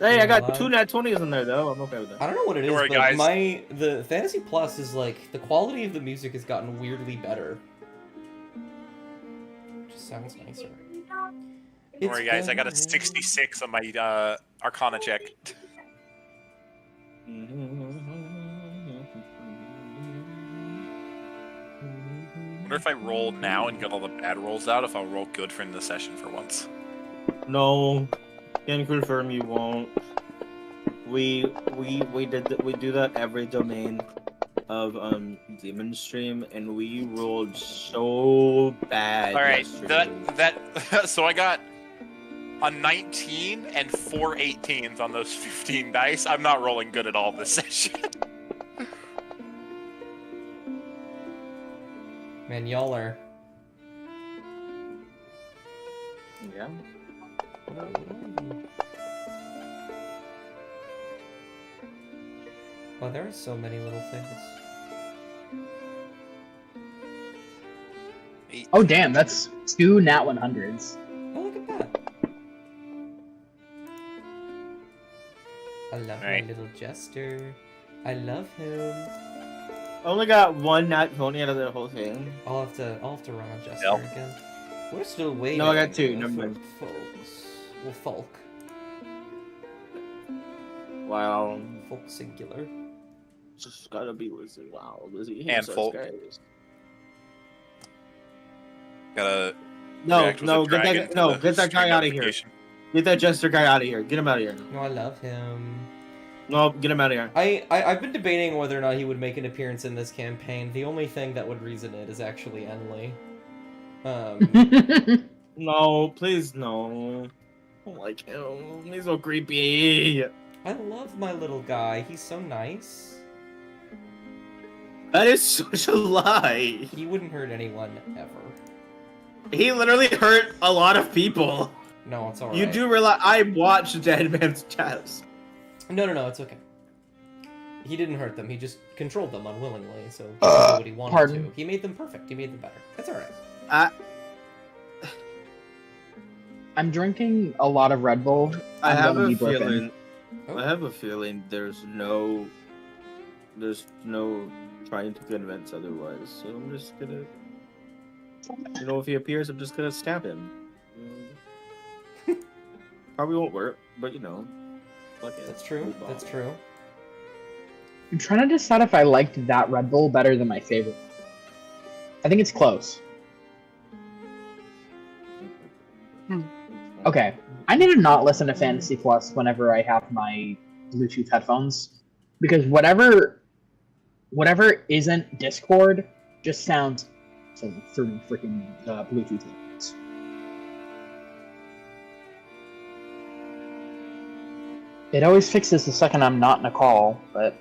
Hey, I got 2 nat 20s in there though. I'm okay with that. I don't know what it is, Don't worry, but guys. the Fantasy Plus is like the quality of the music has gotten weirdly better. Just sounds nicer. Don't worry, guys. I got a 66 on my Arcana check. Wonder if I roll now and get all the bad rolls out, if I'll roll good for in the session for once. No, can confirm you won't. We do that every domain of Demon Stream, and we rolled so bad. All right, yesterday. so I got a 19 and 4 18s on those 15 dice. I'm not rolling good at all this session. Man, y'all are. Yeah. Well, there are so many little things. Oh damn, that's 2 nat 100s. Oh, look at that. I love my little jester. I love him. I only got 1 nat 20 out of the whole thing. I'll have to run on jester Yep. again. We're still waiting. No, I got 2. Never for mind. folks. Well, folk. Wow. Folk singular. Just gotta be Lizzie. Wow, Lizzie. And such folk. guys. Gotta No, react with no, a get dragon that, to no, the get that stream guy out of here. notification. Get that jester guy out of here. Get him out of here. No, I love him. No, get him out of here. I've been debating whether or not he would make an appearance in this campaign. The only thing that would reason it is actually Enlil. No, please, no. I don't like him. He's so creepy. I love my little guy. He's so nice. That is such a lie. He wouldn't hurt anyone ever. He literally hurt a lot of people. No, it's alright. You do realize I watched Dead Man's Chest. No, it's okay. He didn't hurt them. He just controlled them unwillingly, so he could do what he wanted pardon? to. He made them perfect. He made them better. That's alright. I'm drinking a lot of Red Bull. I I'm have gonna a be broken. feeling. Oh. I have a feeling there's no trying to convince otherwise. So I'm just gonna, if he appears, I'm just gonna stab him. Probably won't work, but fuck it. That's true. Move on. That's true. I'm trying to decide if I liked that Red Bull better than my favorite. I think it's close. Okay, I need to not listen to Fantasy Plus whenever I have my Bluetooth headphones, because whatever isn't Discord just sounds through freaking Bluetooth headphones. It always fixes the second I'm not in a call, but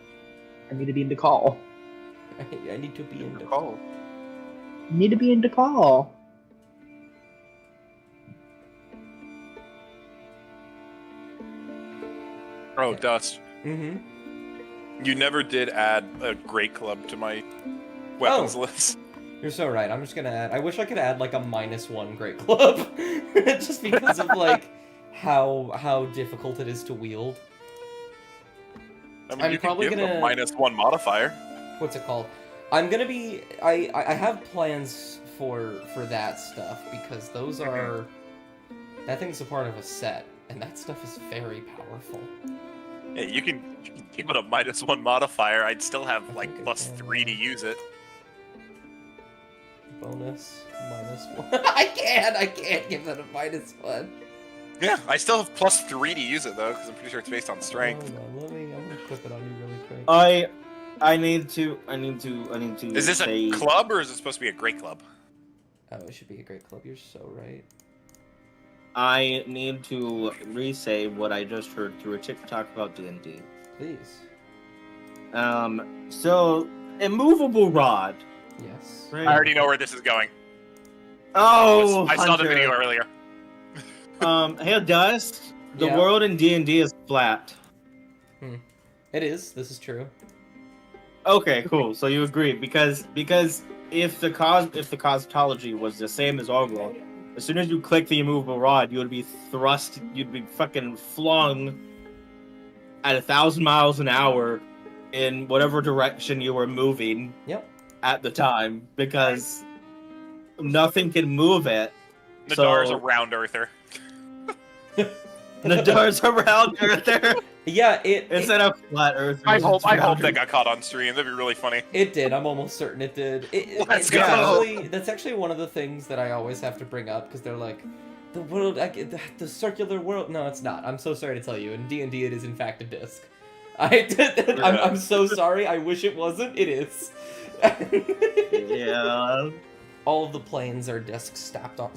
I need to be in the call. I need to be in the Call. Need to be in the call. Oh, Dust. Mm-hmm. You never did add a Great Club to my weapons Oh. list. You're so right. I'm just gonna add. I wish I could add like a -1 Great Club, just because of like how difficult it is to wield. I mean, I'm you can probably give gonna- a -1 modifier. What's it called? I'm gonna be. I have plans for that stuff because those are. That thing's a part of a set, and that stuff is very powerful. Yeah, you can give it a -1 modifier. I'd still have I like think I +3 to use it. Bonus -1. I can't give that a -1. Yeah, I still have +3 to use it though, because I'm pretty sure it's based on strength. Hold on, I'm gonna clip it on you really quick. I need to. Is this say, a club or is it supposed to be a Great Club? Oh, it should be a Great Club. You're so right. I need to re-say what I just heard through a TikTok about D&D. Please. So immovable rod. Yes. Right? I already know where this is going. Oh, I saw the Hunter. video earlier. Hey, Dust. The Yeah. world in D&D is flat. It is. This is true. Okay, cool. So you agree because if the cosmology was the same as our world, as soon as you click the immovable rod, you would be thrust. You'd be fucking flung at 1,000 miles an hour in whatever direction you were moving Yep. at the time, because nothing can move it. Nadar's a So round earther. Nadar's a round earther Yeah, instead of flat earth. I hope that got caught on stream. That'd be really funny. It did. I'm almost certain it did. Let's That's actually one of the things that I always have to bring up because they're like, the world, the circular world. No, it's not. I'm so sorry to tell you. In D&D, it is in fact a disc. I'm so sorry. I wish it wasn't. It is. Yeah. All of the planes are discs stacked on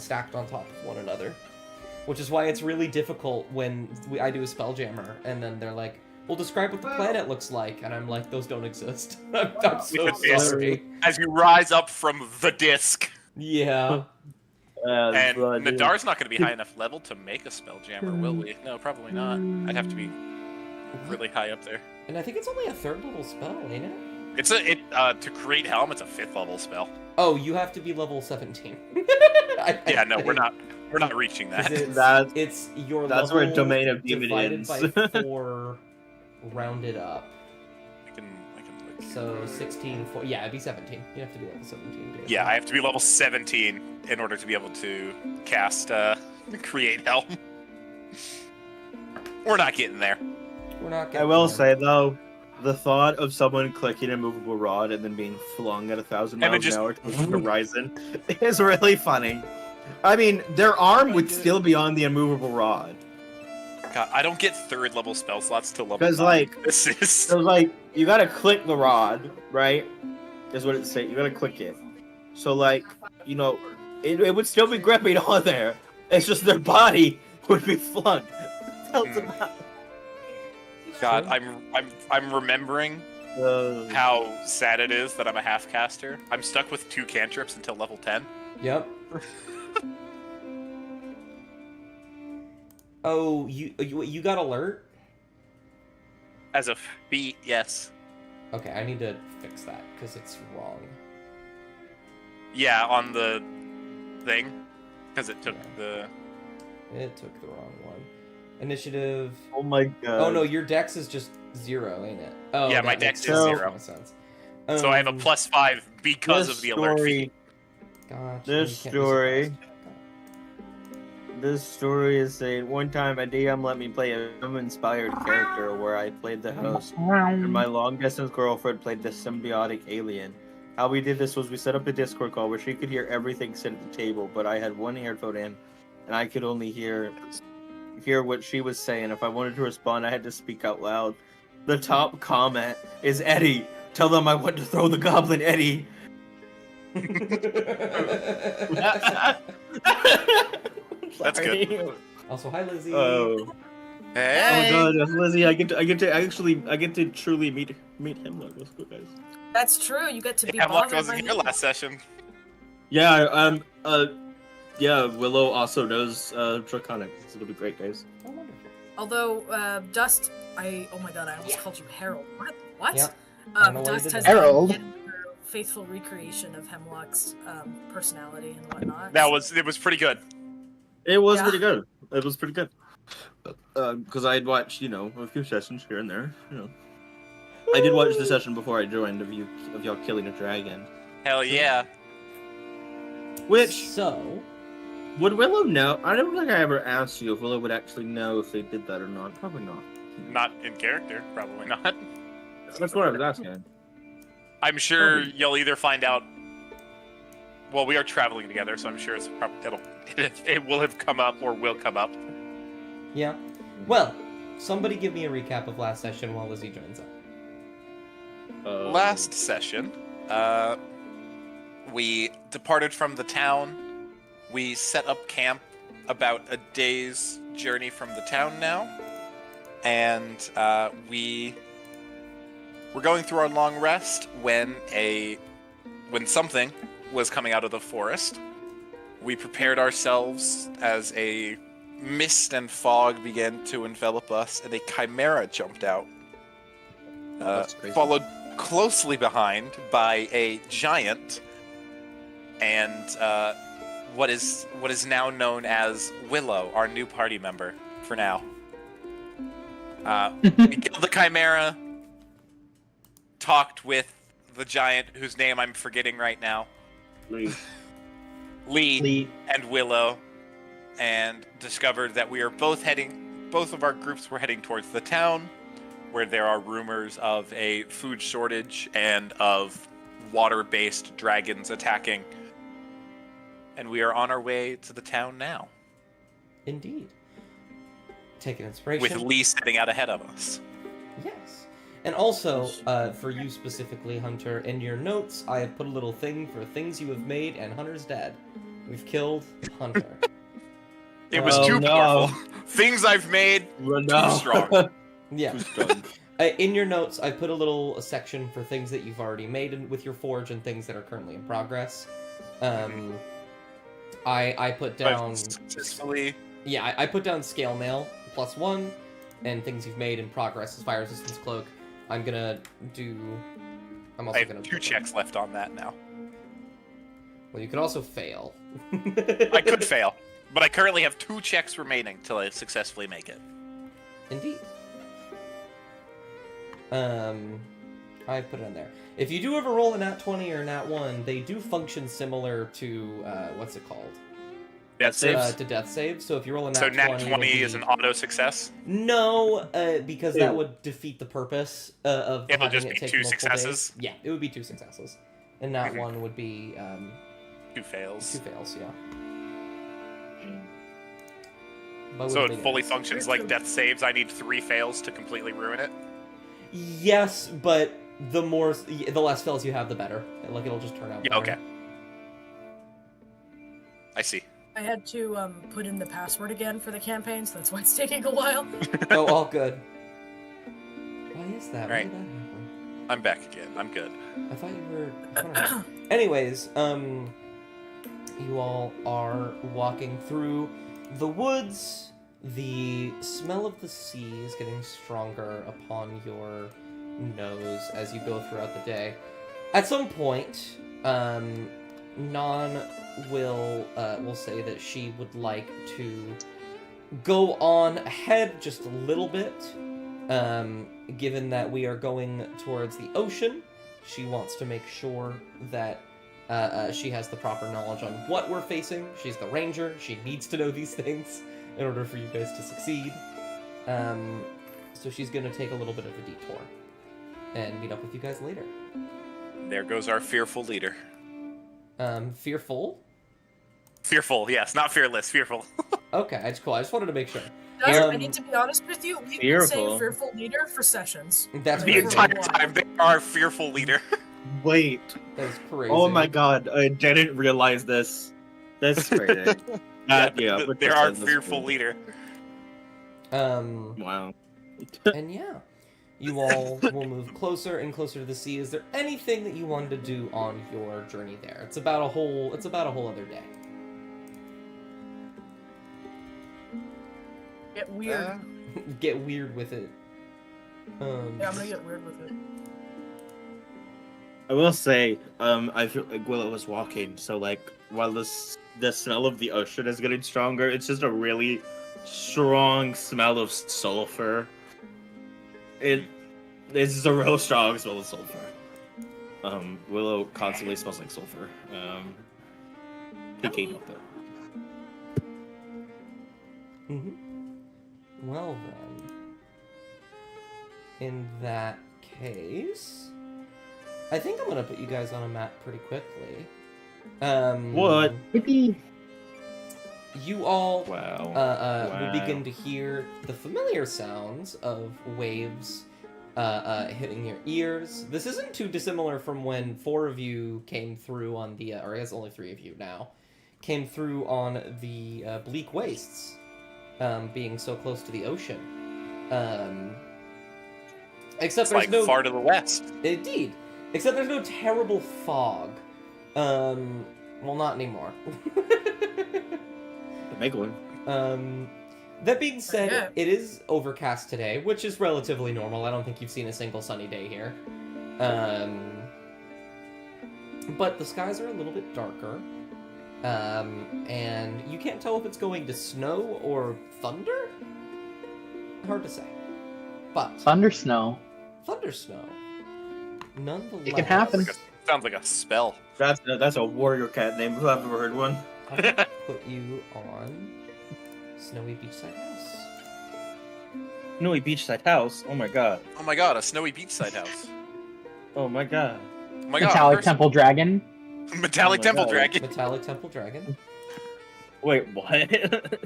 top of one another, which is why it's really difficult when I do a Spelljammer and then they're like, "Well, describe what the planet looks like," and I'm like, "Those don't exist." I'm so sorry. As you rise up from the disc. Yeah. And Nadar's not going to be high enough level to make a Spelljammer, will we? No, probably not. I'd have to be really high up there. And I think it's only a 3rd level spell, ain't it? It's to create Helm, it's a 5th level spell. Oh, you have to be level 17. Yeah, no, we're not reaching that. It's your that's level where Domain of Demon divided ends. by 4 rounded up. I can look. So 16, 4, yeah, it'd be 17. You have to be level 17. Dude. Yeah, I have to be level 17 in order to be able to cast create Helm. We're not getting there. We're not I getting will there. say though, the thought of someone clicking a movable rod and then being flung at 1,000 And then miles just- an hour to the horizon is really funny. I mean, their arm would still be on the immovable rod. God, I don't get 3rd level spell slots till level 'Cause, 9. like- This is So like, you gotta click the rod, right? Is what it say. You gotta click it. So like, you know, it would still be gripping on there. It's just their body would be flung. God, I'm remembering how sad it is that I'm a half caster. I'm stuck with 2 cantrips until level 10. Yep. Oh, you got alert? As a feat, yes. Okay, I need to fix that because it's wrong. Yeah, on the thing, because it took Yeah. the. It took the wrong one. Initiative. Oh my god. Oh no, your dex is just 0, ain't it? Oh, Yeah, that my makes dex is sense. 0. That makes sense. So I have a +5 because of the alert feat. Gotcha. This you can't be story- surprised. This story is saying one time a DM let me play a film-inspired character where I played the host, and my long-distance girlfriend played the symbiotic alien. How we did this was we set up a Discord call where she could hear everything said at the table, but I had one earphone in, and I could only hear what she was saying. If I wanted to respond, I had to speak out loud. The top comment is Eddie. Tell them I want to throw the goblin, Eddie. That's good. Also, hi Lizzie. Oh. Hey! Oh god, Lizzie, I get to truly meet him. Like, let's go, guys. That's true. You get to be Hemlock bothered by wasn't here him. last session. Yeah, yeah, Willow also knows Draconic, so it'll be great, guys. Oh, wonderful. Although Dust, oh my god, I almost called you Harold. What? Yeah. I don't know why you Dust did has that. Harold. been her faithful recreation of Hemlock's personality and whatnot. It was pretty good. It was Yeah. pretty good. It was pretty good. Because I had watched, a few sessions here and there, I did watch the session before I joined of y'all killing a dragon. Hell yeah. Which, So, would Willow know? I don't think I ever asked you if Willow would actually know if they did that or not. Probably not. Not in character, probably not. That's what I was asking. I'm sure you'll either find out. Well, we are traveling together, so I'm sure it will have come up or will come up. yeah. Well, somebody give me a recap of last session while Lizzie joins up. Last session, we departed from the town. We set up camp about a day's journey from the town now, and we were going through our long rest when something was coming out of the forest. We prepared ourselves as a mist and fog began to envelop us, and a chimera jumped out. That's crazy. Followed closely behind by a giant and what is now known as Willow, our new party member for now. We killed the Chimera, talked with the giant whose name I'm forgetting right now, Lee, Lee. and Willow, and discovered that we are both of our groups were heading towards the town, where there are rumors of a food shortage and of water-based dragons attacking. And we are on our way to the town now. Indeed. Take an inspiration. With Lee sitting out ahead of us. Yes. And also, for you specifically, Hunter, in your notes, I have put a little thing for things you have made, and Hunter's dead. We've killed Hunter. It was too powerful. Things I've made, too strong. Yeah. In your notes, I put a section for things that you've already made with your forge and things that are currently in progress. I put down... Successfully... Yeah, I put down scale mail +1 and things you've made in progress as fire resistance cloak. I'm also I have 2 checks left on that now. Well, you could also fail. I could fail, but I currently have 2 checks remaining till I successfully make it. Indeed. I put it in there. If you do ever roll a nat 20 or a nat 1, they do function similar to what's it called? Death saves? To death saves. So if you roll a nat 20... So nat 20 is an auto success? No, because that would defeat the purpose of It'll having just it be take 2 multiple successes? days. Yeah, it would be 2 successes. And nat 1 would be... 2 fails. 2 fails, yeah. So it fully functions like death saves. I need 3 fails to completely ruin it? Yes, but the less fails you have, the better. Like, it'll just turn out better. Okay. I see. I had to put in the password again for the campaign, so that's why it's taking a while. Oh, all good. Why is that? Right. Why did that happen? I'm back again. I'm good. I thought you were... Anyways, you all are walking through the woods. The smell of the sea is getting stronger upon your nose as you go throughout the day. At some point, Non will say that she would like to go on ahead just a little bit. Given that we are going towards the ocean, she wants to make sure that she has the proper knowledge on what we're facing. She's the ranger. She needs to know these things in order for you guys to succeed. So she's going to take a little bit of a detour and meet up with you guys later. There goes our fearful leader. Fearful? Fearful, yes. Not fearless, fearful. Okay, that's cool. I just wanted to make sure. Guys, I need to be honest with you. We've been saying fearful leader for sessions. That's the entire time. They are fearful leader. Wait. That is crazy. Oh my god, I didn't realize this. That's crazy. There are fearful leader. Wow. And yeah, you all will move closer and closer to the sea. Is there anything that you wanted to do on your journey there? It's about a whole other day. Get weird. Get weird with it. Yeah, I'm gonna get weird with it. I will say, I feel like Willow was walking, so like while the smell of the ocean is getting stronger, it's just a really strong smell of sulfur. It's just a real strong smell of sulfur. Willow constantly smells like sulfur. He can't help it. Well then, in that case, I think I'm gonna put you guys on a map pretty quickly. What? You all Wow. will begin to hear the familiar sounds of waves hitting your ears. This isn't too dissimilar from when 4 of you came through on the, or I guess only 3 of you now, came through on the bleak wastes, being so close to the ocean. Except It's there's like no far to the west. Indeed. Except there's no terrible fog. Well, not anymore. The big one. That being said, Yeah. it is overcast today, which is relatively normal. I don't think you've seen a single sunny day here. But the skies are a little bit darker. And you can't tell if it's going to snow or thunder? Hard to say. But Thundersnow. Thundersnow, nonetheless, It can happen. Sounds like a spell. That's a warrior cat name. Who I've ever heard one. I'm gonna put you on Snowy Beachside House. Snowy Beachside House. Oh my god. Oh my god, a snowy beachside house. Oh my god. Oh my god, Metallic person. Temple Dragon. Metallic Oh my Temple God. Dragon. Metallic Temple Dragon. Wait, what?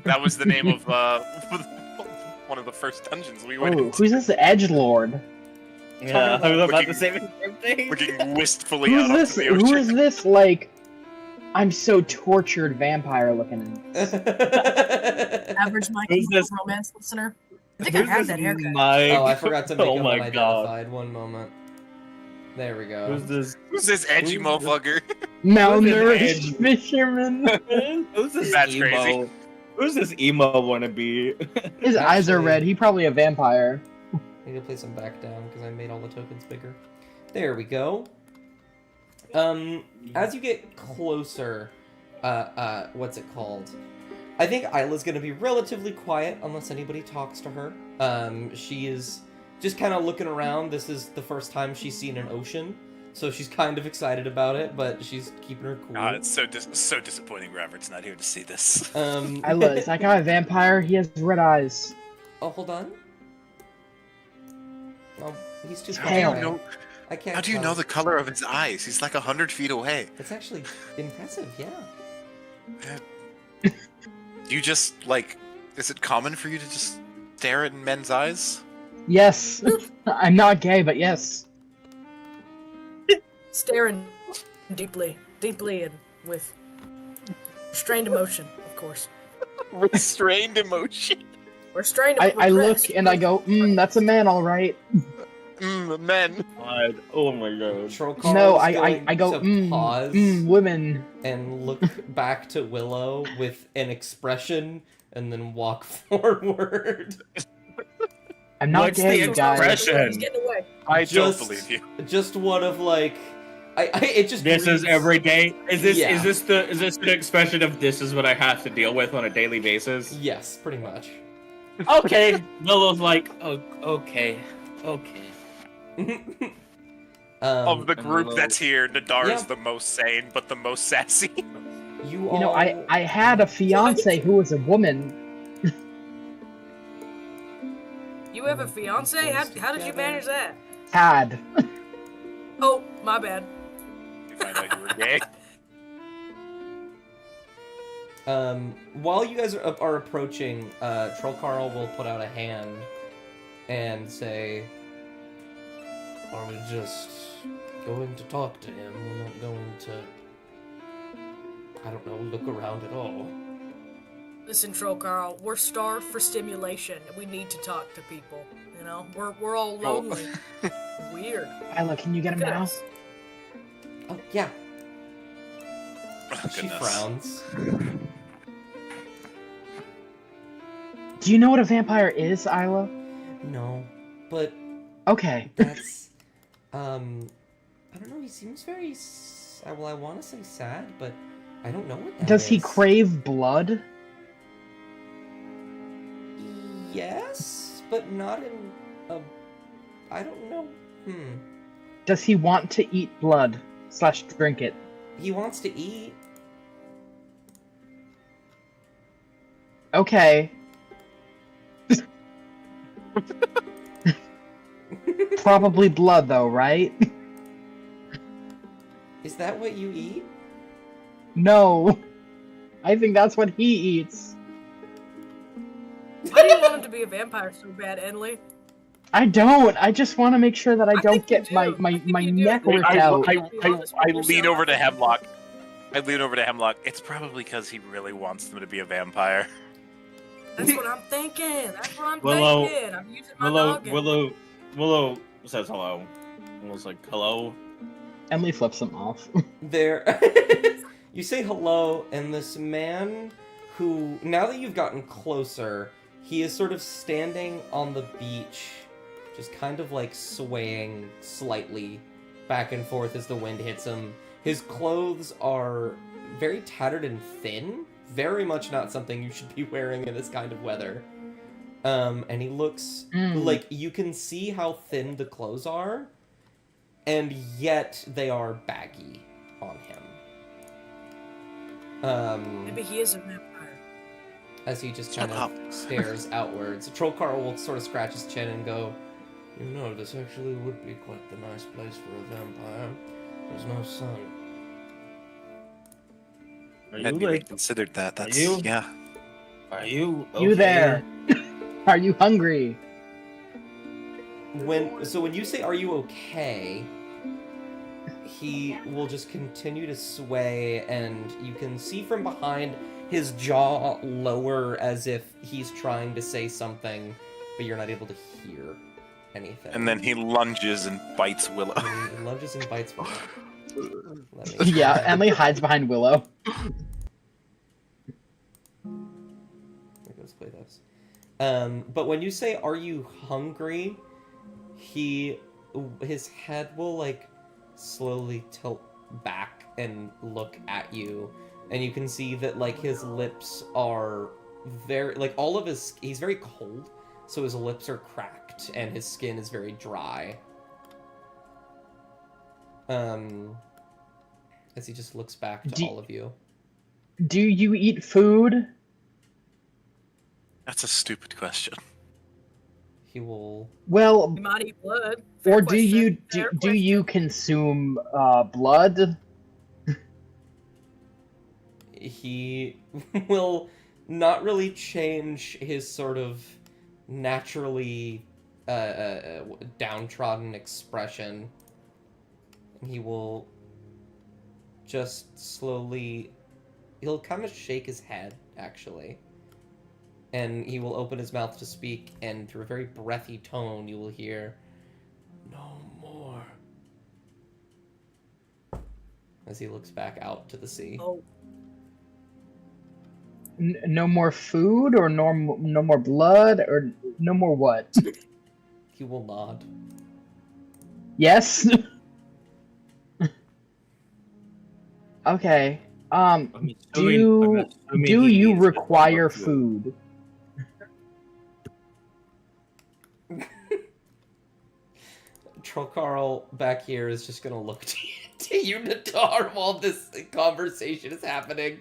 That was the name of one of the first dungeons we went Oh, into. who's this edgelord? Yeah, I was about to Looking- say the same thing. Looking wistfully Who's out onto this? the ocean. Who is this? Like, I'm so tortured vampire looking. Average My Who's Chemical this? Romance listener. I think I Who's have this that haircut. Mike? Oh, I forgot to make Oh him my god. unidentified. One moment. There we go. Who's this? Who's this edgy Who's- motherfucker? Malnourished Ed? fisherman. Who's this That's emo? crazy. Who's this emo wannabe? His eyes are Actually- red. He probably a vampire. I need to place them back down because I made all the tokens bigger. There we go. As you get closer, what's it called? I think Isla's gonna be relatively quiet unless anybody talks to her. She is just kind of looking around. This is the first time she's seen an ocean, so she's kind of excited about it, but she's keeping her cool. God, it's so disappointing Robert's not here to see this. Isla, is that guy a vampire? He has red eyes. Oh, hold on. Oh, he's too How do you far away. know- I can't. How do you tell. know the color of his eyes? He's like 100 feet away. It's actually impressive, yeah. You just, like, is it common for you to just stare at men's eyes? Yes. I'm not gay, but yes. Staring deeply, and with strained emotion, of course. Restrained emotion. Restrained. I look repressed. and I go, that's a man, all right. Men. God. Oh my god. Troll No, Carl's I going go, to pause women. and look back to Willow with an expression, and then walk forward. I'm not What's gay, the you guys. expression? He's getting away. I Just- don't believe you. Just one of like, it just. This is reads- every day. Is this Yeah. is this the expression of this is what I have to deal with on a daily basis? Yes, pretty much. Okay. Willow's like, oh, okay. Of the and group Willow- that's here, Nadar is Yeah. the most sane, but the most sassy. You You know, all. I had a fiance who was a woman. You have a fiance? How did you manage that? Had. Oh, my bad. You find out you were gay. While you guys are approaching, Troll Carl will put out a hand and say, "Are we just going to talk to him? We're not going to, I don't know, look around at all." Listen, Troll Carl, we're starved for stimulation. We need to talk to people. You know, we're all Oh. lonely. Weird. Isla, can you get him Look at now? us. Oh, yeah. Oh, She goodness. frowns. Do you know what a vampire is, Isla? No, but Okay. that's, I don't know, he seems very, well, I want to say sad, but I don't know what that Does he is. crave blood? Yes, but not in a, I don't know. Does he want to eat blood / drink it? He wants to eat. Okay. Probably blood, though, right? Is that what you eat? No. I think that's what he eats. Why do you want him to be a vampire so bad, Enley? I don't. I just want to make sure that I I don't think you get do. my I think you do. neck Wait, ripped I, out. I lean over to Hemlock. I lean over to Hemlock. It's probably because he really wants them to be a vampire. That's what I'm thinking. That's what I'm Willow- thinking. I'm using my noggin. Willow says hello. Willow's like, hello. Emily flips him off. There. You say hello, and this man who, now that you've gotten closer, he is sort of standing on the beach, just kind of like swaying slightly back and forth as the wind hits him. His clothes are very tattered and thin, very much not something you should be wearing in this kind of weather. And he looks like you can see how thin the clothes are, and yet they are baggy on him. Maybe he is a vampire. As he just Shut kind of up. stares outwards. Trollcarl will sort of scratch his chin and go, "You know, this actually would be quite the nice place for a vampire. There's no sun." Are Hadn't you even like? considered that. Are That's you? yeah. Are you? You okay? there? Are you hungry? When you say "Are you okay?" he will just continue to sway, and you can see from behind his jaw lower as if he's trying to say something, but you're not able to hear anything. And then he lunges and bites Willow. And he lunges and bites Willow. Yeah, Emily hides behind Willow. Let's play this. But when you say "Are you hungry?" his head will like slowly tilt back and look at you, and you can see that like his lips are very like he's very cold, so his lips are cracked and his skin is very dry. As he just looks back to all of you. Do you eat food? That's a stupid question. He will. Well, You might eat blood. or Fair do question. you Fair do you question. consume blood? He will not really change his sort of naturally downtrodden expression. He will just slowly, he'll kind of shake his head, actually. And he will open his mouth to speak, and through a very breathy tone, you will hear, "No more." As he looks back out to the sea. Oh, No more food, or no more blood, or no more what? He will nod. Yes. Okay. I'm Do assuming do he you needs to require talk to food? Trollcarl back here is just gonna look to you, Nadar, while this conversation is happening.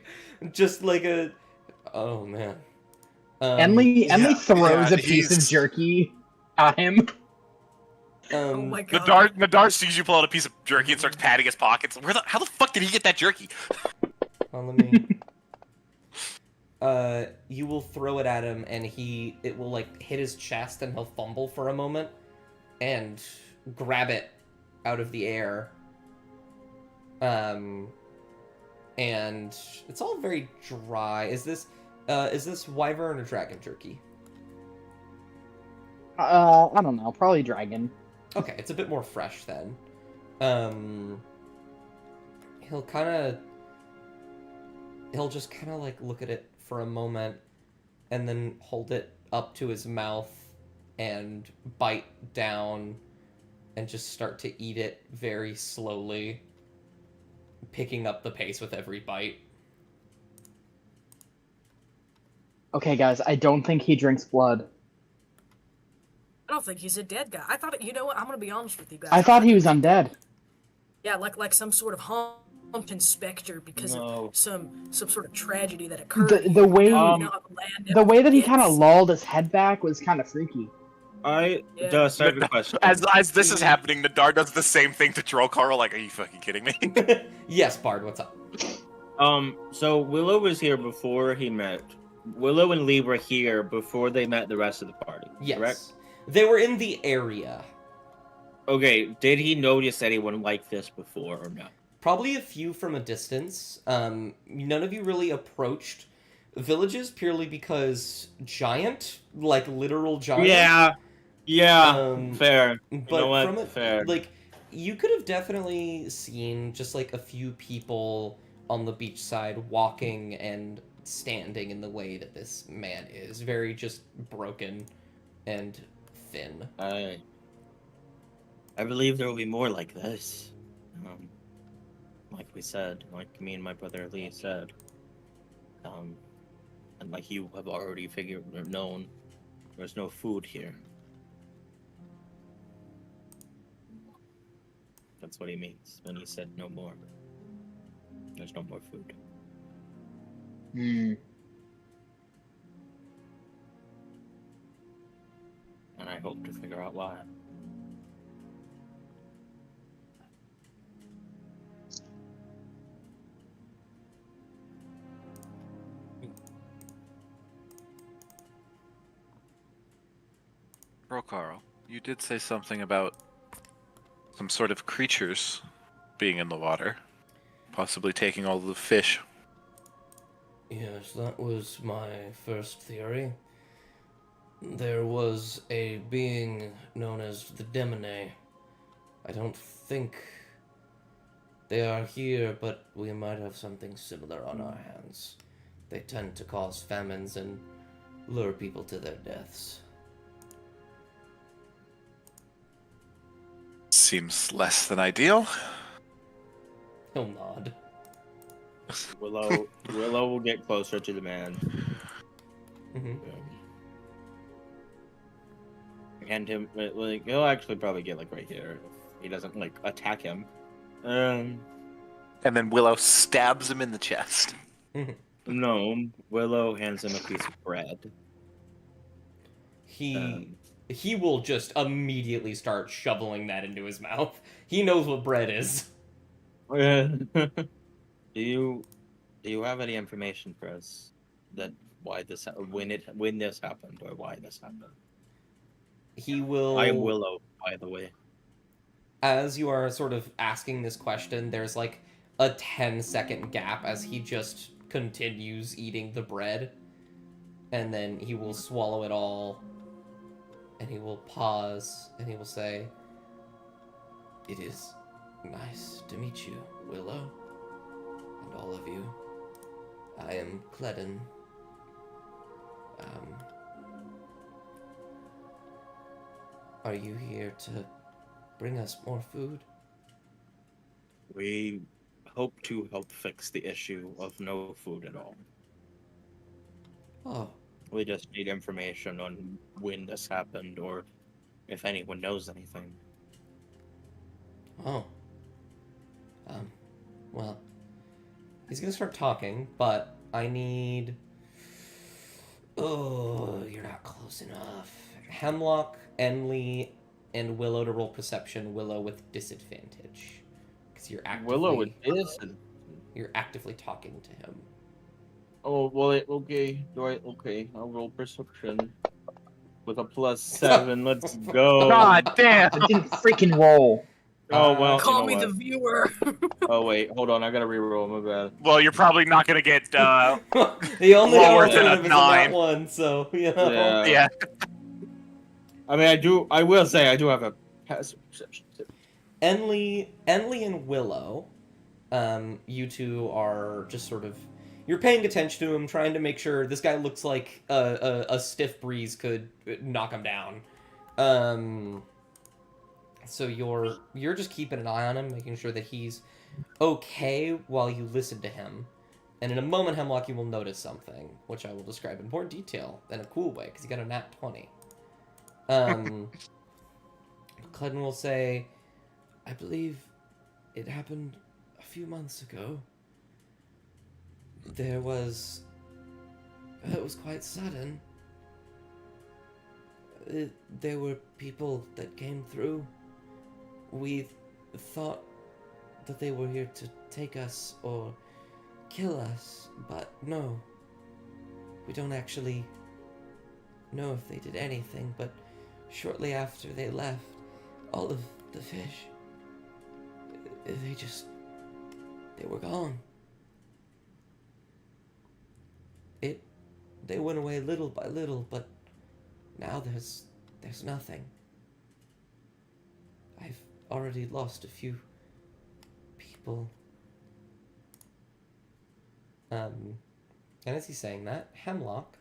Just like a... Oh, man. Emily throws a piece of he's- jerky at him. oh my god. Nadar sees you pull out a piece of jerky and starts patting his pockets. How the fuck did he get that jerky? Well, let me... you will throw it at him, and it will, like, hit his chest, and he'll fumble for a moment, and grab it out of the air. And it's all very dry. Is this wyvern or dragon jerky? I don't know. Probably dragon. Okay, it's a bit more fresh then. He'll just kind of like look at it for a moment and then hold it up to his mouth and bite down and just start to eat it very slowly, picking up the pace with every bite. Okay, guys, I don't think he drinks blood. I don't think he's a dead guy. I thought, you know what? I'm gonna be honest with you guys. I thought he was undead. Yeah, like some sort of haunted specter because No. of some sort of tragedy that occurred. The here, way you know, on the land. the way that he It's- kind of lolled his head back was kind of freaky. I Yeah. just have a question. As this is happening, Nadar does the same thing to Trollcarl. Like, are you fucking kidding me? Yes, Bard, what's up? So Willow was here before he met. Willow and Lee were here before they met the rest of the party. Yes. Correct? They were in the area. Okay. Did he notice anyone like this before or no? Probably a few from a distance. None of you really approached villages purely because giant, like literal giant. Yeah. Fair. But You know what? from a, Fair. like, you could have definitely seen just like a few people on the beach side walking and standing in the way that this man is, very just broken and thin. I believe there will be more like this. Like we said, like me and my brother Lee said. And like you have already known. There's no food here. That's what he means when he said no more. There's no more food. Hmm. And I hope to figure out why. Bro, Carl, you did say something about some sort of creatures being in the water, possibly taking all the fish. Yes, that was my first theory. There was a being known as the Demone. I don't think they are here, but we might have something similar on our hands. They tend to cause famines and lure people to their deaths. Seems less than ideal. He'll nod. Willow will get closer to the man. Mm-hmm. And him, like, he'll actually probably get like right here if he doesn't like attack him. And then Willow stabs him in the chest. No, Willow hands him a piece of bread. He will just immediately start shoveling that into his mouth. He knows what bread is. Do you have any information for us that why this when this happened or why this happened? He will. I am Willow, by the way. As you are sort of asking this question, there's like a 10-second gap as he just continues eating the bread, and then he will swallow it all, and he will pause, and he will say, "It is nice to meet you, Willow, and all of you. I am Cledden. Are you here to bring us more food?" We hope to help fix the issue of no food at all. Oh, We just need information on when this happened or if anyone knows anything. oh. Well, he's gonna start talking, but I need... Oh, you're not close enough. Hemlock, Enley, and Willow to roll perception. Willow with disadvantage. Because you're actively... Willow with this? You're actively talking to him. Oh, well, okay. Okay, I'll roll perception. With a +7, let's go. God damn! I didn't freaking roll. Oh, well, Call you me know the what? viewer. Oh, wait, hold on, I gotta reroll, my bad. Well, you're probably not gonna get. The only Lower than a alternative is a 9. nat 1, so, you know. Yeah. Yeah. I mean, I will say, I do have a passive perception, too. Enley and Willow, you two are just sort of... You're paying attention to him, trying to make sure this guy looks like a stiff breeze could knock him down. So you're just keeping an eye on him, making sure that he's okay while you listen to him. And in a moment, Hemlock, you will notice something, which I will describe in more detail in a cool way, because he got a nat 20. Cledden will say, "I believe it happened a few months ago. It was quite sudden. There were people that came through. We thought that they were here to take us or kill us, but no. We don't actually know if they did anything, but shortly after they left, all of the fish, they were gone. They went away little by little, but now there's nothing. I've already lost a few people." And as he's saying that, Hemlock,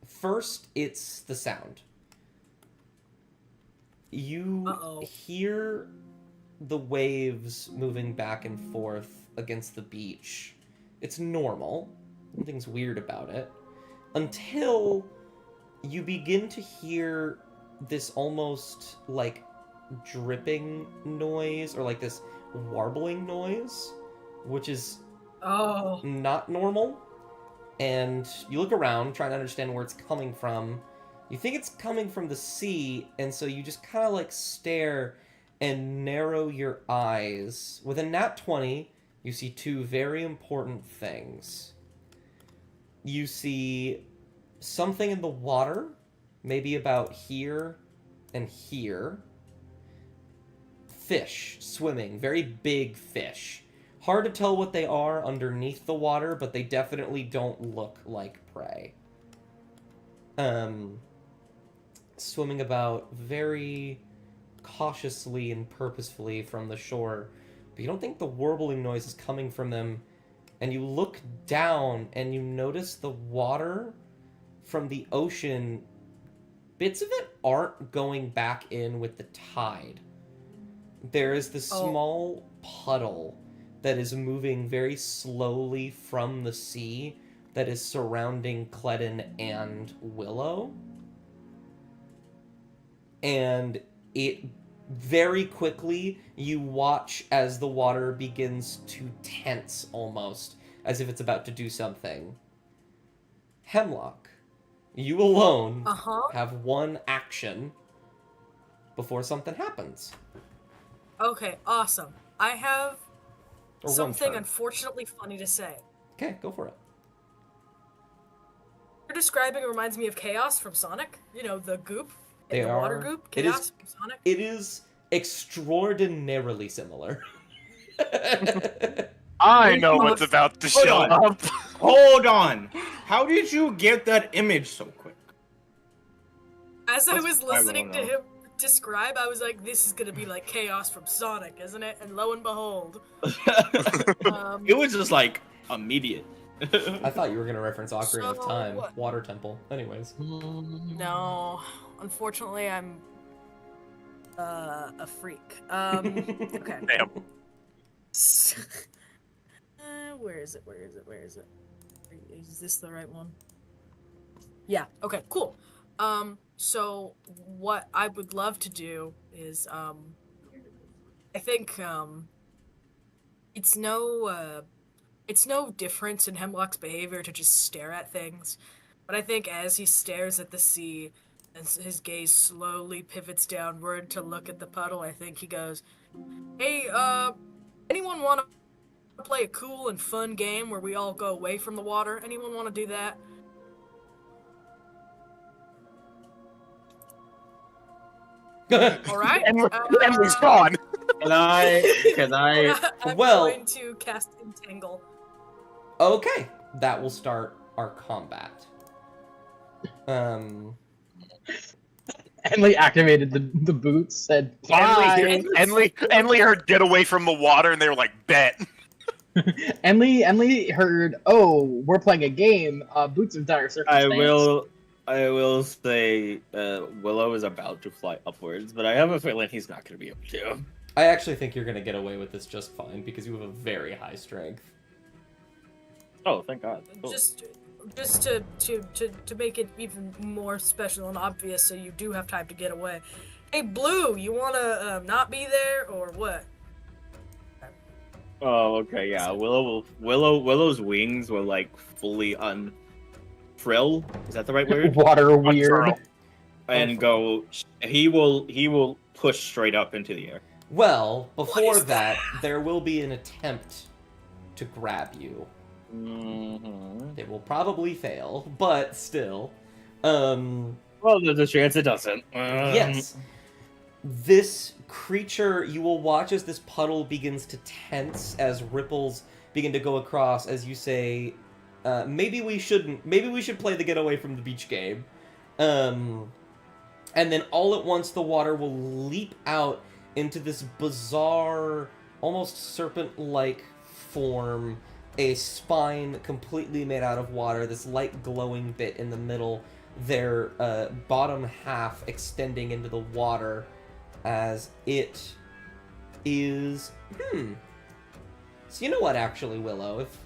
first it's the sound. You hear the waves moving back and forth against the beach. It's normal. Nothing's weird about it. Until you begin to hear this almost like dripping noise, or like this warbling noise, which is Oh. not normal. And you look around, trying to understand where it's coming from. You think it's coming from the sea, and so you just kind of like stare and narrow your eyes. With a nat 20, you see two very important things. You see something in the water, maybe about here and here. Fish swimming, very big fish. Hard to tell what they are underneath the water, but they definitely don't look like prey. Swimming about very cautiously and purposefully from the shore, but you don't think the warbling noise is coming from them. And you look down and you notice the water from the ocean, bits of it aren't going back in with the tide. There is this small puddle that is moving very slowly from the sea that is surrounding Cledden and Willow. And it very quickly, you watch as the water begins to tense almost, as if it's about to do something. Hemlock, you alone have one action before something happens. Okay, awesome. I have Or something one turn. unfortunately funny to say. Okay, go for it. You're describing it reminds me of Chaos from Sonic. You know, the goop. They the are. water goop. It Chaos is. from Sonic. It is extraordinarily similar. I know what's about to show up. Hold on. How did you get that image so quick? As I was I listening don't to know. him describe, I was like, this is gonna be like Chaos from Sonic, isn't it? And lo and behold. It was just like immediate. I thought you were gonna reference Ocarina of So, Time, what? Water Temple. Anyways. No. Unfortunately, I'm a freak. Okay. Damn. Where is it? Where is it? Where is it? Is this the right one? Yeah. Okay. Cool. So what I would love to do is, I think, it's no difference in Hemlock's behavior to just stare at things, but I think as he stares at the sea, and his gaze slowly pivots downward to look at the puddle, I think he goes, "Hey, anyone want to play a cool and fun game where we all go away from the water? Anyone want to do that?" All right. Emily's gone. Can I? I'm Well- going to cast Entangle. Okay, that will start our combat. Emily activated the boots, said, "Bye." Emily heard "get away from the water," and they were like, "Bet." Emily heard, "Oh, we're playing a game. Boots of dire circumstance." I will say Willow is about to fly upwards, but I have a feeling he's not going to be able to. I actually think you're gonna get away with this just fine because you have a very high strength. Oh, thank God. Cool. Just to make it even more special and obvious, so you do have time to get away. Hey, Blue, you wanna not be there or what? Oh, okay, yeah. Willow's wings will like fully unfrill. Is that the right word? Water weird. Unfurl. And go. He will push straight up into the air. Well, before is that, there will be an attempt to grab you. Mm-hmm. It will probably fail, but still. Well, there's a chance it doesn't. Yes. This creature, you will watch as this puddle begins to tense as ripples begin to go across as you say, maybe we shouldn't. Maybe we should play the get away from the beach game. And then all at once the water will leap out into this bizarre, almost serpent-like form, a spine completely made out of water, this light glowing bit in the middle, their bottom half extending into the water as it is... So you know what, actually, Willow? If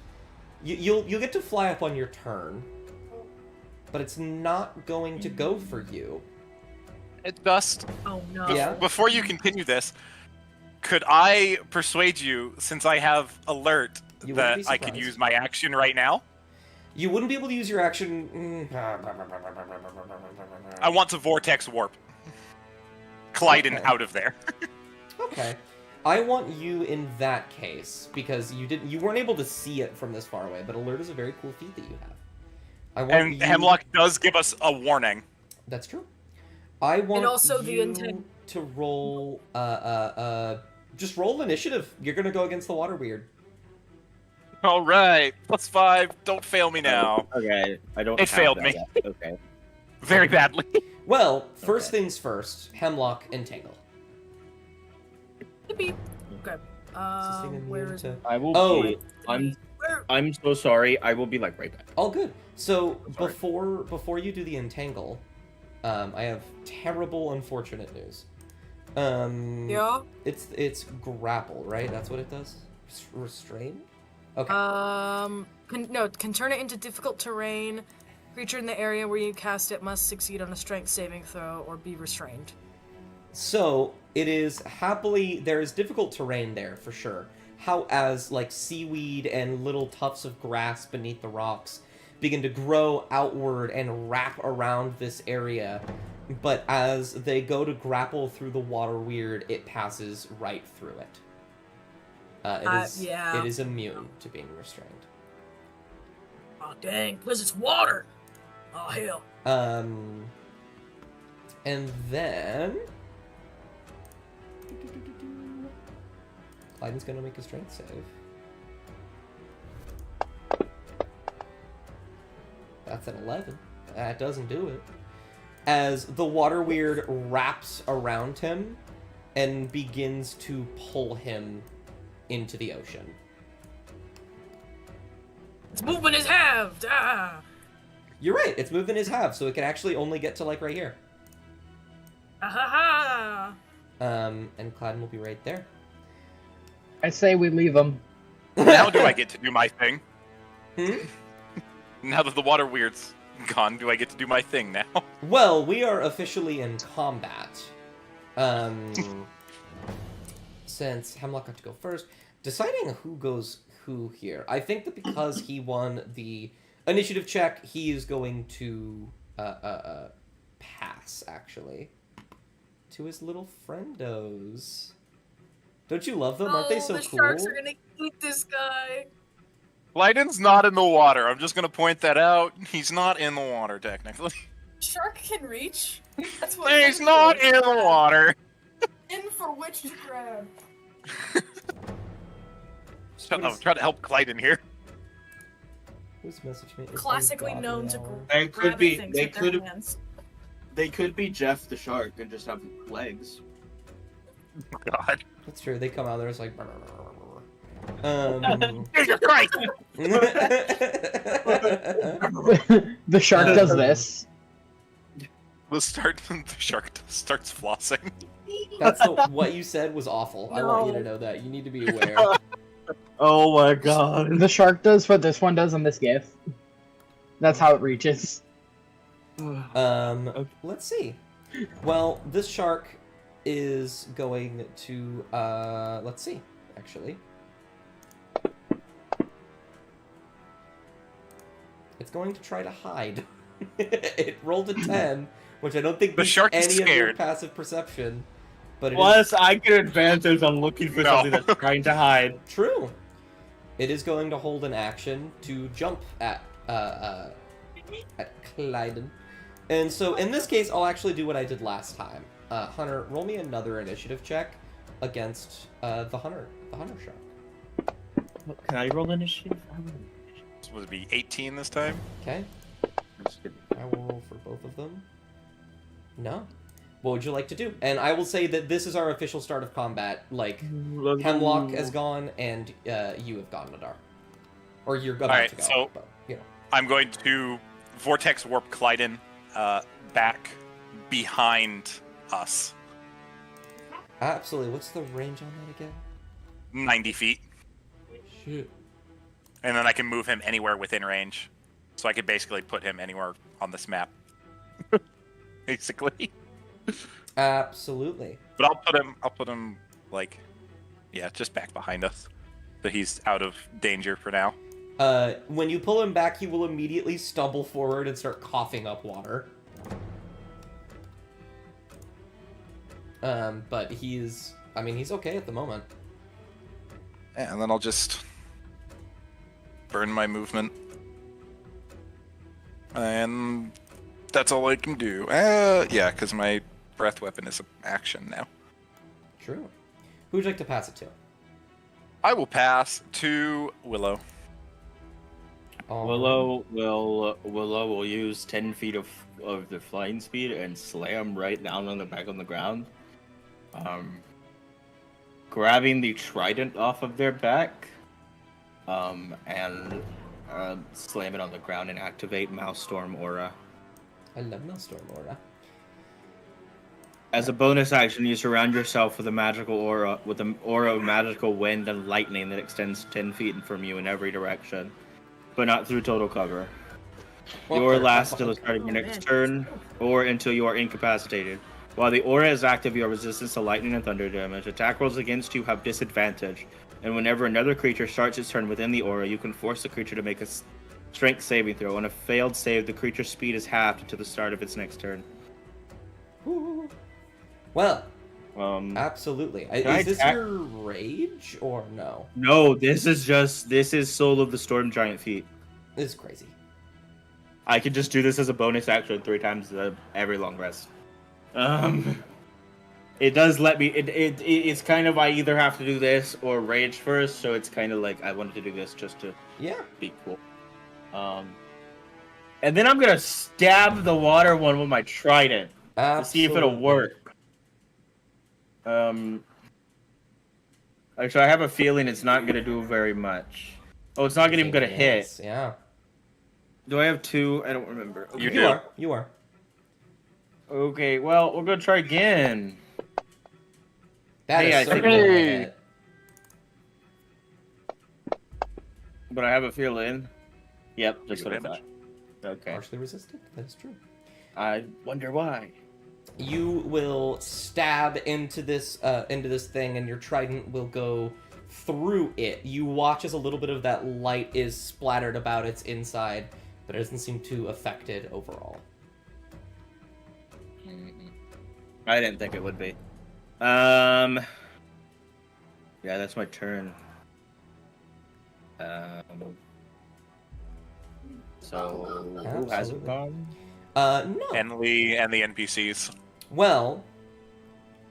you'll get to fly up on your turn. but it's not going to go for you. Dust, Oh no. Yeah. before you continue this, could I persuade you, since I have alert, You wouldn't that be I could surprised. use my action right now? You wouldn't be able to use your action. I want to vortex warp Clyden Okay. out of there. Okay. I want you in that case because you weren't able to see it from this far away, but alert is a very cool feat that you have. I want And you... Hemlock does give us a warning. That's true. I want also the you intent- to roll just roll initiative. You're gonna go against the water weird. All right, +5. Don't fail me now. Okay, I don't. It have failed that me. yet. Okay. Very badly. Well, first Okay. things first, Hemlock and Tangle. Beep. Okay. Is this thing immune Where is to- it? I will. Oh. Be, Where? I'm so sorry. I will be like right back. All good. So Sorry. before you do the entangle, I have terrible, unfortunate news. Yeah. It's grapple, right? That's what it does. Restrain. Okay. Can turn it into difficult terrain. Creature in the area where you cast it must succeed on a strength saving throw or be restrained. So it is happily there is difficult terrain there for sure. How as like seaweed and little tufts of grass beneath the rocks begin to grow outward and wrap around this area, but as they go to grapple through the water weird, it passes right through it. Yeah. It is immune to being restrained. Oh dang! Because it's water. Oh hell. And then Clyden's gonna make a strength save. That's an 11. That doesn't do it. As the water weird wraps around him and begins to pull him into the ocean. Its movement is halved. Ah. You're right, its movement is halved, so it can actually only get to like right here. Ha ha ha. And Clyden will be right there. I say we leave them. Now do I get to do my thing? Hmm? Now that the water weird's gone, do I get to do my thing now? Well, we are officially in combat. Since Hemlock got to go first, deciding who goes who here. I think that because he won the initiative check, he is going to pass actually to his little friendos. Don't you love them? Aren't they so the cool? sharks are gonna eat this guy. Clyden's not in the water. I'm just gonna point that out. He's not in the water, technically. Shark can reach. That's what. He's not in the water. In for which to grab. I'm trying to help Clyden here. Whose message me? It's Classically ungodly known to hour. They could grab be. things They with their could. hands. They could be Jeff the shark and just have legs. God. That's true. They come out there. It's like. Jesus Christ! The shark does this. The shark starts flossing. What you said was awful. I want you to know that. You need to be aware. Oh my god. The shark does what this one does in this GIF. That's how it reaches. Let's see. Well, this shark is going to let's see, actually. It's going to try to hide. It rolled a 10, which I don't think The beats shark is any of your scared. passive perception. But it is Plus, I get advantage on looking for No. something that's trying to hide. true. It is going to hold an action to jump at Clyden. And so in this case, I'll actually do what I did last time. Hunter, roll me another initiative check against the hunter shark. Can I roll initiative? Would it be 18 this time? Okay, I'm just kidding. I will roll for both of them. No. What would you like to do? And I will say that this is our official start of combat. Like, Hemlock has gone, and you have gone, Nadar. Or you're about Alright, to go, so- but, you know. I'm going to vortex warp Clyden back behind us. Absolutely. What's the range on that again? 90 feet. Shoot. And then I can move him anywhere within range. So I could basically put him anywhere on this map. Basically. Absolutely. But I'll put him like, yeah, just back behind us. So he's out of danger for now. When you pull him back, he will immediately stumble forward and start coughing up water. But he's okay at the moment. Yeah, and then I'll just burn my movement. And that's all I can do. Yeah, because my breath weapon is an action now. True. Who would you like to pass it to? I will pass to Willow. Willow will use 10 feet of the flying speed and slam right down on the back on the ground. Grabbing the trident off of their back, and slam it on the ground and activate Maelstrom Aura. I love Maelstrom Aura. As a bonus action, you surround yourself with a magical aura, with an aura of magical wind and lightning that extends 10 feet from you in every direction, but not through total cover. The aura lasts until the start of your next turn, or until you are incapacitated. While the aura is active, you have resistance to lightning and thunder damage. Attack rolls against you have disadvantage, and whenever another creature starts its turn within the aura, you can force the creature to make a strength saving throw. On a failed save, the creature's speed is halved until the start of its next turn. Well, absolutely. Is this your rage or no? No, this is Soul of the Storm Giant feat. This is crazy. I could just do this as a bonus action 3 times every long rest. It does let me. It's kind of I either have to do this or rage first, so it's kind of like I wanted to do this just to be cool. And then I'm gonna stab the water one with my trident to see if it'll work. Actually, I have a feeling it's not gonna do very much. Oh, it's not even gonna hit. Yeah. Do I have 2? I don't remember. You are. Okay, well, we're gonna try again. That Hey, is I think certainly we'll a hit. hit. But I have a feeling. Yep, just what I Damage. thought. Okay. Partially resistant. That is true. I wonder why. You will stab into this thing, and your trident will go through it. You watch as a little bit of that light is splattered about its inside, but it doesn't seem to affect it overall. I didn't think it would be. Yeah, that's my turn. So who has it gone? No. Enly and the NPCs. Well,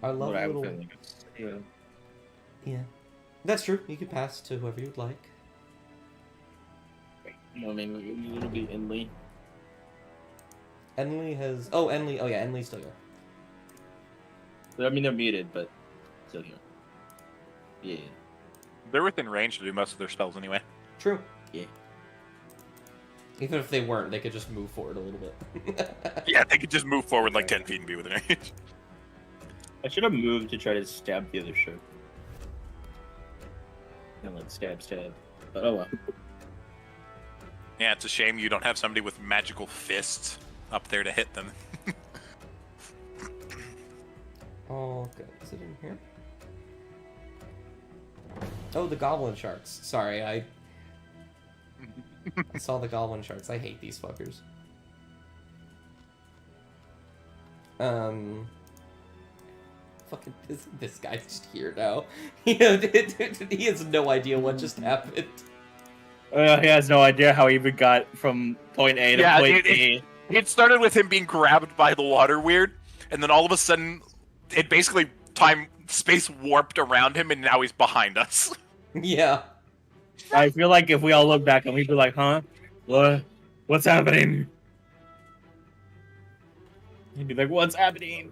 our What I lovely have a little... feeling Yeah. That's true. You could pass to whoever you'd like. I mean, it'll be Enly. Enly has... Oh, Enly... Oh, yeah, Enly's still here. I mean, they're muted, but still here. Yeah. They're within range to do most of their spells anyway. True. Yeah. Even if they weren't, they could just move forward a little bit. Yeah, they could just move forward like 10 feet and be within range. I should have moved to try to stab the other ship. And like stab. But oh well. Yeah, it's a shame you don't have somebody with magical fists up there to hit them. Oh, good. Is it in here? Oh, the goblin sharks. Sorry, I saw the goblin sharks. I hate these fuckers. Fucking this guy's just here now. He has no idea what just happened. He has no idea how he even got from point A to point B. It started with him being grabbed by the water weird, and then all of a sudden, it basically space warped around him, and now he's behind us. Yeah. I feel like if we all look back and we'd be like, huh? What's happening? He'd be like, what's happening?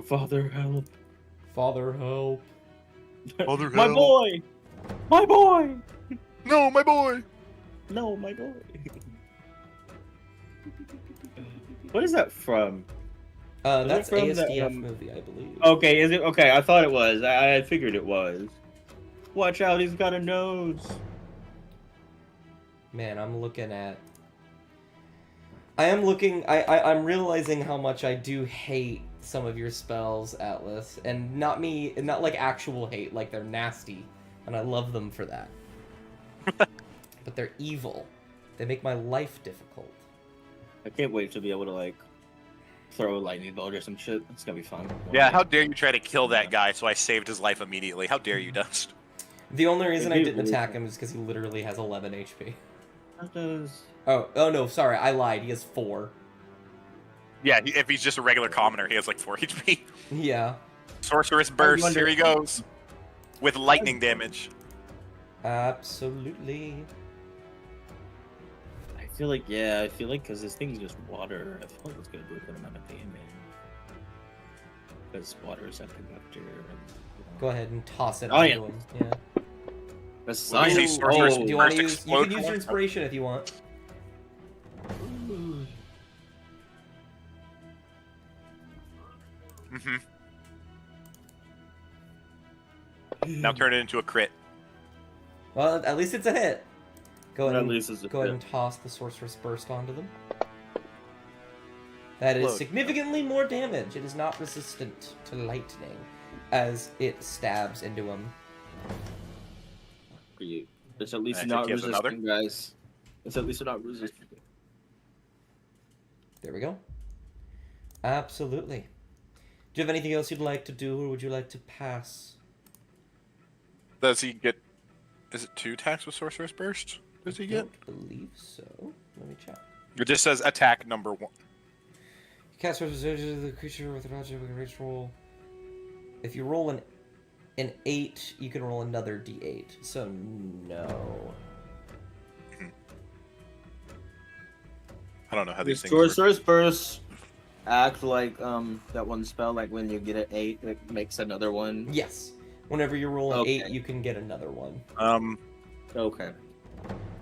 Father, help. Father, help. Mother My hell. boy! My boy! No, my boy! No, my boy. What is that from? That's from ASDF the, movie, I believe. Okay, is it? Okay, I thought it was. I figured it was. Watch out, he's got a nose. Man, I'm looking at... I'm realizing how much I do hate some of your spells, Atlas. And not like actual hate, like they're nasty. And I love them for that. But they're evil. They make my life difficult. I can't wait to be able to, like, throw a lightning bolt or some shit. It's gonna be fun. Yeah, how dare you try to kill that guy, so I saved his life immediately. How dare you, Dust? The only reason I It'd be didn't really attack fun. him is because he literally has 11 HP. That does... Oh no, sorry, I lied. He has 4. Yeah, if he's just a regular commoner, he has like 4 HP. Yeah. Sorceress Burst, wonder- here he goes. With lightning damage. Absolutely. I feel like because this thing's just water, I feel like it's gonna do a good amount of damage. Because water is a conductor. Go ahead and toss it Oh, onto yeah. him. Yeah. The When you see sorcerer's Do you want burst to use? You explode can use your from inspiration if you want. Mm-hmm. Now turn it into a crit. Well, at least it's a hit. Go ahead. At And, least it's a go ahead hit. and toss the sorceress burst onto them. That is Look. significantly more damage. It is not resistant to lightning, as it stabs into him. For you. It's at least I not think he has another. resistant, guys. It's at least not resistant. There we go. Absolutely. Do you have anything else you'd like to do, or would you like to pass? Does he get... Is it 2 attacks with Sorcerer's Burst? Does he I get? don't believe so. Let me check. It just says attack number 1. Cast the creature with an object with a range roll. If you roll an 8, you can roll another d8. So no. I don't know how The these things work. Sorcerer's Burst act like that one spell, like when you get an 8, it makes another one. Yes. Whenever you roll an Okay. 8, you can get another one. Okay.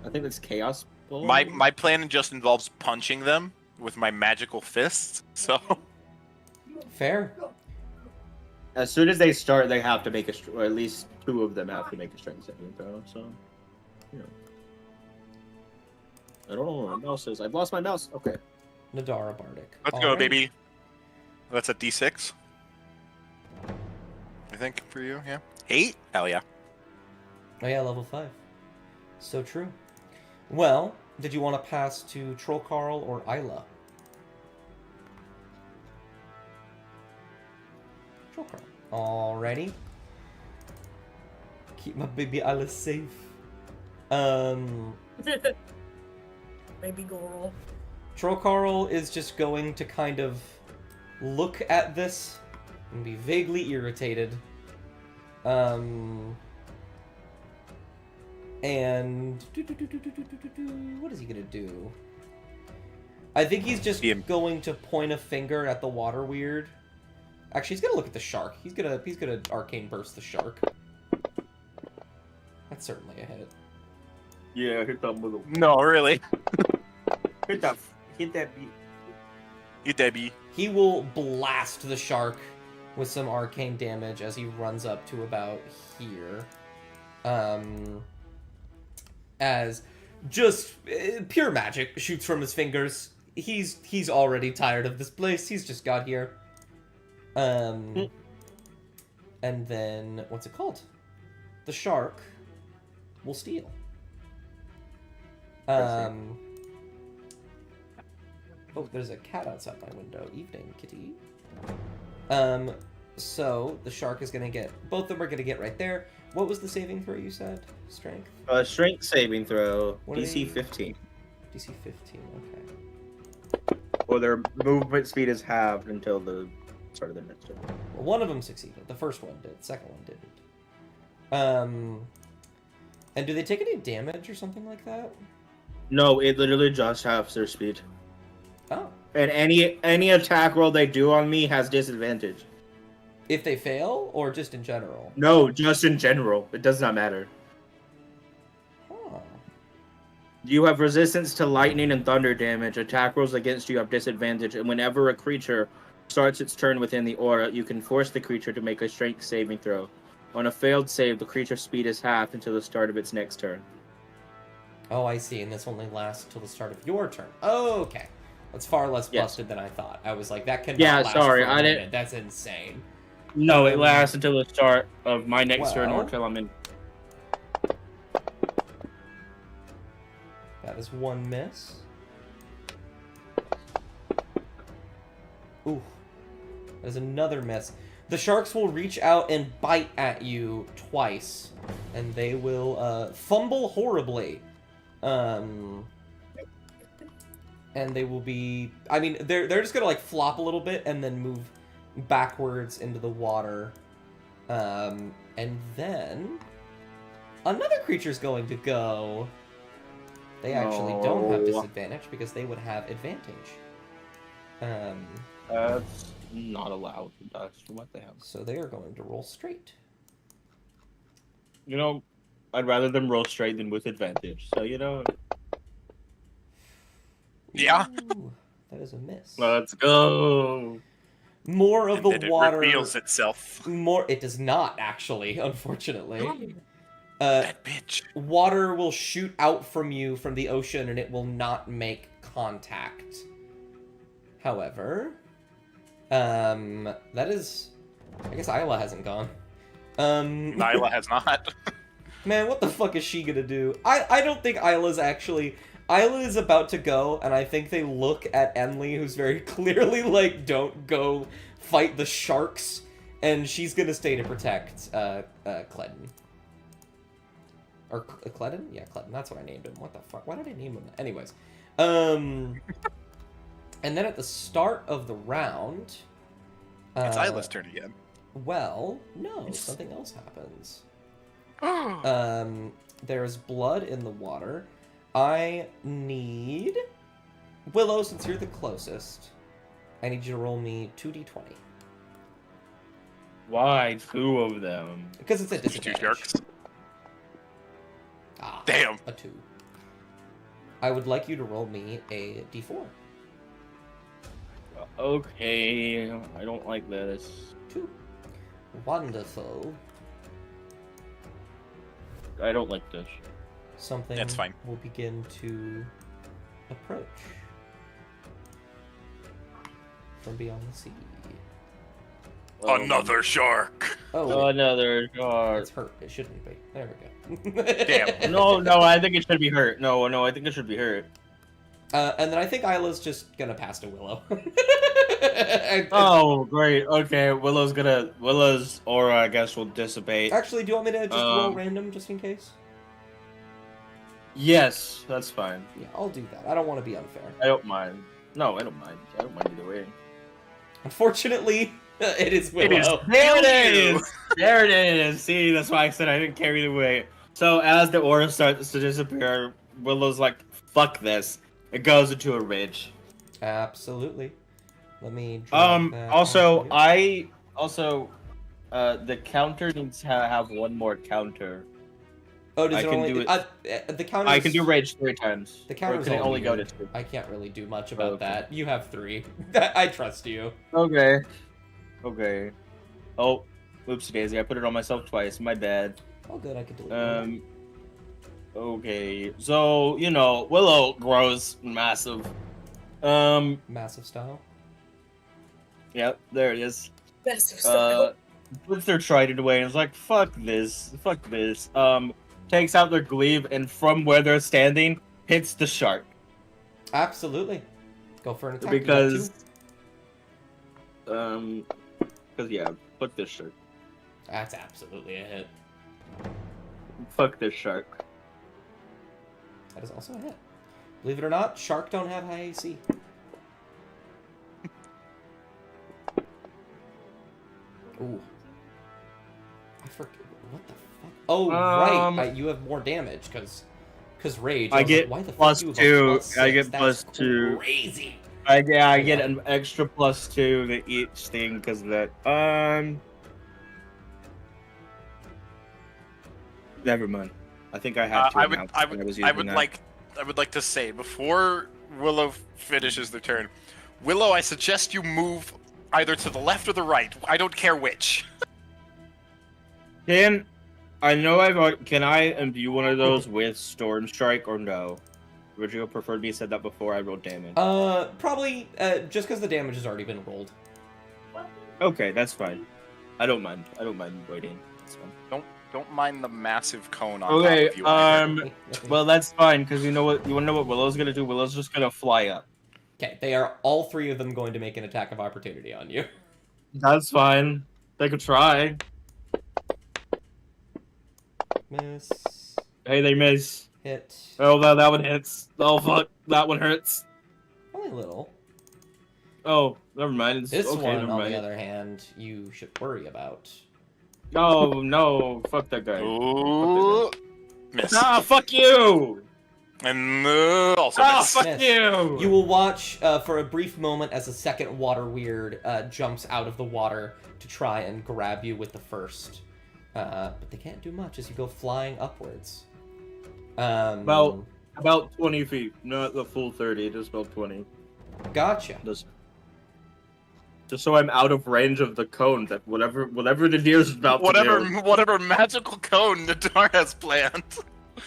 I think it's Chaos Bolt. My plan just involves punching them with my magical fists, so... Fair. As soon as they start, they have to make or at least 2 of them have to make a strength saving throw. So, you know. I don't know what my mouse is. I've lost my mouse. Okay. Nadara Bardic. Let's go, Alright. baby. That's a d6. I think, for you, yeah. 8? Hell yeah. Oh yeah, level 5. So true. Well, did you want to pass to Troll Carl or Isla? Troll Carl. Alrighty. Keep my baby Isla safe. Maybe go roll. Troll Carl is just going to kind of look at this and be vaguely irritated. And what is he gonna do? I think he's just going to point a finger at the water weird. Actually, he's gonna look at the shark. He's gonna arcane burst the shark. That's certainly a hit. Yeah, hit that with a... No, really. Hit that beat. You Debbie. He will blast the shark with some arcane damage as he runs up to about here. As just pure magic shoots from his fingers. He's already tired of this place. He's just got here. And then what's it called? The shark will steal. Oh, there's a cat outside my window. Evening, kitty. So the shark is gonna get... Both of them are gonna get right there. What was the saving throw you said? Strength? Strength saving throw. What are DC they? 15. DC 15, okay. Or their movement speed is halved until the start of the next turn. Well, one of them succeeded. The first one did. The second one didn't. And do they take any damage or something like that? No, it literally just halves their speed. Oh. And any attack roll they do on me has disadvantage. If they fail, or just in general? No, just in general. It does not matter. Huh. You have resistance to lightning and thunder damage. Attack rolls against you have disadvantage, and whenever a creature starts its turn within the aura, you can force the creature to make a strength saving throw. On a failed save, the creature's speed is halved until the start of its next turn. Oh, I see, and this only lasts till the start of your turn. Oh, okay. That's far less Yes. busted than I thought. I was like, that cannot Yeah, last sorry, for a I didn't- minute. That's insane. No, it lasts until the start of my next turn or Well- till I'm in. That is one miss. Ooh. There's another miss. The sharks will reach out and bite at you twice. And they will fumble horribly. And they will be... I mean, they're just gonna like flop a little bit and then move backwards into the water. And then... another creature's going to go... They actually don't have No. disadvantage because they would have advantage. That's not allowed. That's what the hell. So they are going to roll straight. You know, I'd rather them roll straight than with advantage. So you know, Yeah. Ooh, that is a miss. let's go. More of And the then it water. reveals itself. More. It does not actually, unfortunately. That bitch. Water will shoot out from you from the ocean, and it will not make contact. However, that is. I guess Isla hasn't gone. Nyla has not. Man, what the fuck is she gonna do? I don't think Isla's actually... Isla is about to go, and I think they look at Enli, who's very clearly like, don't go fight the sharks, and she's gonna stay to protect Cledden. Or Cledden? Yeah, Cledden. That's what I named him. What the fuck? Why did I name him that? Anyways. And then at the start of the round... It's Isla's turn again. Well, no, something else happens. Oh. There's blood in the water. I need... Willow, since you're the closest, I need you to roll me 2d20. Why two of them? Because it's a These two disadvantage. sharks. Ah, Damn. a 2. I would like you to roll me a d4. Okay, I don't like this. 2. Wonderful. I don't like this. Something That's fine. will begin to approach from beyond the sea. Another shark. Oh, Another shark. it's hurt. It shouldn't be. There we go. Damn. No, I think it should be hurt. No, I think it should be hurt. And then I think Isla's just gonna pass to Willow. Oh, great. Okay, Willow's aura, I guess, will dissipate. Actually, do you want me to just roll Um, random just in case? Yes, that's fine. Yeah, I'll do that. I don't want to be unfair. I don't mind. No, I don't mind. I don't mind either way. Unfortunately, it is Willow. It is. There it You. is! There it is! See, that's why I said I didn't carry the weight. So as the aura starts to disappear, Willow's like, fuck this. It goes into a ridge. Absolutely. Let me. drag that Also, onto you. the counter needs to have one more counter. Oh, does I it can only do the counter? I can do rage 3 times. The Or counter's can it only go to weird. 2? I can't really do much about Okay. that. You have 3. I trust you. Okay. Okay. Oh, oopsie daisy, I put it on myself twice. My bad. Oh, good. I can delete it. Okay. So, you know, Willow grows massive. Massive style. Yep, there it is. That's so Puts their trident away and is like, fuck this. Fuck this. Takes out their glaive and from where they're standing, hits the shark. Absolutely. Go for an attack. Because yeah, fuck this shark. That's absolutely a hit. Fuck this shark. That is also a hit. Believe it or not, shark don't have high AC. Ooh. I forget. What the fuck? Oh, right. You have more damage because rage. I was get like, why the plus fuck do you have a 2. I get That's plus 2. Crazy. I get an extra plus 2 to each thing because of that. Never mind. I think I have to. I announce that was I using would that. like to say before Willow finishes their turn, Willow, I suggest you move either to the left or the right. I don't care which. Can I know can I imbue one of those with Storm Strike or no? Would you prefer me said that before I rolled damage? Probably, just because the damage has already been rolled. Okay, that's fine. I don't mind. I don't mind waiting. That's fine. Don't mind the massive cone on Okay, top of you. either. well that's fine, because you know what? You wanna know what Willow's gonna do? Willow's just gonna fly up. Okay, they are all three of them going to make an attack of opportunity on you. That's fine. They could try. Miss. Hey, they miss. Hit. Oh, that one hits. Oh, fuck. That one hurts. Only a little. Oh, never mind. It's This okay, one, never on mind. the other hand, you should worry about. Oh, no. Fuck that guy. Ooh, miss. Ah, fuck you! And also Ah, miss. fuck Miss. you! You will watch for a brief moment as a second water weird jumps out of the water to try and grab you with the first. But they can't do much as you go flying upwards. About 20 feet. Not the full 30, just about 20. Gotcha. Just so I'm out of range of the cone that whatever the deer's about to do. Whatever magical cone Nadar has planned.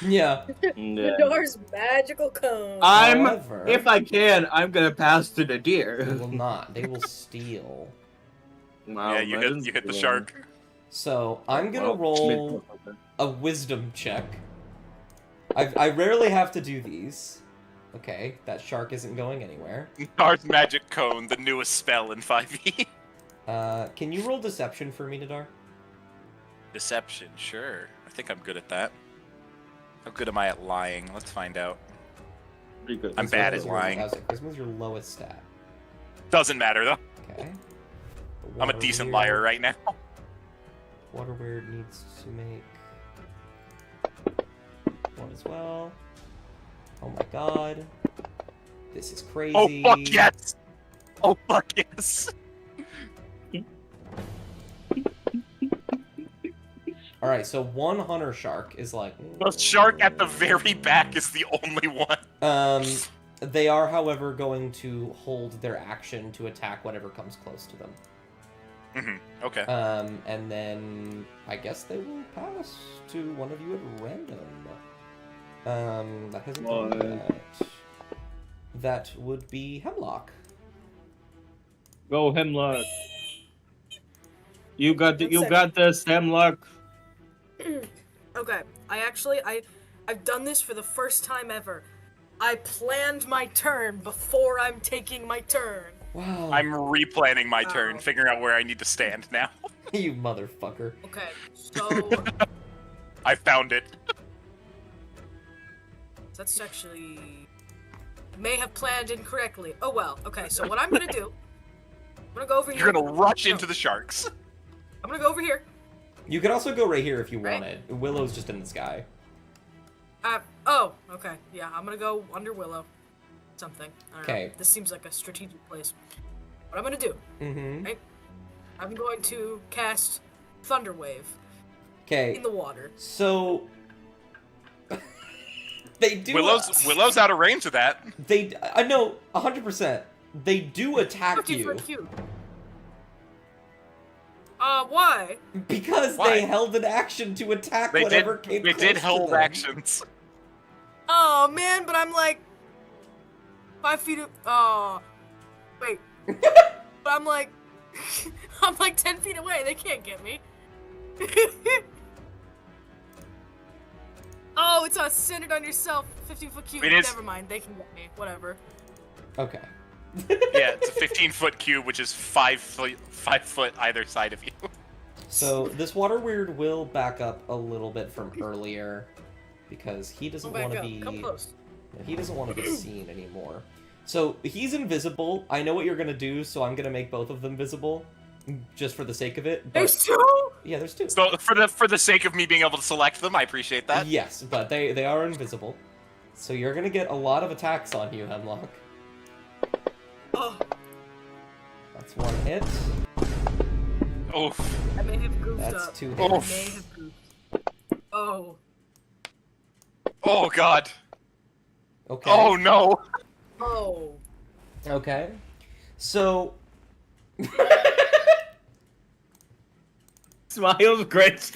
Yeah. Yeah. Nadar's magical cone. However, If I can, I'm gonna pass to the they deer. will not. They will steal. Wow, Yeah, you hit the shark. So I'm gonna Well, roll a wisdom check. I rarely have to do these. Okay, that shark isn't going anywhere. Nadar's magic cone, the newest spell in 5e. Can you roll deception for me, Nadar? Deception, sure. I think I'm good at that. How good am I at lying? Let's find out. Pretty good. I'm bad at Charisma is lying. Charisma is your lowest stat. Doesn't matter though. Okay. I'm a decent liar right now. Water Weird needs to make one as well. Oh my god. This is crazy. Oh fuck yes! Oh fuck yes! Alright, so one hunter shark is like... The shark at the very back is the only one. They are, however, going to hold their action to attack whatever comes close to them. Mm-hmm. Okay. And then I guess they will pass to one of you at random. That hasn't done that. That would be Hemlock. Go Hemlock. You got One got this, Hemlock. Okay, I've done this for the first time ever. I planned my turn before I'm taking my turn. Wow. I'm replanning my turn, Oh. figuring out where I need to stand now. You motherfucker. Okay, so I found it. that's actually may have planned incorrectly. Oh well. Okay, so what I'm gonna do? I'm gonna go over here. You're gonna rush No, into the sharks. I'm gonna go over here. You could also go right here if you Right? wanted. Willow's just in the sky. Oh, okay. Yeah, I'm gonna go under Willow. Something. I don't know. Okay. This seems like a strategic place. What I'm gonna do? Mm-hmm. Right? I'm going to cast Thunder Wave Okay. in the water. So they do. Willow's out of range of that. They. I know 100%. They do attack 50 you foot cube. Why? because Why? they held an action to attack They whatever came They close did to hold them. actions. Oh man, but I'm like 5 feet. Oh, wait. But I'm like, I'm like 10 feet away. They can't get me. Oh, it's centered on yourself. 50-foot cube. It is- Never mind. They can get me. Whatever. Okay. Yeah, it's a 15-foot cube, which is 5 foot either side of you. So this water weird will back up a little bit from earlier because he Go doesn't back want to up. be. Come close. He doesn't want to be seen anymore. So he's invisible. I know what you're gonna do, so I'm gonna make both of them visible, just for the sake of it. But There's two. yeah, there's two. So for the sake of me being able to select them, I appreciate that. Yes, but they are invisible. So you're gonna get a lot of attacks on you, Hemlock. Oh, That's one hit. Oh, I may have goofed That's up. two I hits. may have goofed. Oh. oh God. Okay. Oh no. Oh. Okay. So Smiles great.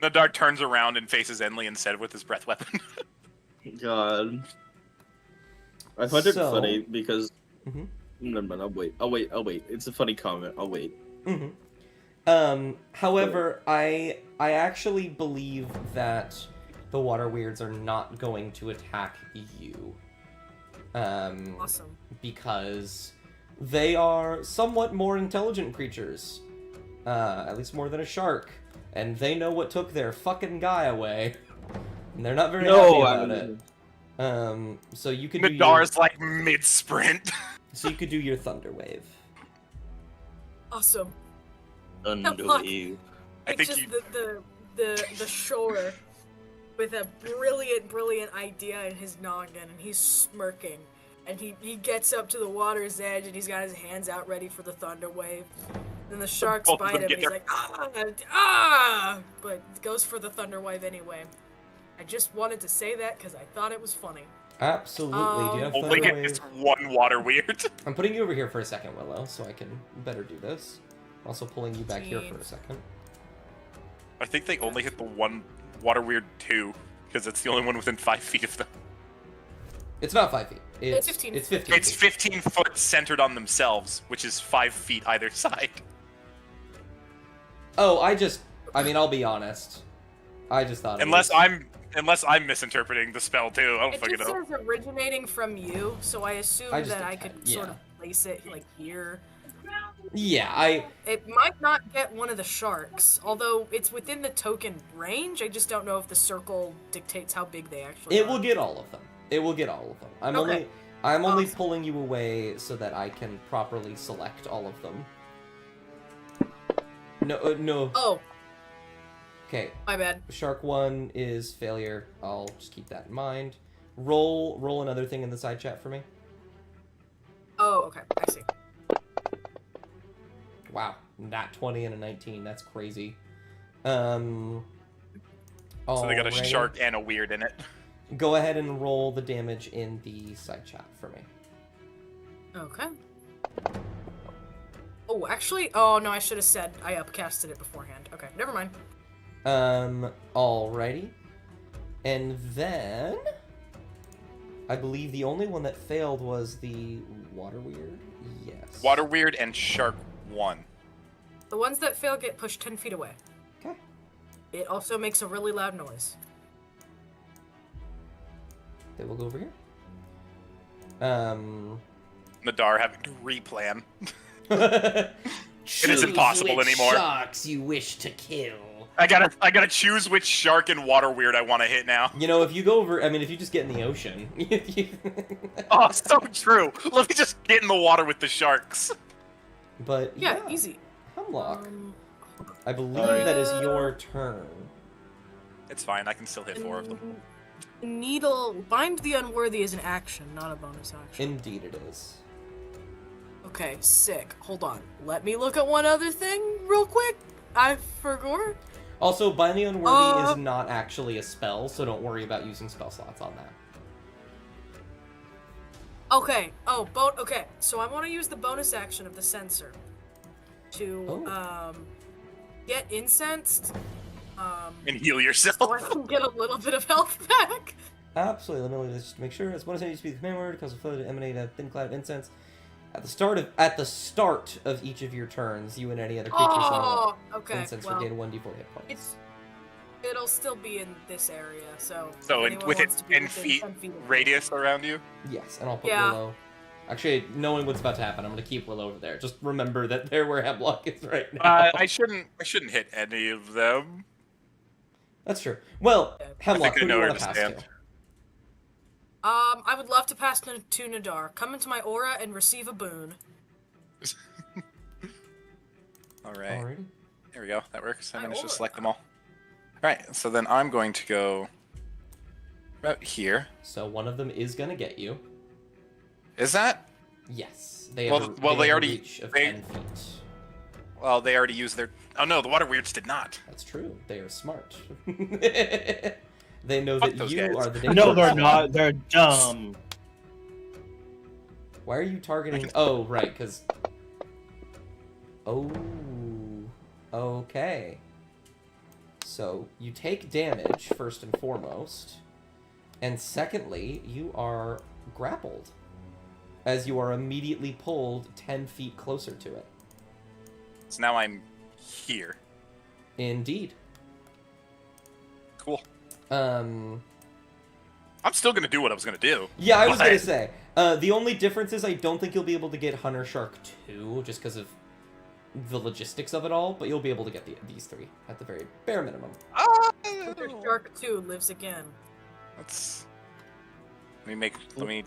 Nadar turns around and faces Enlil instead with his breath weapon. God. I find it So- funny because... Mhm. No, I'll wait. It's a funny comment. I'll wait. However, I actually believe that the water weirds are not going to attack you. Awesome. Because they are somewhat more intelligent creatures. At least more than a shark. And they know what took their fucking guy away. And they're not very happy about it. So you could do Nadar's like mid-sprint. So you could do your Thunder Wave. Awesome. Unbelievable. I It's think just you... the shore with a brilliant idea in his noggin, and he's smirking. And he gets up to the water's edge, and he's got his hands out ready for the thunder wave. Then the sharks Both of bite them him, get and he's their- like, ah! But goes for the thunder wave anyway. I just wanted to say that because I thought it was funny. Absolutely. Do you have Only Thunder hit is Wave? one water weird. I'm putting you over here for a second, Willow, so I can better do this. I'm also pulling you back here for a second. I think they only hit the one water weird 2, because it's the only one within 5 feet of them. It's not 5 feet. It's 15. It's 15. It's 15 foot centered on themselves, which is 5 feet either side. Oh, I mean, I'll be honest. I just thought Unless I'm misinterpreting the spell too. I don't It fucking just know. says originating from you, so I assumed I just that I did could that, sort yeah. of place it like here. Yeah, It might not get one of the sharks, although it's within the token range. I just don't know if the circle dictates how big they actually it are. will get all of them. It will get all of them. I'm Okay. only Awesome. pulling you away so that I can properly select all of them. No. Oh, Okay. my bad. Shark 1 is failure. I'll just keep that in mind. Roll another thing in the side chat for me. Oh, okay. I see. Wow, nat 20 and a 19. That's crazy. So So they got a shark and a weird in it. Go ahead and roll the damage in the side chat for me. Okay. Oh, actually, oh no, I should have said I upcasted it beforehand. Okay, never mind. Alrighty. And then I believe the only one that failed was the water weird. Yes. Water weird and shark 1. The ones that fail get pushed 10 feet away. Okay. It also makes a really loud noise. They will go over here. Nadar having to replan. It is impossible anymore. Sharks you wish to kill. I gotta choose which shark and water weird I want to hit now. You know, if you go over, I mean, if you just get in the ocean. Oh, so true. Let me just get in the water with the sharks. But Yeah, easy. Hemlock. Um, I believe that is your turn. It's fine. I can still hit 4 of them. Needle bind the unworthy is an action, not a bonus action. Indeed, it is. Okay, sick. Hold on. Let me look at one other thing real quick. I forgot. Also, Bind the Unworthy is not actually a spell, so don't worry about using spell slots on that. Okay. Oh, okay. So I want to use the bonus action of the sensor to get incensed. And heal So yourself. I can get a little bit of health back. Absolutely. Let me just make sure. As bonus action, you speak the command word, cause a flow to emanate a thin cloud of incense. At the start of each of your turns, you and any other creature Oh, okay. incense Well, regain 1d4 hit points. it'll still be in this area. So So if anyone with wants its to be 10 within feet 10 feet of me. radius around you. Yes, and I'll put Yeah. Willow. Actually, knowing what's about to happen, I'm gonna keep Willow over there. Just remember that they're where Hemlock is right now. I shouldn't hit any of them. That's true. Well, Hemlock, I who do know you where want to to pass stand. to? I would love to pass to Nadar. Come into my aura and receive a boon. All right. Alrighty. There we go. That works. I My managed to aura. select them all. All right. So then I'm going to go right here. So one of them is gonna get you. Is that? Yes. They Well, have a, well, they they have a already- reach of they- 10 feet. Well, they already used their. Oh no, the water weirds did not. That's true. They are smart. They know Fuck that those you guys. are the dangerous No, they're one. not. They're dumb. Why are you targeting? Oh, right, because. Oh. Okay. So you take damage first and foremost, and secondly, you are grappled, as you are immediately pulled 10 feet closer to it. So now I'm here. Indeed. Cool. Um, I'm still gonna do what I was gonna do. yeah, I was But- gonna say, the only difference is I don't think you'll be able to get Hunter Shark 2, just because of the logistics of it all, but you'll be able to get these three, at the very bare minimum. Hunter Shark 2 lives again. Let's. Let me It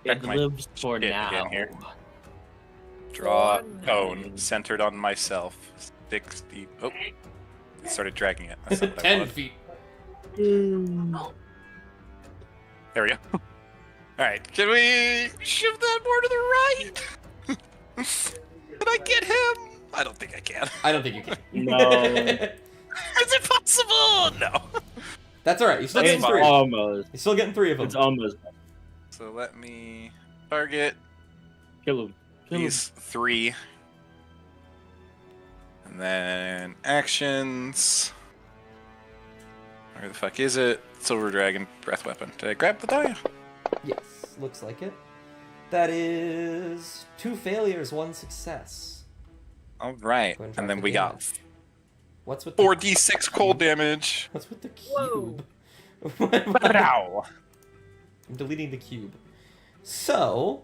check my lives for shit now. again here. Draw For cone now. centered on myself. 60. Oh, it started dragging it. That's not what I 10 wanted. feet. There we go. All right, can we shift that more to the right? Can I get him? I don't think I can. I don't think you can. No. Is it possible? No. That's alright, you're still getting It's three. almost. You're still getting three of them. It's almost. So let me target Kill him. Kill him. these three. And then actions. Where the fuck is it? Silver Dragon Breath Weapon. Did I grab the die? Yes, looks like it. That is 2 failures, 1 success. All right. Go and And drop then the we got damage. What's with the 4d6 cold damage. What's with the Whoa. cube? Ow. I'm deleting the cube. So,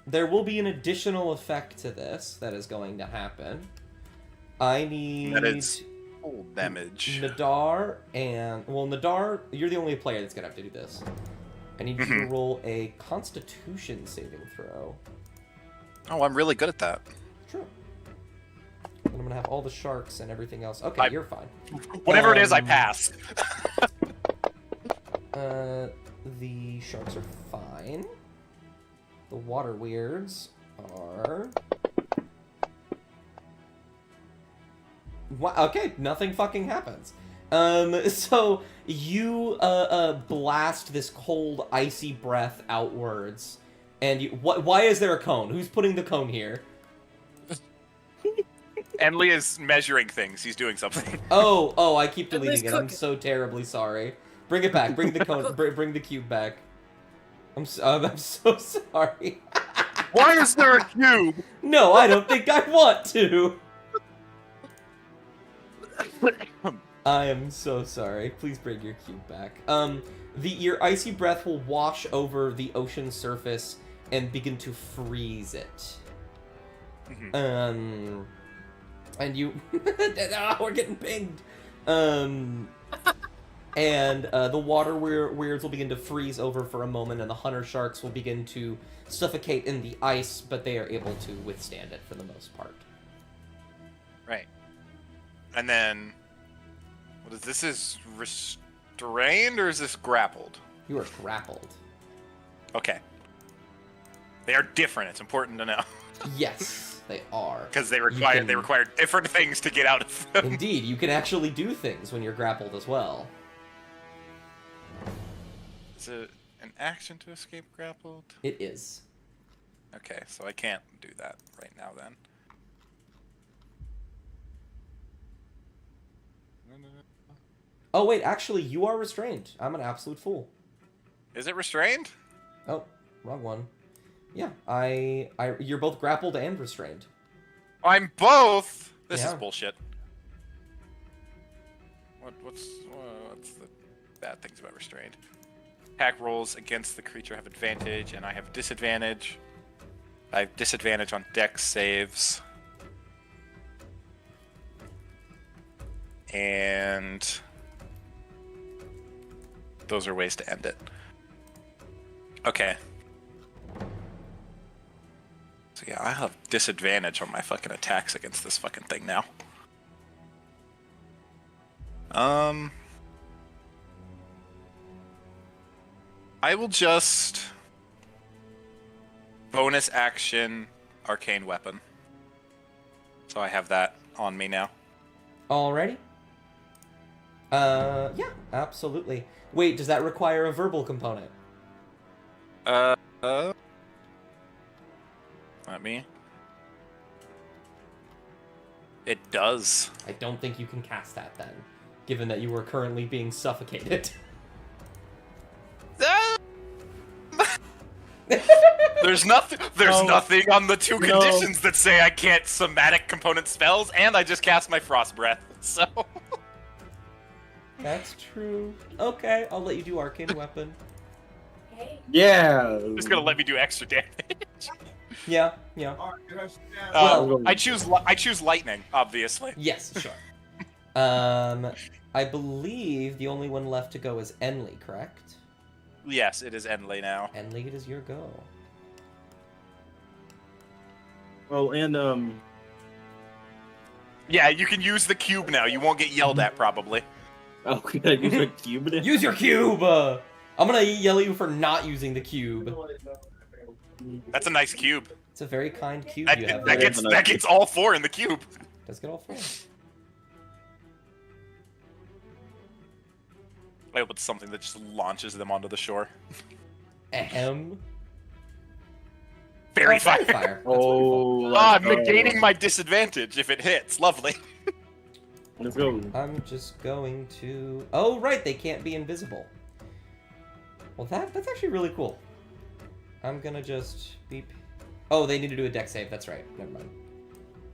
there will be an additional effect to this that is going to happen. I need That is cold damage. Nadar and... Well, Nadar, you're the only player that's going to have to do this. I need you to roll a Constitution saving throw. Oh, I'm really good at that. True. And I'm going to have all the sharks and everything else. Okay, you're fine. Whatever it is, I Um, pass. The sharks are fine. The water weirds are... Okay, nothing fucking happens. So you blast this cold, icy breath outwards, and you. Why is there a cone? Who's putting the cone here? Emily is measuring things. He's doing something. Oh, I keep At least deleting it. I'm cook it. so terribly sorry. Bring it back. Bring the cone. Bring the cube back. I'm so sorry. Why is there a cube? No, I don't think I want to. I am so sorry. Please bring your cube back. Your icy breath will wash over the ocean surface and begin to freeze it. And you, we're getting pinged. And the water weirds will begin to freeze over for a moment, and the hunter sharks will begin to suffocate in the ice, but they are able to withstand it for the most part. Right. And then, what is this? Is restrained or is this grappled? You are grappled. Okay. They are different. It's important to know Yes, they are. because they You require can- different things to get out of them. Indeed, you can actually do things when you're grappled as well. Is it an action to escape grappled? It is. Okay, so I can't do that right now then. Oh wait, actually, you are restrained. I'm an absolute fool. Is it restrained? Oh, wrong one. Yeah, you're both grappled and restrained. I'm both. This is Yeah. bullshit. What's the bad things about restrained? Attack rolls against the creature have advantage, and I have disadvantage. I have disadvantage on dex saves. And those are ways to end it. Okay. So yeah, I have disadvantage on my fucking attacks against this fucking thing now. I will just bonus action arcane weapon. So I have that on me now. Alrighty. Yeah, absolutely. Wait, does that require a verbal component? Not me. It does. I don't think you can cast that then. given that you were currently being suffocated. There's nothing. There's No. nothing on the two No. conditions that say I can't somatic component spells, and I just cast my frost breath. So That's true. Okay, I'll let you do arcane weapon. Yeah. it's gonna let me do extra damage. Yeah, yeah. Well- I choose lightning, obviously. Yes, sure. I believe the only one left to go is Enley, correct? Yes, it is Enley now. Enley, it is your go. Well, and Yeah, you can use the cube now. You won't get yelled at, probably. oh, we gotta use a cube. Use your cube! I'm gonna yell at you for not using the cube. That's a nice cube. It's a very kind cube That, you have that there. gets all 4 in the cube. Does get all 4. I hope it's something that just launches them onto the shore. Ahem. Fairy Oh, fire. That's Oh, wonderful. Ah, I'm negating my disadvantage if it hits. Lovely. let's go. I'm just going to... Oh, right, they can't be invisible. Well, that's actually really cool. I'm gonna just beep. Oh, they need to do a deck save. That's right. Never mind.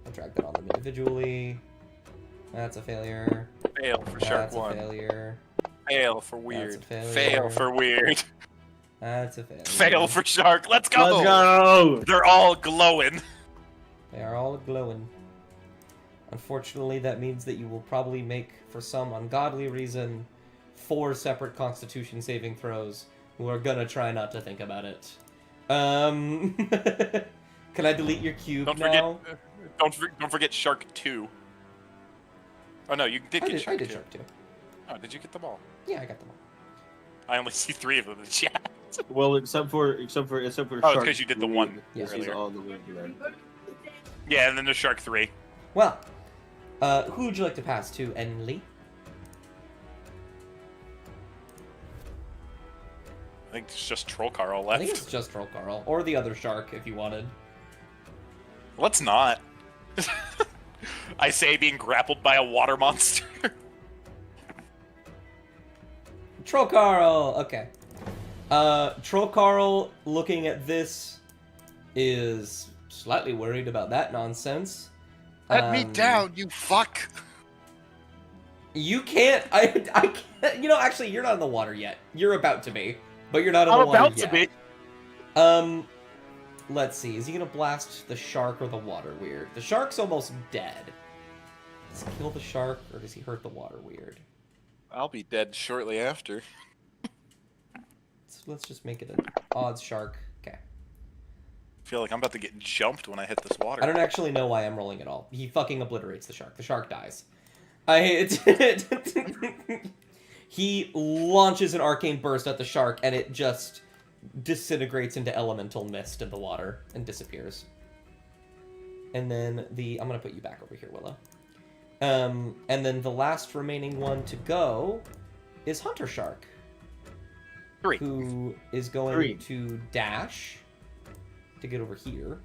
I'll drag that on them individually. That's a failure. Fail for shark That's a 1. failure. Fail for weird. That's a failure. Fail for weird. That's a failure. Fail for shark. Let's go. Let's go. They're all glowing. They are all glowing. Unfortunately, that means that you will probably make, for some ungodly reason, 4 separate Constitution saving throws. Who are gonna try not to think about it. Can I delete your cube Don't now? forget. Don't forget shark 2. Oh no, you did I get did, shark I did 2. shark too. Oh, did you get them all? Yeah, I got them all. I only see 3 of them in the chat. Well, except for Oh, it's Shark 'cause you did the three. one Yes, he's earlier. all the way there. Yeah, and then there's shark 3. Well, who would you like to pass to, Enley? I think it's just Troll Carl I think left. it's just Troll Carl, or the other shark if you wanted. Let's not. I say being grappled by a water monster. Troll Carl! Okay. Troll Carl, looking at this, is slightly worried about that nonsense. Let me down, you fuck. You can't. I can't. You know, actually, you're not in the water yet. You're about to be, but you're not in I'm the water about yet. to be. Let's see. Is he gonna blast the shark or the water weird? The shark's almost dead. Does he kill the shark or does he hurt the water weird? I'll be dead shortly after. So let's just make it an odds shark. Okay. I feel like I'm about to get jumped when I hit this water. I don't actually know why I'm rolling at all. He fucking obliterates the shark. The shark dies. He launches an arcane burst at the shark, and it just disintegrates into elemental mist in the water and disappears. And then I'm gonna put you back over here, Willow. And then the last remaining one to go is Hunter Shark. 3. Who is going 3. to dash to get over here.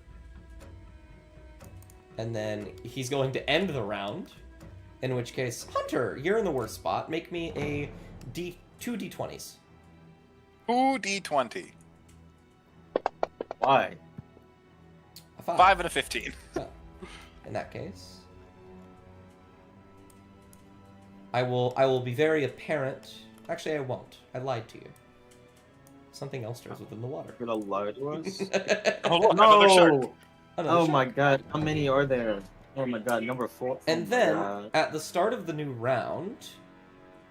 And then he's going to end the round. In which case, Hunter, you're in the worst spot. Make me a 2 d20s. 2 d20. Why? A 5. 5 and a 15. Oh. In that case, I will be very apparent. Actually, I won't. I lied to you. Something else stirs within the water. You're gonna lie to us? Oh, look, another shark. No! Another Oh shark. my god, how many are there? Oh my god, number 4. And Oh my then, god. at the start of the new round,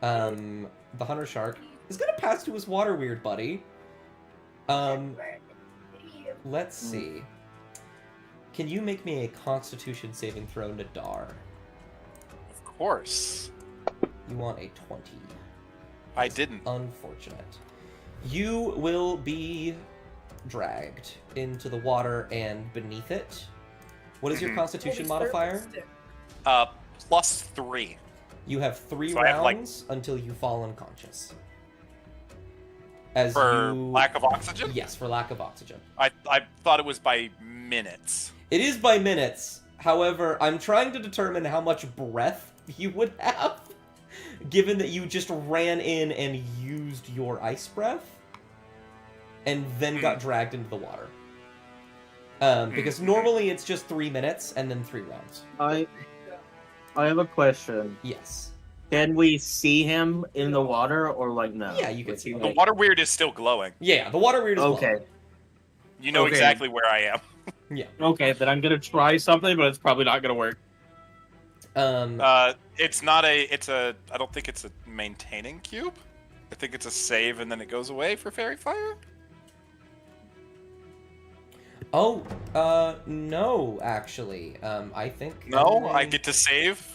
the Hunter Shark is gonna pass to his water weird buddy. Let's see. Can you make me a Constitution saving throw, Nadar? Of course. You want a 20. I didn't. Unfortunate. You will be dragged into the water and beneath it. What is your Mhm. Constitution modifier? +3. You have 3 So I have, like- rounds until you fall unconscious. As For you... lack of oxygen? Yes, for lack of oxygen. I thought it was by minutes. It is by minutes. However, I'm trying to determine how much breath you would have. given that you just ran in and used your ice breath, and then got dragged into the water. Because normally it's just 3 minutes and then 3 rounds. I have a question. Yes. Can we see him in the water or like no? Yeah, you can see him. The water weird is still glowing. Yeah, the water weird is Okay. glowing. You know Okay. exactly where I am. Yeah. Okay, then I'm gonna try something, but it's probably not gonna work. It's not a. It's a. I don't think it's a maintaining cube. I think it's a save and then it goes away for fairy fire. Oh, no, actually. I think... No, I get to save.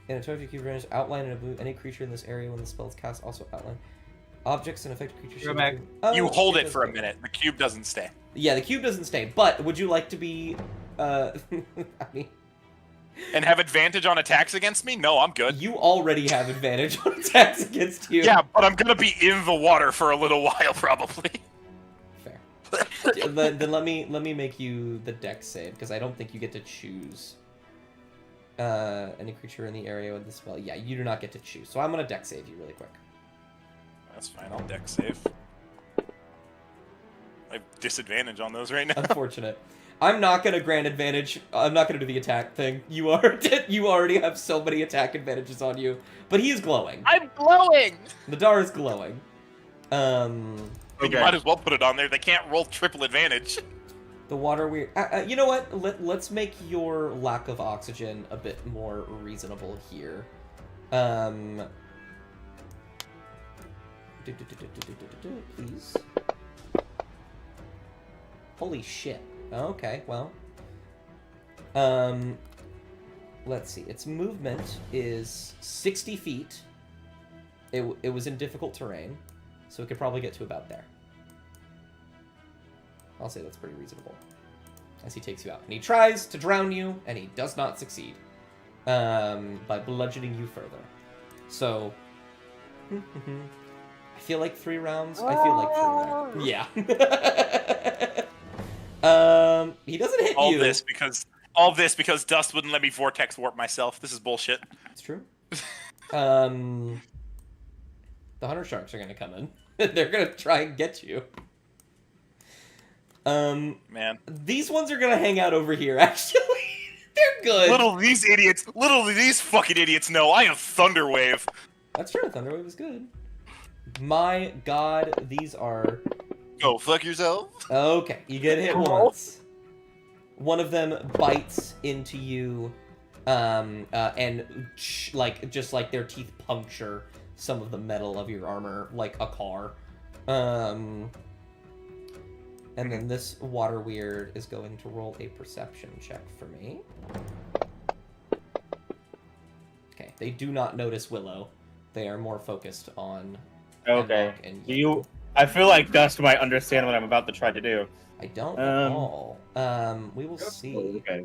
In a total cube range, outline in a blue, any creature in this area when the spell is cast also outline. Objects and affected creatures... Go back. You hold it does for a go. minute. The cube doesn't stay. Yeah, the cube doesn't stay, but would you like to be, I mean... And have advantage on attacks against me? No, I'm good. You already have advantage on attacks against you. Yeah, but I'm gonna be in the water for a little while, probably. Fair. then let me make you the dex save, because I don't think you get to choose any creature in the area with the spell. Yeah, you do not get to choose. So I'm gonna dex save you really quick. That's fine. I'll dex save. I have disadvantage on those right now. Unfortunate. I'm not gonna grant advantage. I'm not gonna do the attack thing. You already have so many attack advantages on you. But he is glowing. I'm glowing. Nadar is glowing. You might as well put it on there. They can't roll triple advantage. The water weird. You know what? Let's make your lack of oxygen a bit more reasonable here. Please. Holy shit. Okay, well. Let's see. Its movement is 60 feet. It was in difficult terrain, so it could probably get to about there. I'll say that's pretty reasonable. As he takes you out. And he tries to drown you, and he does not succeed. By bludgeoning you further. So... I feel like 3 rounds. I feel like 3 rounds. Yeah. He doesn't hit All you. this because Dust wouldn't let me vortex warp myself. This is bullshit. It's true. The hunter sharks are gonna come in. They're gonna try and get you. Man. These ones are gonna hang out over here, actually. They're good. Little do these fucking idiots know I have Thunderwave. That's true, Thunderwave is good. My god, these are... Go fuck yourself. Okay, you get hit once. One of them bites into you, and just like their teeth puncture some of the metal of your armor, like a car. And then this water weird is going to roll a perception check for me. Okay, they do not notice Willow. They are more focused on... Okay. And You. I feel like Dust might understand what I'm about to try to do. I don't at all. We will see. Okay.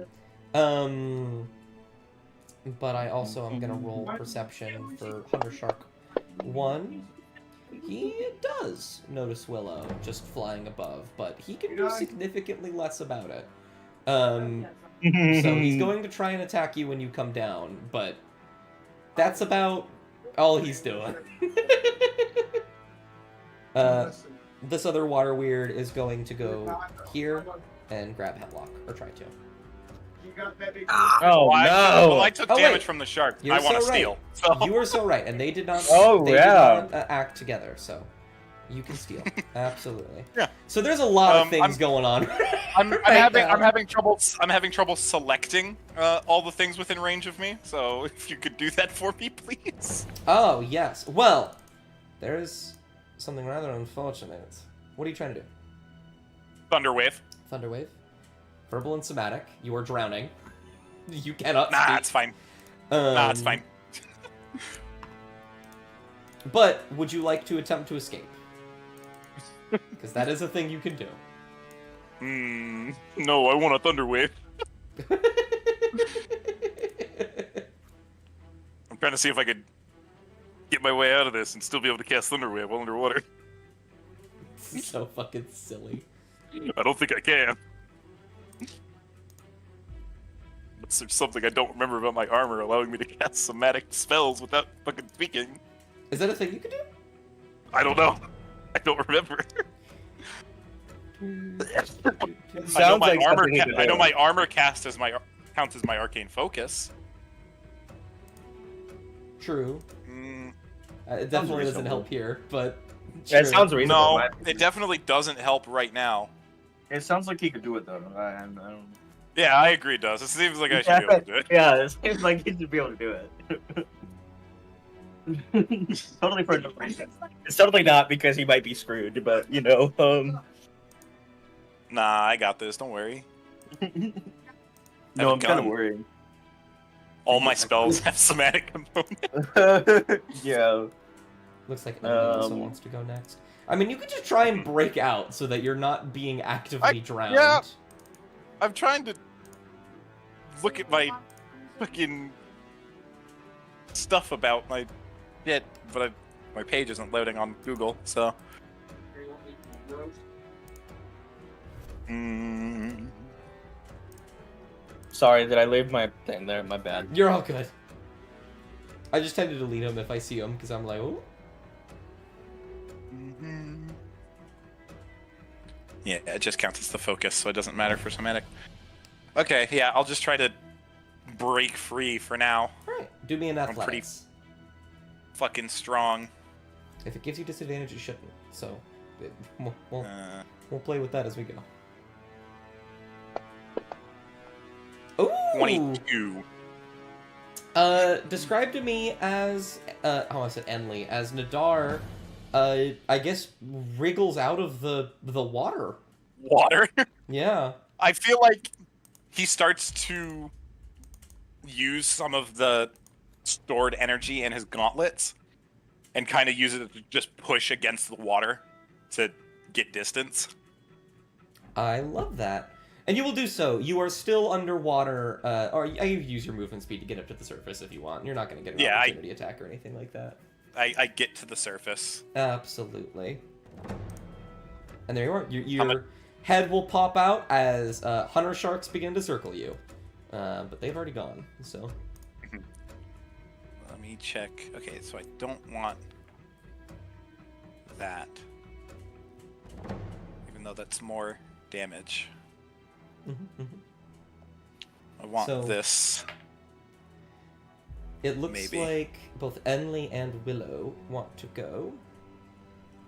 But I also am gonna roll perception for Hunter Shark 1. He does notice Willow just flying above, but he can do significantly less about it. So he's going to try and attack you when you come down, but that's about all he's doing. This other water weird is going to go here and grab Hemlock, or try to. Oh, no! Well, I took Oh, damage wait. from the shark. You're I want to so right. steal. So. You were so right, and they did not. Oh, they yeah. did not act together, so you can steal. Absolutely. Yeah. So there's a lot of things going on. I'm right now. having trouble selecting all the things within range of me. So if you could do that for me, please. Oh yes. Well, there's something rather unfortunate. What are you trying to do? Thunderwave. Thunderwave. Verbal and somatic. You are drowning. You cannot Nah, speak. it's fine. Nah, it's fine. But would you like to attempt to escape? Because that is a thing you can do. No, I want a Thunderwave. I'm trying to see if I could get my way out of this and still be able to cast Thunderwave while underwater. So fucking silly. I don't think I can. Unless there's something I don't remember about my armor allowing me to cast somatic spells without fucking speaking. Is that a thing you can do? I don't know. I don't remember. It I know sounds my like armor. something you could I know do. my armor cast as counts as my arcane focus. True. Mm, It definitely doesn't reasonable. help here, but That sure. sounds reasonable. no, in my it opinion. definitely doesn't help right now. It sounds like he could do it though. I don't. Yeah, I agree. It does. It seems like I should be able to do it. Yeah, it seems like he should be able to do it. Totally for no reason. It's totally not because he might be screwed, but you know, Nah, I got this. Don't worry. no, I'm kind gun. of worried. All my spells have somatic component. Yeah. Looks like Emily also wants to go next. I mean, you could just try and break out so that you're not being actively drowned. yeah. I'm trying to look at my fucking stuff about my shit, but my page isn't loading on Google, so. Mm. Sorry, did I leave my thing there? My bad. You're all good. I just tend to delete them if I see them because I'm like, oh. Mhm. Yeah, it just counts as the focus, so it doesn't matter for somatic. Okay, yeah, I'll just try to break free for now. Alright, do me an pretty- athletics. Fucking strong. If it gives you disadvantage, it shouldn't. So, we'll Uh, play with that as we go. Ooh! 22. Describe to me as, I said Enli, as Nadar, I guess wriggles out of the water. Water. Yeah. I feel like he starts to use some of the stored energy in his gauntlets and kind of use it to just push against the water to get distance. I love that. And you will do so. You are still underwater, or you use your movement speed to get up to the surface if you want. You're not going to get an Yeah, opportunity attack or anything like that. I get to the surface. Absolutely. And there you are. Your head will pop out as hunter sharks begin to circle you. But they've already gone, so... Let me check. Okay, so I don't want that. Even though that's more damage. I want So- this. It looks Maybe. like both Enli and Willow want to go.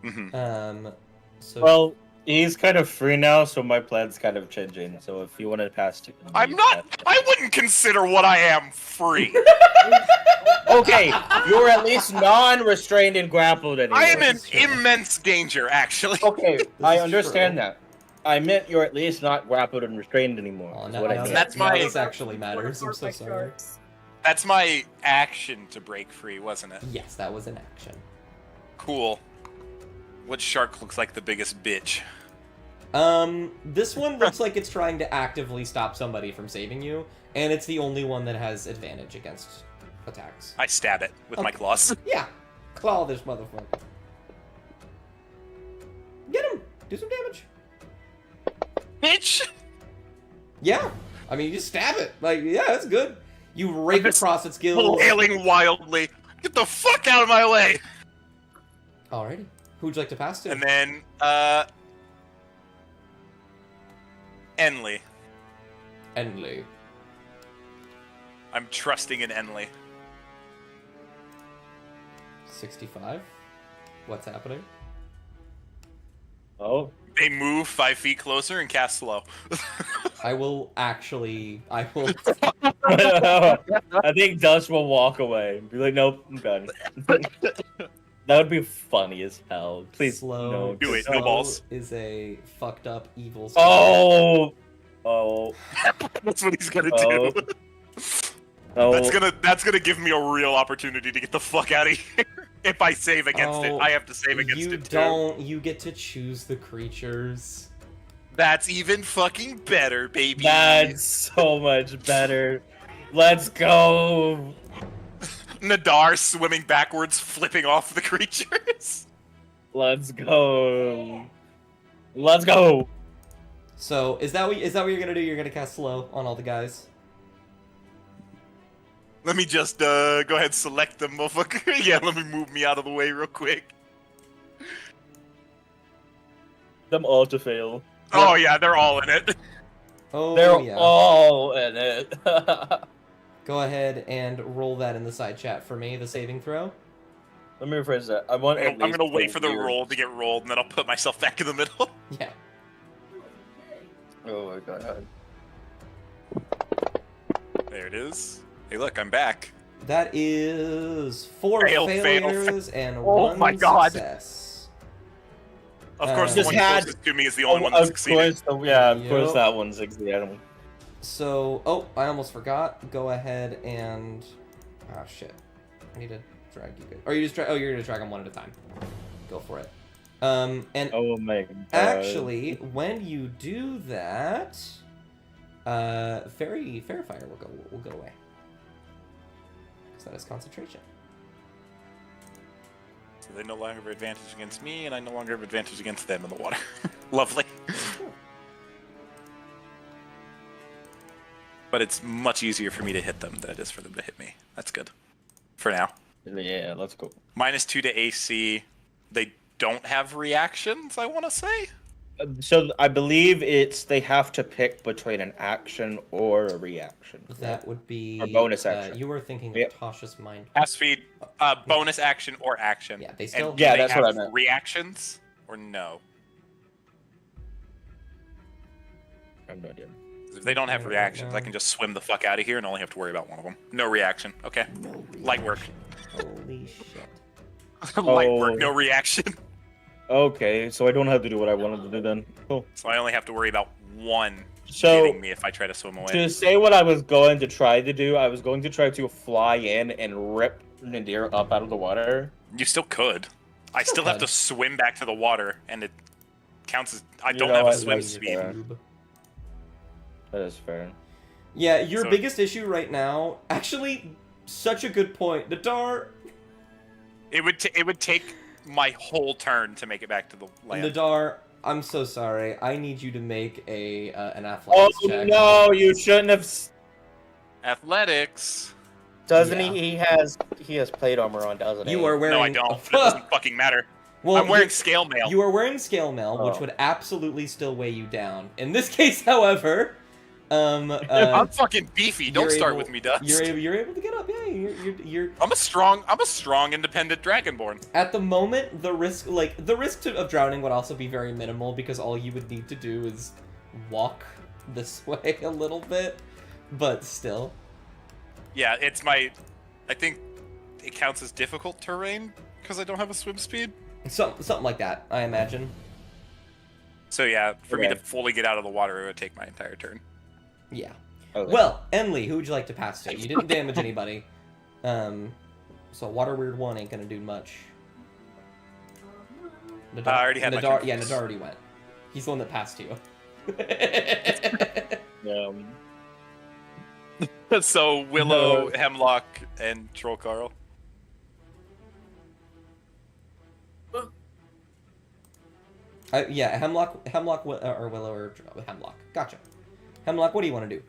Mhm. So Well, he's kind of free now, so my plan's kind of changing. So if you want to pass to him, I'm you not. can. I wouldn't consider what I am free. Okay, you're at least non-restrained and grappled anymore. I am in This is true. immense danger, actually. Okay, I is understand true. that. I meant you're at least not grappled and restrained anymore. Oh, is now, what I now meant. That's now my- this actually matters. I'm so sorry. That's my action to break free, wasn't it? Yes, that was an action. Cool. What shark looks like the biggest bitch? This one looks like it's trying to actively stop somebody from saving you, and it's the only one that has advantage against attacks. I stab it with my Okay. claws. Yeah, claw this motherfucker. Get him! Do some damage. Bitch! Yeah, I mean, you just stab it. Like, yeah, that's good. You rake just across its gills. Flailing wildly. Get the fuck out of my way! Alrighty. Who would you like to pass to? And then, Enli. Enli. I'm trusting in Enli. 65. What's happening? Oh, They move 5 feet closer and cast slow. I will. I think Dust will walk away and be like, "Nope, I'm done." That would be funny as hell. Please, slow. no. Do it, Slow no balls. Is a fucked up evil. spirit. Oh, That's what he's gonna Oh. do. oh. That's gonna give me a real opportunity to get the fuck out of here. If I save against it, Oh, I have to save against You it too. don't. You get to choose the creatures. That's even fucking better, baby. That's so much better. Let's go. Nadar swimming backwards, flipping off the creatures. Let's go. Let's go. So is that what you're gonna do? You're gonna cast slow on all the guys. Let me just go ahead and select them, motherfucker. Yeah, let me move me out of the way real quick. Them all to fail. Oh yeah, they're all in it. Oh, They're yeah. all in it. Go ahead and roll that in the side chat for me, the saving throw. Let me rephrase that. I want. I'm gonna wait for the roll to get rolled, and then I'll put myself back in the middle. Yeah. Oh my god. There it is. Hey, look, I'm back. That is 4 Fail, failures and Oh 1 my God. success. Of course, the Just one had- closest to me is the only one that Of succeeded. course, yeah, of course Yup. that one's the animal. So, oh, I almost forgot. Go ahead and... Ah, shit. I need to drag you guys. Or you just drag... Oh, you're gonna drag them one at a time. Go for it. And Oh my god. actually, when you do that, Fairy Fire will go away. Because that is concentration. So they no longer have advantage against me, and I no longer have advantage against them in the water. Lovely. But it's much easier for me to hit them than it is for them to hit me. That's good. For now. Yeah, let's go. -2 to AC. They don't have reactions, I want to say. So I believe they have to pick between an action or a reaction. That would be... Or bonus action. You were thinking Yep. of Tasha's mind. Pass feed, bonus action or action. Yeah, they still... And do Yeah, they that's what have I meant. reactions or no? I have no idea. If they don't have reactions, I can just swim the fuck out of here and only have to worry about one of them. No reaction. Okay. Light work. Holy shit. Light Oh. work, no reaction. Okay, so I don't have to do what I wanted to do then. Cool. So I only have to worry about one So hitting me if I try to swim away. to say what I was going to try to do, I was going to try to fly in and rip Nadir up out of the water. You still could. I still have to swim back to the water, and it counts as I You don't know have a what, swim that's speed. fair. That is fair. Yeah, your So- biggest issue right now... Actually, such a good point. Nadar... It would take my whole turn to make it back to the land. Nadar, I'm so sorry. I need you to make an Oh athletics check. no, you shouldn't have. Athletics. Doesn't Yeah. He has plate armor on, doesn't he? You are wearing... No, I don't. But it doesn't fucking matter. Well, I'm wearing you- scale mail. You are wearing scale mail, which Oh. would absolutely still weigh you down. In this case, however, I'm fucking beefy. Don't you're start able- with me, Dust. you're able to get up. Yeah, you're I'm a strong, independent dragonborn. at the moment the risk of drowning would also be very minimal because all you would need to do is walk this way a little bit, but still. Yeah, I think it counts as difficult terrain because I don't have a swim speed. Something like that, I imagine. So yeah, for me to Okay. fully get out of the water, it would take my entire turn. Yeah. Okay. Well, Enli, who would you like to pass to? You didn't damage anybody. So Water Weird 1 ain't gonna do much. Nadar, I already had my Nadar, turn. yeah, Nadar already went. He's the one that passed you. So Willow, No. Hemlock, and Troll Carl. Yeah, Hemlock, or Willow, or Hemlock. Gotcha. Hemlock, what do you want to do?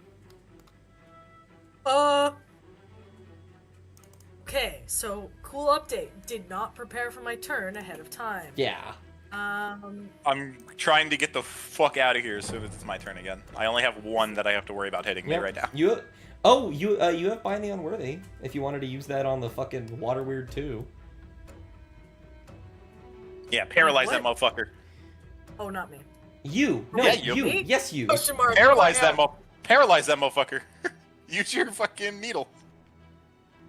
Okay, so cool update. Did not prepare for my turn ahead of time. Yeah. I'm trying to get the fuck out of here as soon as it's my turn again. I only have one that I have to worry about hitting me Yep. right now. You have Bind the Unworthy. If you wanted to use that on the fucking Water Weird 2. Yeah, paralyze What? that motherfucker. Oh, not me. You. No, Yeah, you. you. Yes, you. Question mark. Paralyze Oh, yeah. Paralyze that motherfucker. Use your fucking needle.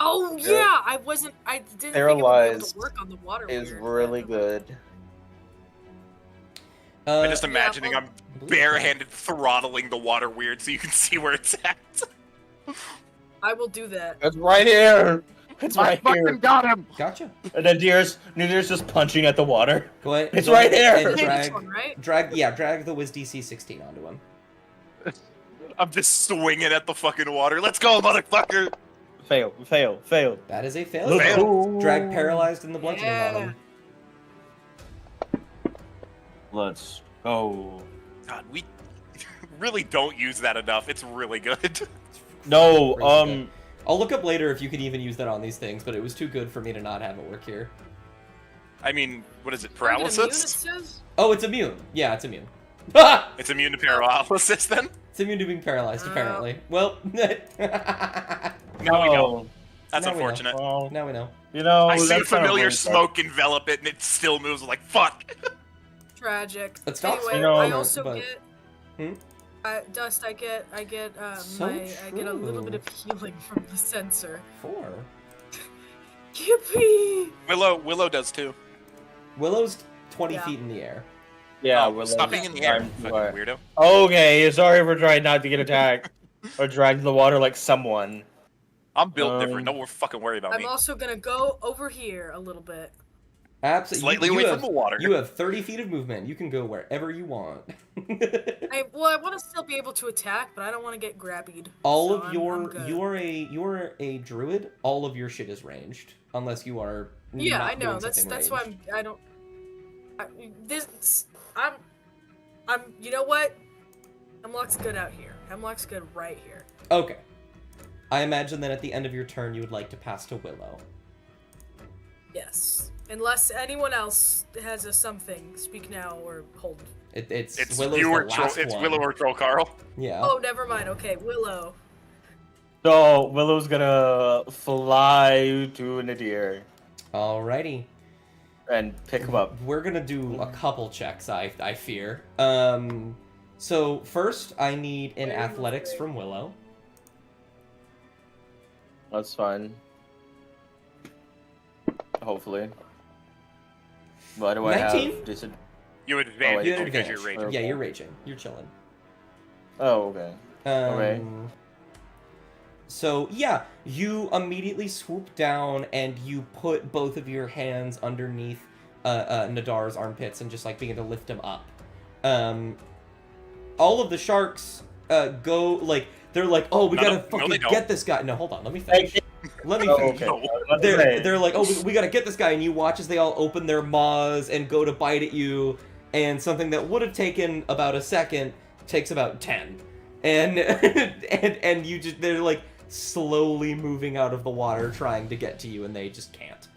Oh yeah, I wasn't. I didn't think it would be able Paralyzed to work on the water. is weird, really but- good. I'm just imagining well- I'm barehanded throttling the water weird so you can see where it's at. I will do that. It's right here. It's right here. got him. Gotcha. And Nadir's just punching at the water. Go ahead. It's go right ahead there. and This one, right? drag the Wiz DC 16 onto him. I'm just swinging at the fucking water. Let's go, motherfucker. Fail. That is a failure. Fail. Drag paralyzed in the bludgeoning on him. Let's go. God, we really don't use that enough. It's really good. No, Crazy I'll look up later if you can even use that on these things, but it was too good for me to not have it work here. I mean, what is it? Target immune, it Paralysis? says? Oh, it's immune. Yeah, it's immune. It's immune to paralysis then? It's immune to being paralyzed, Oh. apparently. Well, Now we know. That's Now we know. unfortunate. Well, now we know. you know, I see a that's kinda familiar weird, smoke envelop it, and it still moves. Like fuck. Tragic. It stops Anyway, you know, I also but- get. Hmm? Dust. I get So I get a little bit of healing from the sensor. 4. Yippee! Willow does too. Willow's 20 Yeah. feet in the air. Yeah, Oh, we're stop like- being in the air, I'm- fucking what? weirdo. Okay, sorry for trying not to get attacked or dragged to the water like someone. I'm built different. Um, Don't fucking worry about I'm me. also gonna go over here a little bit. Absolutely. Slightly away from the water. You have 30 feet of movement. You can go wherever you want. I want to still be able to attack, but I don't want to get grabbied. All so of I'm your good. you're a druid. All of your shit is ranged, unless you are. Yeah, not I know. doing That's something why ranged. I'm. You know what? Hemlock's good out here. Hemlock's good right here. Okay. I imagine that at the end of your turn, you would like to pass to Willow. Yes. Unless anyone else has a something, speak now or hold. It's It's Willow's you or the Troll. last It's one. Willow or Troll Carl. Yeah. Oh, never mind. Okay, Willow. So Willow's gonna fly to Nadir Alrighty. and pick him up. We're gonna do a couple checks, I fear. So first I need an athletics from Willow. That's fine. Hopefully. Why do I 19? have decent? You would advantage You had because advantage. you're raging. Yeah, you're raging. You're chilling. Oh, okay. Okay. So yeah, you immediately swoop down and you put both of your hands underneath Nadar's armpits and just like begin to lift him up. All of the sharks go like they're like, oh, we No, gotta no, fucking they don't. get this guy. No, hold on, let me finish. Let me Oh, finish. okay. No. I was about to They're, say. they're like, oh, we gotta get this guy, and you watch as they all open their maws and go to bite at you, and something that would have taken about a second takes about 10. And and you just they're like slowly moving out of the water trying to get to you, and they just can't.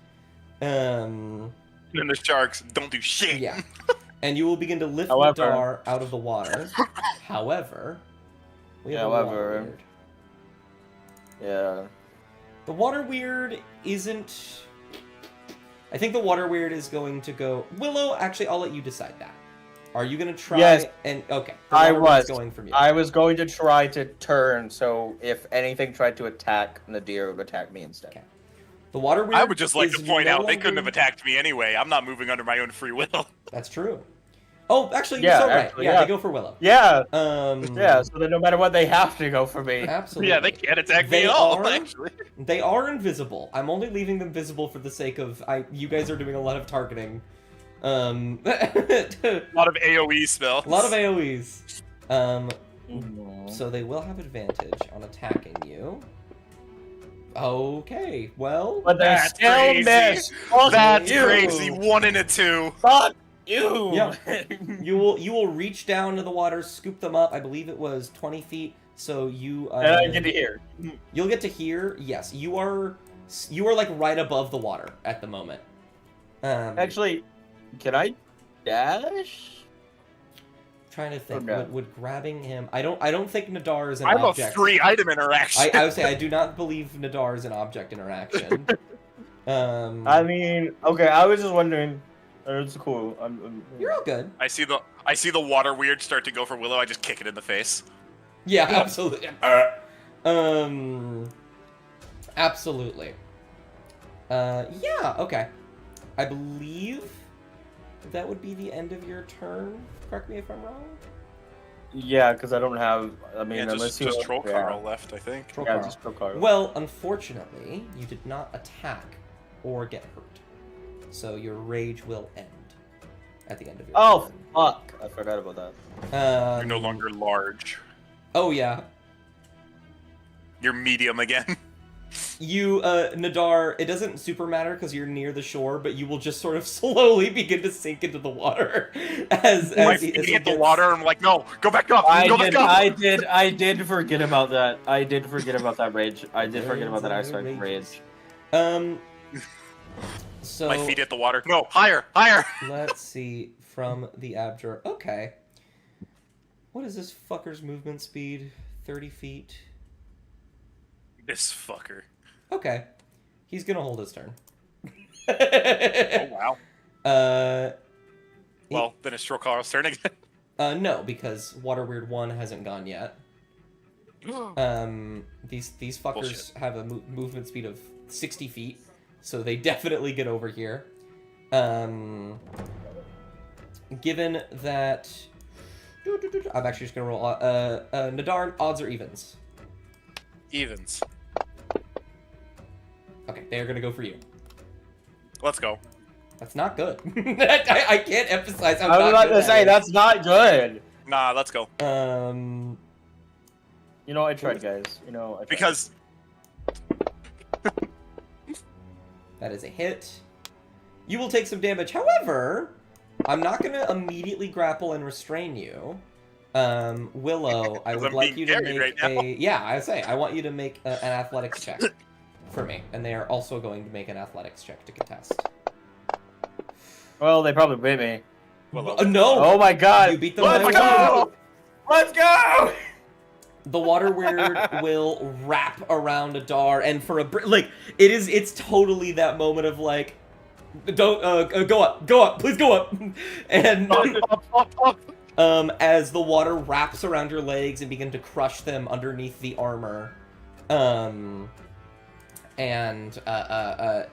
And then the sharks don't do shit. Yeah. And you will begin to lift However- Nadar out of the water. However, we have a water However- weird. Yeah. The water weird isn't. I think the water weird is going to go. Willow, actually, I'll let you decide that. Are you going to try? Yes. And okay, the I water weird's was. going from you. I was going to try to turn, so if anything tried to attack Nadir, it would attack me instead. Okay. The water weird. I would just like is to point no out they couldn't have longer- attacked me anyway. I'm not moving under my own free will. That's true. Oh, actually, Yeah, you're so right. actually, Yeah, yeah. they go for Willow. Yeah. Um. Yeah. So then, no matter what, they have to go for me. Absolutely. Yeah, they can't attack They me at all. are- Actually, They are invisible. I'm only leaving them visible for the sake of you guys are doing a lot of targeting. A a lot of AOE spells. lot of AoEs. Mhm. So they will have advantage on attacking you. Okay, well. But they That's still crazy. miss. Fuck That's you. crazy. 1 and a 2. Fuck you. Yeah. You will reach down to the water, scoop them up. I believe it was 20 feet. So you And I get to hear. you'll get to here. Yes, you are like right above the water at the moment. Actually, can I dash? Trying to think, Okay. would grabbing him? I don't think Nadar is an I'm object. a free item interaction. I would say I do not believe Nadar is an object interaction. I mean, okay. I was just wondering. It's cool. You're all good. I see the water weird start to go for Willow. I just kick it in the face. Yeah, absolutely. Absolutely. Yeah, okay. I believe that would be the end of your turn. Correct me if I'm wrong. Yeah, because I don't have. I mean, Yeah, unless just you. Troll yeah. Carl left, I think. Troll Yeah, Carl. just Troll Carl. Well, unfortunately, you did not attack or get hurt. So your rage will end at the end of your Oh turn. fuck! I forgot about that. You're no longer large. Oh, yeah. You're medium again. You, Nadar, it doesn't super matter because you're near the shore, but you will just sort of slowly begin to sink into the water as My he feet hit the gets- water. I'm like, no, go back up. Go back up. I did forget about that. I did forget about that rage. I did forget about that aspect of rage. So My feet hit the water. No, higher, higher. let's see from the Abjure. Okay. What is this fucker's movement speed? 30 feet. This fucker. Okay. He's gonna hold his turn. Oh wow. Well, then it's Trollcarl's turn again. No, because Water Weird 1 hasn't gone yet. These fuckers Bullshit. have a movement speed of 60 feet, so they definitely get over here. Given that... I'm actually just gonna roll... Nadar, odds or evens? Evens. Okay, they are gonna go for you. Let's go. That's not good. I can't emphasize how I was not about good to that say is. that's not good. Nah, let's go. You know, I tried, guys. You know, I tried. Because That is a hit. You will take some damage. However, I'm not going to immediately grapple and restrain you. Willow, I would I'm like being you to carried make right now. Yeah, I say, I want you to make an athletics check for me. And they are also going to make an athletics check to contest. Well, they probably beat me. Willow. No! Oh my god! You beat them Let's by go! Let's go! The Water Weird will wrap around Adar, and for a like, it's totally that moment of like, don't go up, please go up, and as the water wraps around your legs and begin to crush them underneath the armor, and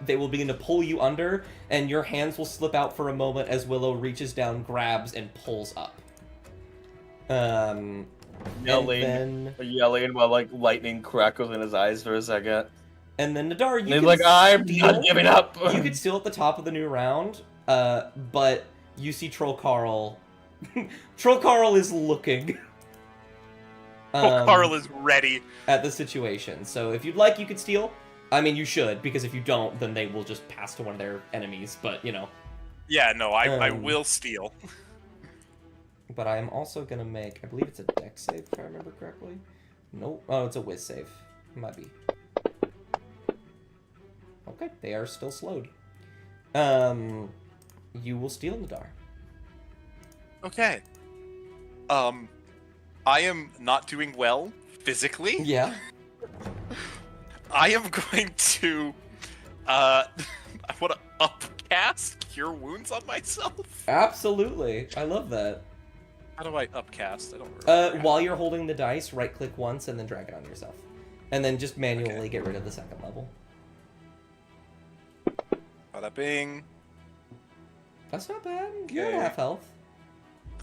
they will begin to pull you under, and your hands will slip out for a moment as Willow reaches down, grabs, and pulls up. Yelling while like lightning crackles in his eyes for a second. And then Nadar, you And he's can like, I'm steal. not giving up. You could steal at the top of the new round, but you see Troll Carl. Troll Carl is looking. Carl is ready. At the situation. So if you'd like, you could steal. I mean, you should, because if you don't, then they will just pass to one of their enemies. But you know. Yeah, no, I will steal. But I am also gonna make. I believe it's a dex save, if I remember correctly. Nope. Oh, it's a whiz save. Might be. Okay, they are still slowed. You will steal Nadar. Okay. I am not doing well physically. Yeah. I am going to, I want to upcast Cure Wounds on myself. Absolutely. I love that. How do I upcast? I don't remember. While you're holding the dice, right-click once and then drag it on yourself. And then just manually get rid of the second level. Bada bing. That's not bad. You're at Okay. half health.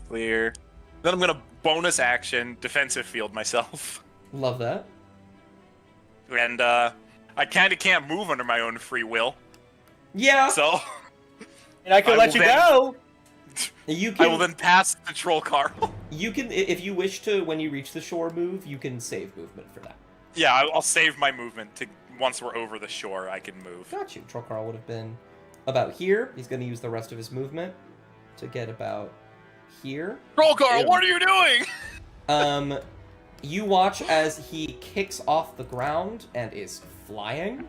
Clear. Then I'm gonna bonus action defensive field myself. Love that. And I kinda can't move under my own free will. Yeah. So And I can I let will you then- go. You I can. will then pass the troll car. You can, if you wish to, when you reach the shore, move. You can save movement for that. Yeah, I'll save my movement to once we're over the shore. I can move. Got you. Troll Carl would have been about here. He's going to use the rest of his movement to get about here. Troll car, what are you doing? You watch as he kicks off the ground and is flying.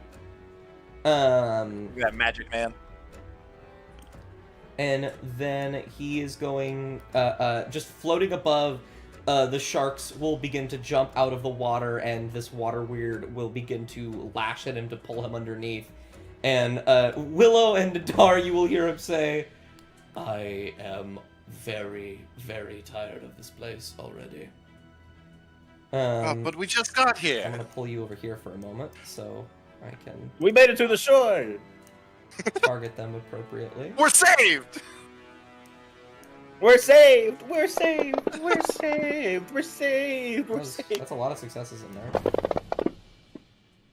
That magic man. And then he is going, just floating above. The sharks will begin to jump out of the water, and this water weird will begin to lash at him to pull him underneath. And Willow and Nadar, you will hear him say, "I am very, very tired of this place already." But we just got I'm here. gonna pull you over here for a moment, so I can We made it to the shore. target them appropriately. We're saved. We're saved. We're saved. We're saved. We're saved. We're saved. That's a lot of successes in there.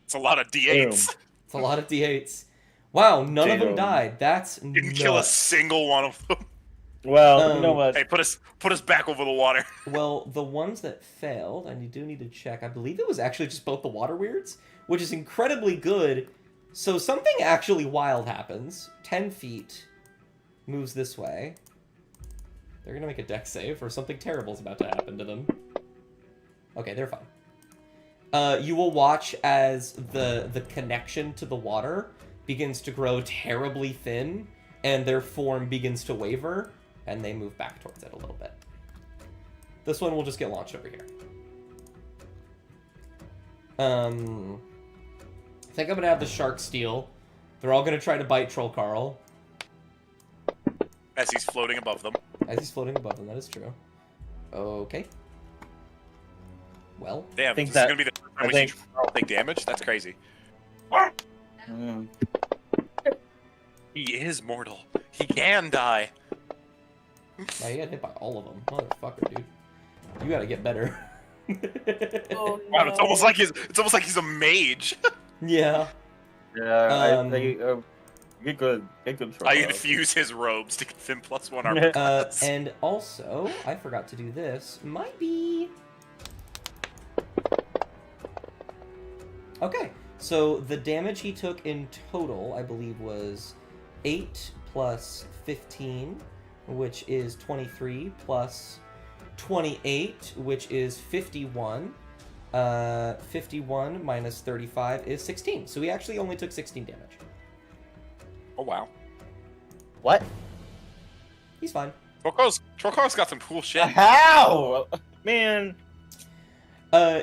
It's a lot of D8s. It's a lot of D8s. Wow, none of them Damn. died. That's Didn't kill a nuts. single one of them. Well, you know what? Hey, put us back over the water. Well, the ones that failed, and you do need to check. I believe it was actually just both the water weirds. which is incredibly good. So something actually wild happens. 10 feet moves this way. They're gonna make a dex save, or something terrible is about to happen to them. Okay, they're fine. You will watch as the connection to the water begins to grow terribly thin, and their form begins to waver, and they move back towards it a little bit. This one will just get launched over here. I think I'm gonna have the shark steal. They're all gonna try to bite Troll Carl. As he's floating above them. As he's floating above them, that is true. Okay. Well. Damn, I think this that- is gonna be the first time I we think- see Carl take damage? That's crazy. Mm. He is mortal. He can die. Now you got hit by all of them. Motherfucker, dude. You gotta get better. Oh, Wow, no. it's almost like he's a mage. Yeah. Yeah, Um, get good. Get good. I infuse his robes to give him +1 armor class. And also, I forgot to do this. Might be... Okay, so the damage he took in total, I believe, was 8 plus 15, which is 23, plus 28, which is 51. 51 minus 35 is 16. So he actually only took 16 damage. Oh wow. What? He's fine. Trollcarl's got some cool shit. How? Man.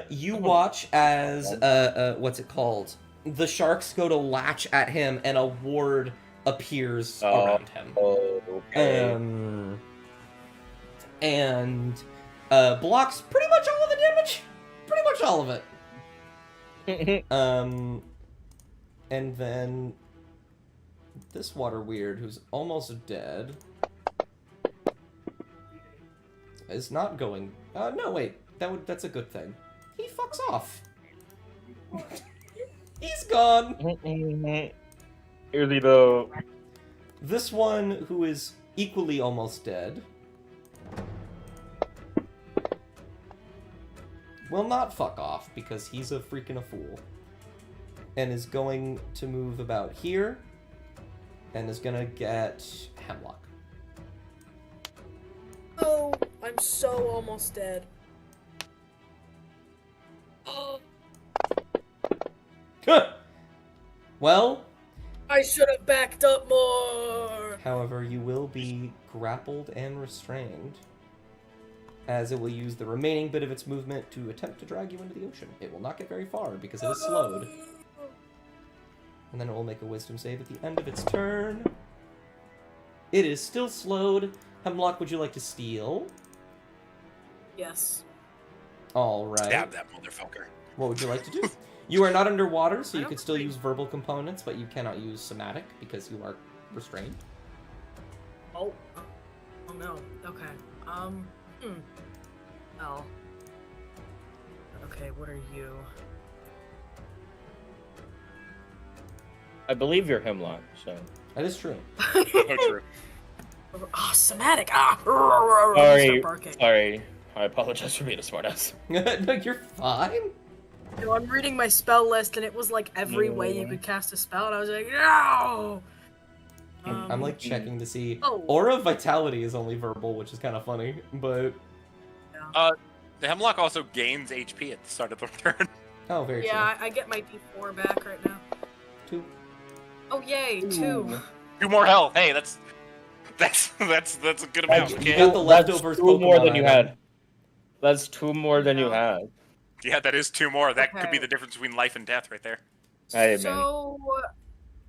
You watch as, what's it called? The sharks go to latch at him, and a ward appears around him. Okay. And blocks pretty much all of the damage. Pretty much all of it. And then this water weird, who's almost dead, is not going. No, wait. That's a good thing. He fucks off. He's gone. Early though. This one, who is equally almost dead, will not fuck off because he's a freaking fool. And is going to move about here. And is gonna get Hemlock. Oh, I'm so almost dead. Well, I should have backed up more. however, you will be grappled and restrained, as it will use the remaining bit of its movement to attempt to drag you into the ocean. It will not get very far because it is slowed. And then it will make a wisdom save at the end of its turn. It is still slowed. Hemlock, would you like to steal? Yes. Alright. Stab that motherfucker. What would you like to do? You are not underwater, so I you don't could still think- use verbal components, but you cannot use somatic because you are restrained. Oh. Oh no. Okay. Oh. Okay, what are you? I believe you're Hemlock, so. That is true. So true. Oh, somatic. Ah. Sorry. Start barking. Sorry. I apologize for being a smartass. No, you're fine. No, I'm reading my spell list, and it was like every way you could cast a spell, and I was like, no. I'm like checking to see. Oh. Aura of Vitality is only verbal, which is kind of funny, but The Hemlock also gains HP at the start of the turn. oh, very Yeah, I get my D4 back right now. true. 2. Oh yay, 2. 2 more health. Hey, that's a good amount. You Okay. got the leftovers That's 2 more Pokemon than you item. had. That's 2 more than you had. Yeah, that is 2 more. That could be Okay. the difference between life and death right there. Hey, man. So,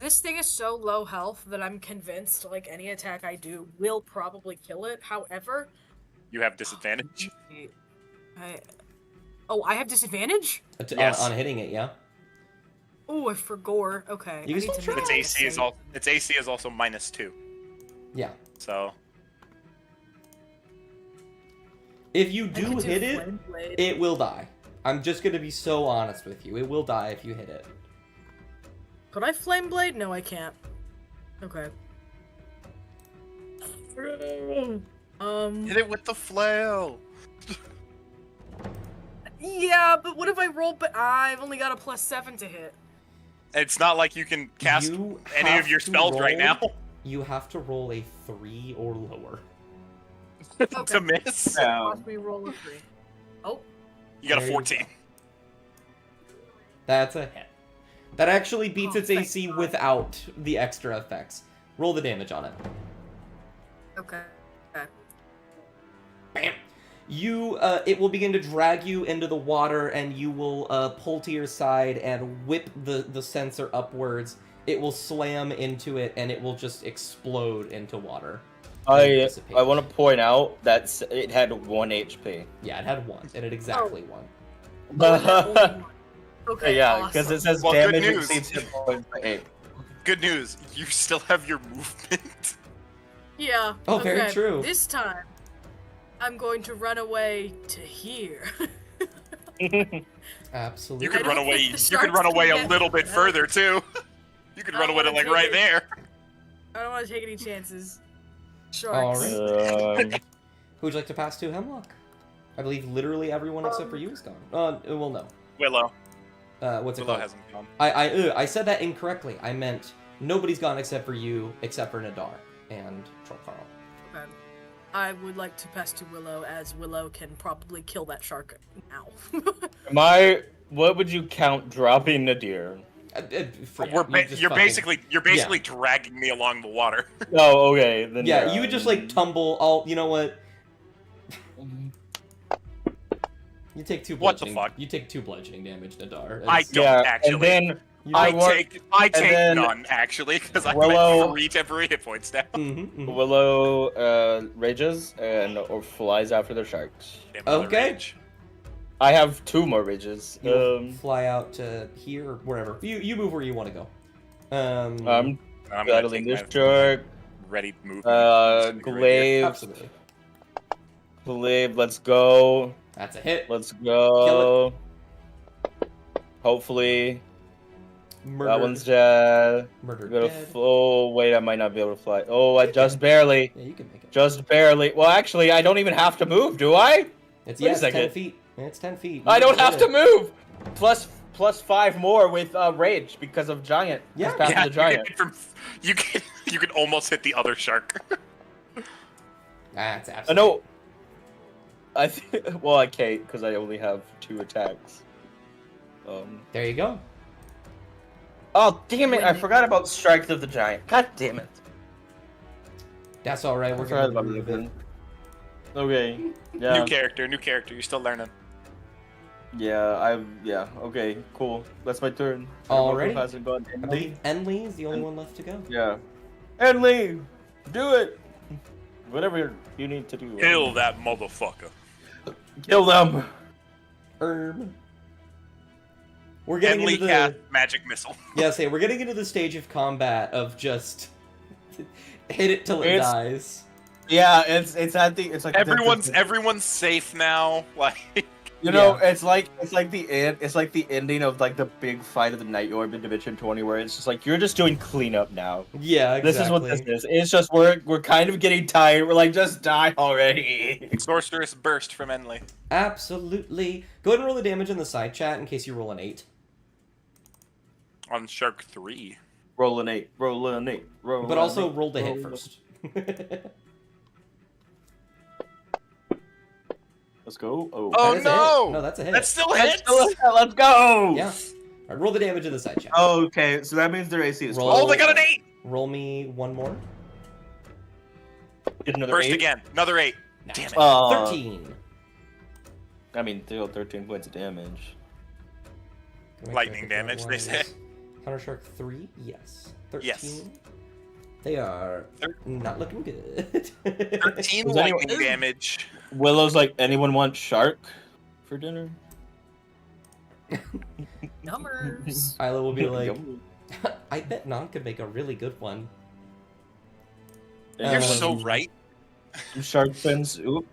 this thing is so low health that I'm convinced, like, any attack I do will probably kill it. However, You have disadvantage. I have disadvantage? Yes. On hitting it, yeah. Oh, I forgot. Okay. You I can need still to try. make Its a AC is save. its AC is also -2. Yeah. So If you I do could hit it, Flame Blade. it will die. I'm just gonna be so honest with you. It will die if you hit it. Could I Flame Blade? No, I can't. Okay. hit it with the flail. Yeah, but what if I roll? But I've only got a +7 to hit. It's not like you can cast You any have of your to spells right roll- now You have to roll a 3 or lower. Okay. to miss. Watch me roll a 3. Oh, You got a There you 14. go. That's a hit. That actually beats Oh, its thank AC God. without the extra effects. Roll the damage on it. okay. Bam. You, it will begin to drag you into the water, and you will pull to your side and whip the sensor upwards. It will slam into it, and it will just explode into water. I Dissipate. want to point out that it had 1 HP. Yeah, it had 1. It had exactly 1. Only one. Okay. Yeah, because awesome. it says Well, good damage news. exceeds hit points by 8. Good news, you still have your movement. Yeah. Oh, very okay. true. This time, I'm going to run away to here. Absolutely. You could I run don't away. think the You could sharks run can away a get little me. bit further too. You could I run don't away to wanna like take right it. there. I don't want to take any chances. All Sharks. right. Um, Who would you like to pass to Hemlock? I believe literally everyone except for you is gone. Well, no. Willow. What's it Willow called? hasn't gone. I said that incorrectly. I meant nobody's gone except for you, except for Nadar and Troll Carl. Okay. I would like to pass to Willow, as Willow can probably kill that shark now. what would you count dropping Nadir? You're basically dragging me along the water. Oh, okay. Then Yeah, you would just like tumble all. You know what? You take 2 What the bludgeoning. fuck? You take 2 bludgeoning damage, Nadar. I It's- don't yeah, actually. and then you I take- take then none actually because I'm Willow- at 3 temporary hit points down. Mhm, mhm. Willow rages and or flies after the sharks. Damn, another Okay. rage. I have 2 more rages. You fly out to here or wherever. You move where you want to go. I'm I'm gonna battling take this my shark. ready move. Glaive, Absolutely. Glaive, let's go. That's a hit. Let's go. Hopefully, Murder. that one's dead. Murder Gonna dead. oh, wait, I might not be able to fly. Oh, I just barely. Yeah, you can make it. Just barely. Well, actually, I don't even have to move, do I? It's wait a yes, 10 second. feet. It's 10 feet. I You don't did have it. to move. Plus 5 more with rage because of giant. Yeah. Just past Yeah, the giant. you can almost hit the other shark. That's I absolutely. know. I think. Well, I can't because I only have 2 attacks. There you go. Oh damn it! I forgot about Strike of the Giant. God damn it! That's all right. We're I forgot gonna about move it. it. Okay. Yeah. New character. You're still learning. Yeah. Okay. Cool. That's my turn. Alrighty. Hasn't gone. I believe Enley is the only one left to go. Yeah. Enley, do it. Whatever you need to do. Kill that motherfucker. Kill them. We're getting Henley into cast the magic missile. we're getting into the stage of combat of just hit it till it It's- dies. Yeah. It's at the. It's like Everyone's safe now. Like You know, it's like the end. It's like the ending of like the big fight of the Night Orb in Dimension 20, where it's just like you're just doing cleanup now. Yeah, exactly. This is what this is. It's just we're kind of getting tired. We're like, just die already. sorceress burst from Enley. Absolutely. Go ahead and roll the damage in the side chat in case you roll an 8. On Shark 3. Roll an 8. Roll an 8. Roll. But an also 8, roll the hit roll an- first. Let's go. Oh. Oh That is a no! hit. No, that's a hit. That still Let's hits! go. Let's go. Yeah. Alright, roll the damage in the side chat. Oh, okay, so that means their AC is Roll. 12. Oh, they got an 8! Roll me one more. Get another Burst 8. again. Another 8. Nice. Damn it. 13. I mean, still 13 points of damage. Can I make Lightning sure that damage, one they say. is Hunter Shark 3? Yes. 13. Yes. They are not looking good. 13 Does lightning anyone- damage. Willow's like, anyone want shark for dinner? Numbers. Isla will be like, Yum. I bet Non could make a really good one. You're so Um, right. Shark fins. Oop.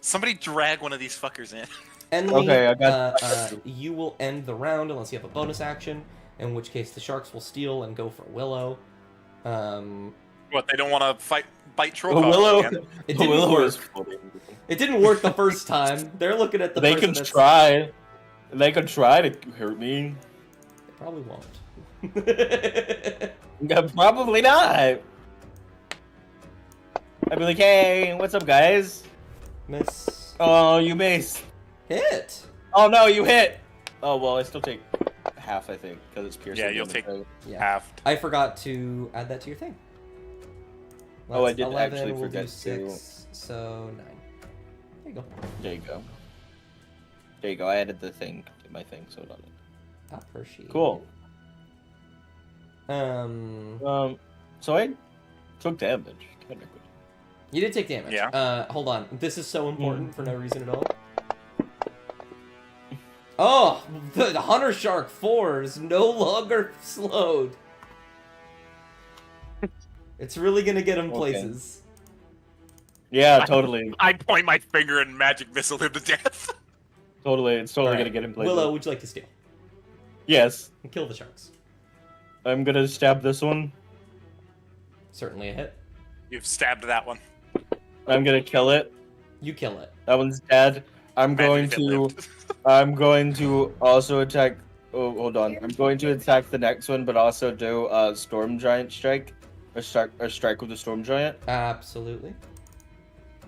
Somebody drag one of these fuckers in. Enley, Okay, I got- you will end the round unless you have a bonus action, in which case the sharks will steal and go for Willow. What, they don't want to bite Troll Oh, Willow. again? It didn't Willow work. is floating. It didn't work the first time. They're looking at the They person can that's... try. They could try to hurt me. They probably won't. Yeah, probably not. I'd be like, hey, what's up, guys? Miss. Oh, you missed. Hit. Oh no, you hit. Oh well, I still take half, I think, because it's piercing. Yeah, you'll take Yeah. half. I forgot to add that to your thing. Oh, I did 11, actually we'll forget do 6, so 9. There you go. There you go. There you go. I added the thing to my thing, so done it. Appreciate Cool. it. So I took damage, technically. You did take damage. Yeah. Hold on. This is so important for no reason at all. Oh, the Hunter Shark 4 is no longer slowed. It's really gonna get him Okay. places. Yeah, totally. I point my finger and magic missile him to death. Totally. It's totally Alright. gonna get him places. Willow, would you like to steal? Yes. And kill the sharks. I'm gonna stab this one. Certainly a hit. You've stabbed that one. I'm gonna kill it. You kill it. That one's dead. I'm going Imagine if it to. lived. I'm going to also attack. Oh, hold on. I'm going to attack the next one, but also do a storm giant strike, or strike with the storm giant. Absolutely.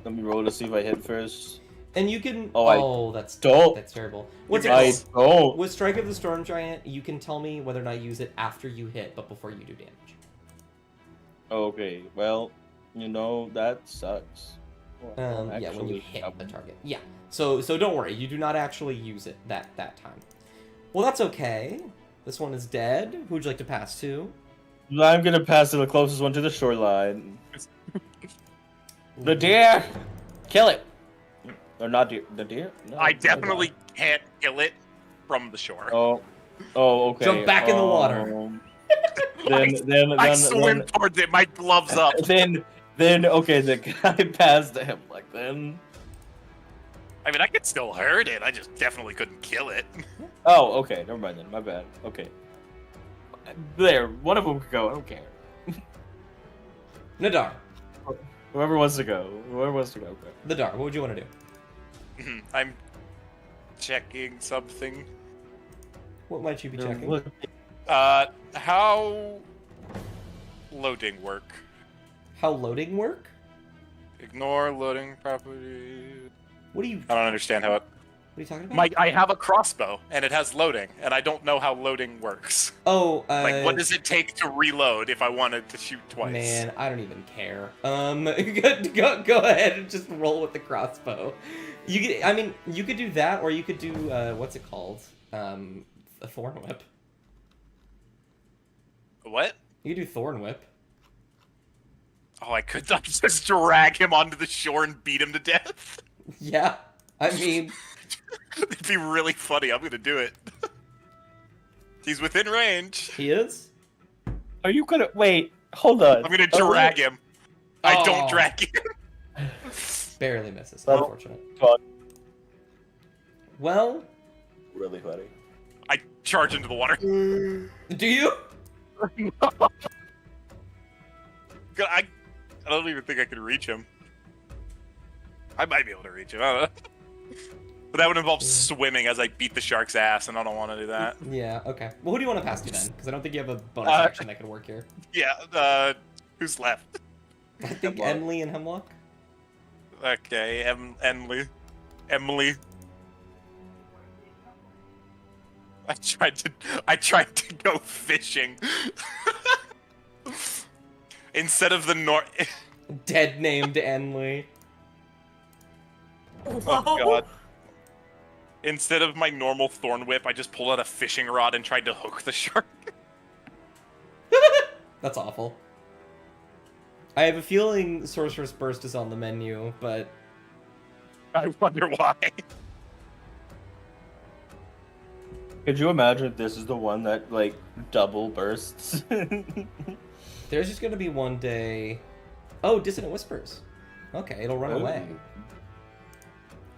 Let me roll to see if I hit first. And you can. Oh, that's don't. That's terrible. What's You it I called? don't. With Strike of the Storm Giant, you can tell me whether or not you use it after you hit, but before you do damage. Okay. Well, that sucks. Well, Yeah, when you actually, hit the target. Yeah. So don't worry, you do not actually use it that time. Well, that's okay. This one is dead. Who would you like to pass to? I'm gonna pass to the closest one to the shoreline. The deer. Kill it. Or not deer. The deer. No, I no, definitely can't kill it from the shore. no. Oh, okay. Jump back in the water. Then I swim towards it, my gloves up. then okay, the guy passed him like then. I mean, I could still hurt it. I just definitely couldn't kill it. Oh, okay. Never mind then. My bad. Okay. There, one of them could go. I don't care. Nadar. Whoever wants to go. Whoever wants to go. Okay. Nadar, what would you want to do? I'm checking something. What might you be checking? How loading work? How loading work? Ignore loading property. What are you I don't understand how it. What are you talking about? I have a crossbow and it has loading, and I don't know how loading works. Oh, Like, what does it take to reload if I wanted to shoot twice? Man, I don't even care. Go ahead and just roll with the crossbow. You could do that, or you could do what's it called? A thorn whip. What? You could do thorn whip. Oh, I could not just drag him onto the shore and beat him to death. Yeah, I mean, It'd be really funny. I'm gonna do it. He's within range. he is. Are you gonna wait? Hold on. I'm gonna drag him. I Oh. don't drag him. Barely misses. Oh. Unfortunate. Fun. Well, Really funny. I charge into the water. do you? I don't even think I could reach him. I might be able to reach him. I don't know. But that would involve swimming as I beat the shark's ass, and I don't want to do that. Yeah. Okay. Well, who do you want to pass to then? Because I don't think you have a bonus action that could work here. Yeah. Who's left? I think Hemlock. Emily and Hemlock. Okay, Emily. I tried to go fishing. Instead of the Dead named Emily. Oh god. Instead of my normal thorn whip, I just pulled out a fishing rod and tried to hook the shark. That's awful. I have a feeling Sorcerer's Burst is on the menu, but I wonder why. Could you imagine if this is the one that like double bursts? there's just gonna be one day. Oh, Dissonant Whispers. Okay, it'll run away.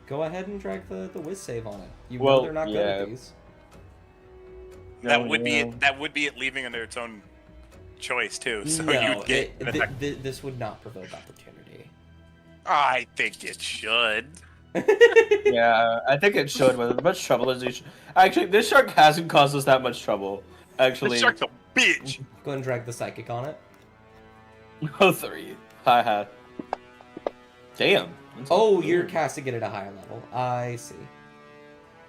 Go ahead and drag the whiz save on it. You know Well, they're not good yeah. at these. That would be it leaving under its own choice too. So No, you'd get an attack. this would not provoke opportunity. I think it should. Yeah, I think it should. With as much trouble as you should. Actually, this shark hasn't caused us that much trouble. This Actually, shark's a bitch. Go ahead and drag the psychic on it. no 3. Haha. Damn. Oh, you're casting it at a higher level. I see.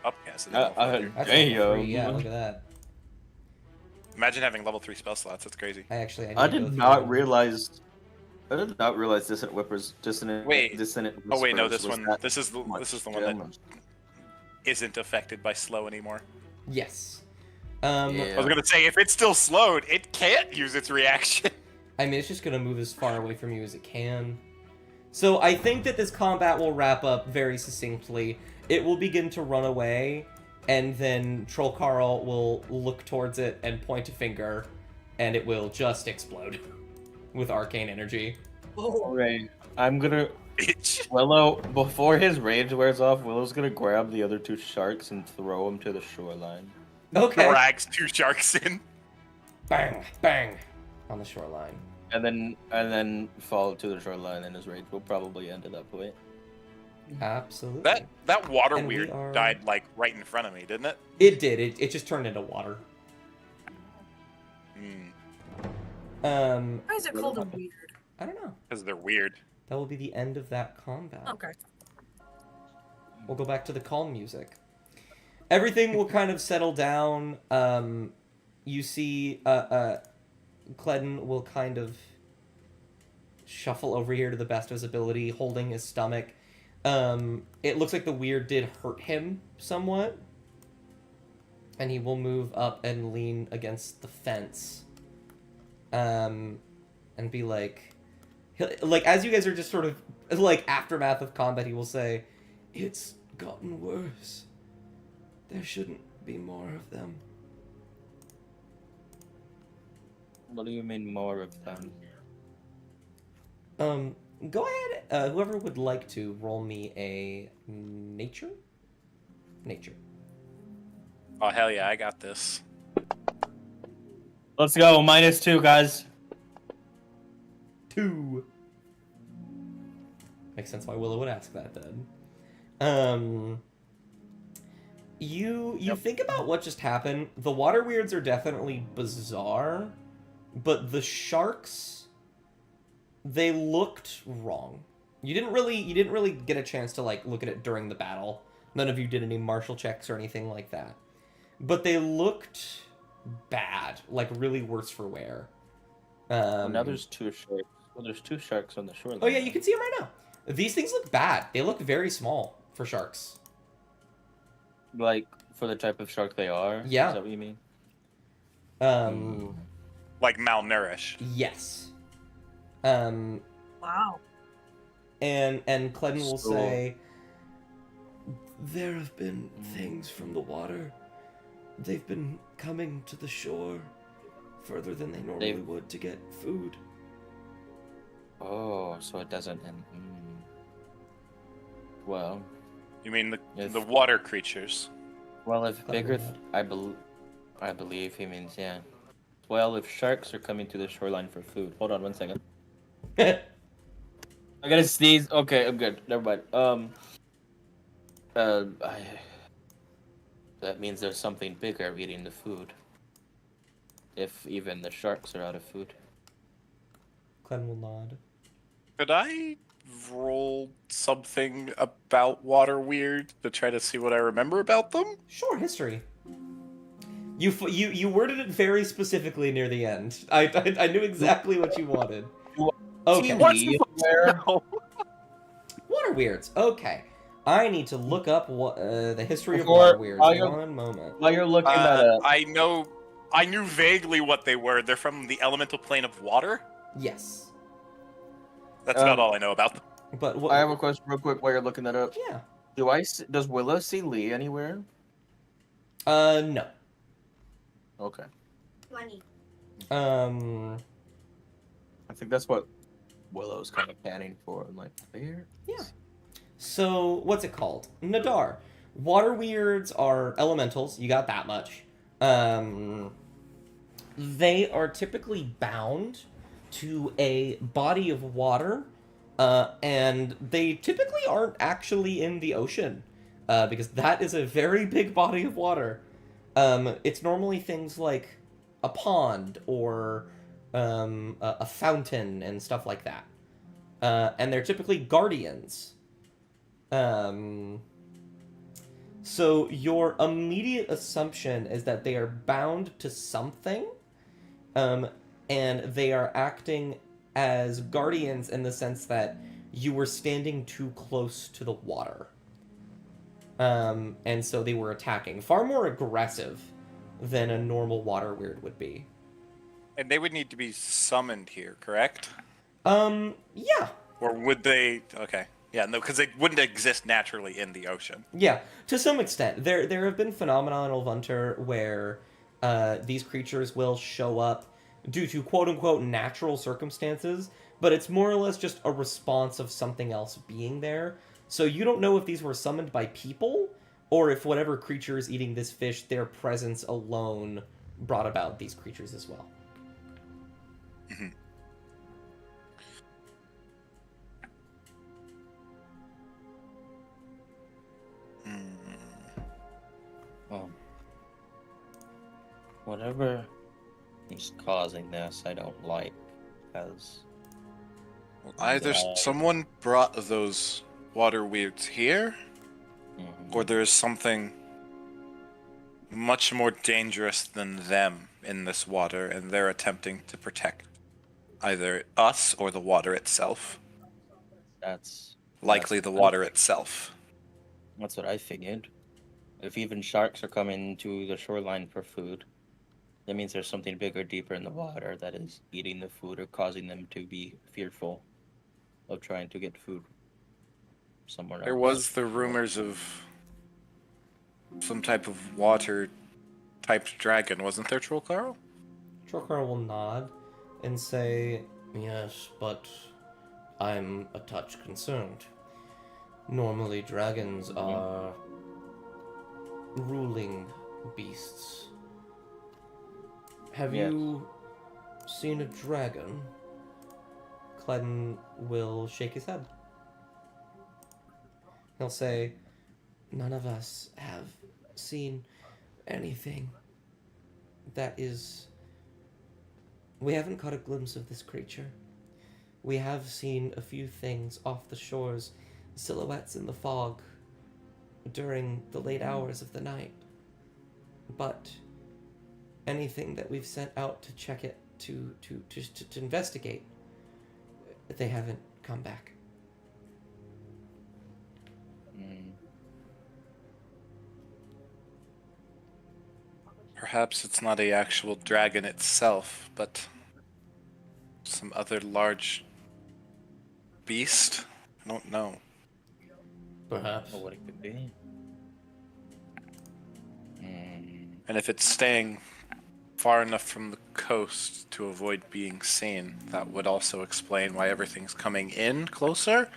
Upcast. That's Damn. level 3. Yeah, look at that. Imagine having level 3 spell slots. That's crazy. I need I to go did through not them. realize. I did not realize dissonant. Wait. Dissonant. Oh wait, no, whispers this was one. that This is the much one that damage. isn't affected by slow anymore. Yes. I Yeah. was gonna say if it's still slowed, it can't use its reaction. I mean, it's just gonna move as far away from you as it can. So I think that this combat will wrap up very succinctly. It will begin to run away, and then Troll Carl will look towards it and point a finger, and it will just explode with arcane energy. Right. I'm gonna. Bitch. Willow, before his rage wears off, Willow's gonna grab the other 2 sharks and throw them to the shoreline. Okay. Drags 2 sharks in. Bang, bang, on the shoreline. And then fall to the shoreline, and his rage will probably end it that way. Absolutely. That water And we weird are- died like right in front of me, didn't it? It did. It just turned into water. Hmm. Why is it called a weird? I don't know. Because they're weird. That will be the end of that combat. Okay. We'll go back to the calm music. Everything will kind of settle down. You see, Cledden will kind of shuffle over here to the best of his ability, holding his stomach. It looks like the weird did hurt him somewhat. And he will move up and lean against the fence. And be like... as you guys are just sort of, aftermath of combat, he will say, "It's gotten worse. There shouldn't be more of them." What do you mean more of them? Go ahead, whoever would like to roll me a nature? Nature. Oh hell yeah, I got this. Let's go. -2, guys. 2. Makes sense why Willow would ask that then. You think about what just happened. The water weirds are definitely bizarre, but the sharks, they looked wrong. You didn't really get a chance to look at it during the battle. None of you did any martial checks or anything like that. But they looked bad, really worse for wear. Now there's 2 sharks. Well, there's 2 sharks on the shoreline. Oh yeah, you can see them right now. These things look bad. They look very small for sharks. Like, for the type of shark they are? Yeah. Is that what you mean? Like malnourished. Yes. Wow. And Cledden will So- say, "There have been things from the water. They've been coming to the shore further than they normally would to get food." Oh, so it doesn't end. Well, You mean Yes. the water creatures? well, if Clever bigger, lad. I believe he means yeah. Well, if sharks are coming to the shoreline for food, hold on 1 second. I gotta sneeze. Okay, I'm good. Never mind. That means there's something bigger eating the food. If even the sharks are out of food. Cledden will nod. Could I roll something about water weird to try to see what I remember about them? Sure, history. You worded it very specifically near the end. I knew exactly what you wanted. Okay. What's Where? Water weirds. Okay. I need to look up what the history of Before- water weirds. while you're- One moment. While you're looking that up, I knew vaguely what they were. They're from the elemental plane of water. Yes. That's about all I know about them. But what? I have a question real quick while you're looking that up. Yeah. Does Willow see Lee anywhere? No. Okay. 20. Um. I think that's what Willow's kind of panning for. I'm like, there? Yeah. So, what's it called? Nadar. Water weirds are elementals. You got that much. They are typically bound to a body of water And they typically aren't actually in the ocean, because that is a very big body of water. It's normally things like a pond or a fountain and stuff like that. And they're typically guardians. Um, so your immediate assumption is that they are bound to something, um, and they are acting as guardians in the sense that you were standing too close to the water. And so they were attacking. Far more aggressive than a normal water weird would be. And they would need to be summoned here, correct? Yeah. Or would they? Okay. Yeah, no, because they wouldn't exist naturally in the ocean. Yeah, to some extent. There have been phenomena in Ulvunter where these creatures will show up due to quote-unquote natural circumstances, but it's more or less just a response of something else being there. So you don't know if these were summoned by people, or if whatever creature is eating this fish, their presence alone brought about these creatures as well. Mm-hmm. Well, whatever is causing this, I don't like, because Either someone brought those water weirds here, or there is something much more dangerous than them in this water, and they're attempting to protect either us or the water itself. that's Likely the water itself. That's what I figured. If even sharks are coming to the shoreline for food, that means there's something bigger, deeper in the water that is eating the food or causing them to be fearful of trying to get food somewhere else. There was the rumors of some type of water-typed dragon, wasn't there, Trollcarl? Trollcarl will nod and say, "Yes, but I'm a touch concerned. Normally, dragons are ruling beasts. Have you seen a dragon?" Cledden will shake his head. He'll say, "None of us have seen anything that is... We haven't caught a glimpse of this creature. We have seen a few things off the shores, silhouettes in the fog during the late hours of the night. But anything that we've sent out to check it, to investigate, they haven't come back." Perhaps it's not a actual dragon itself, but some other large beast? I don't know. Perhaps. What it could be. And if it's staying far enough from the coast to avoid being seen, that would also explain why everything's coming in closer.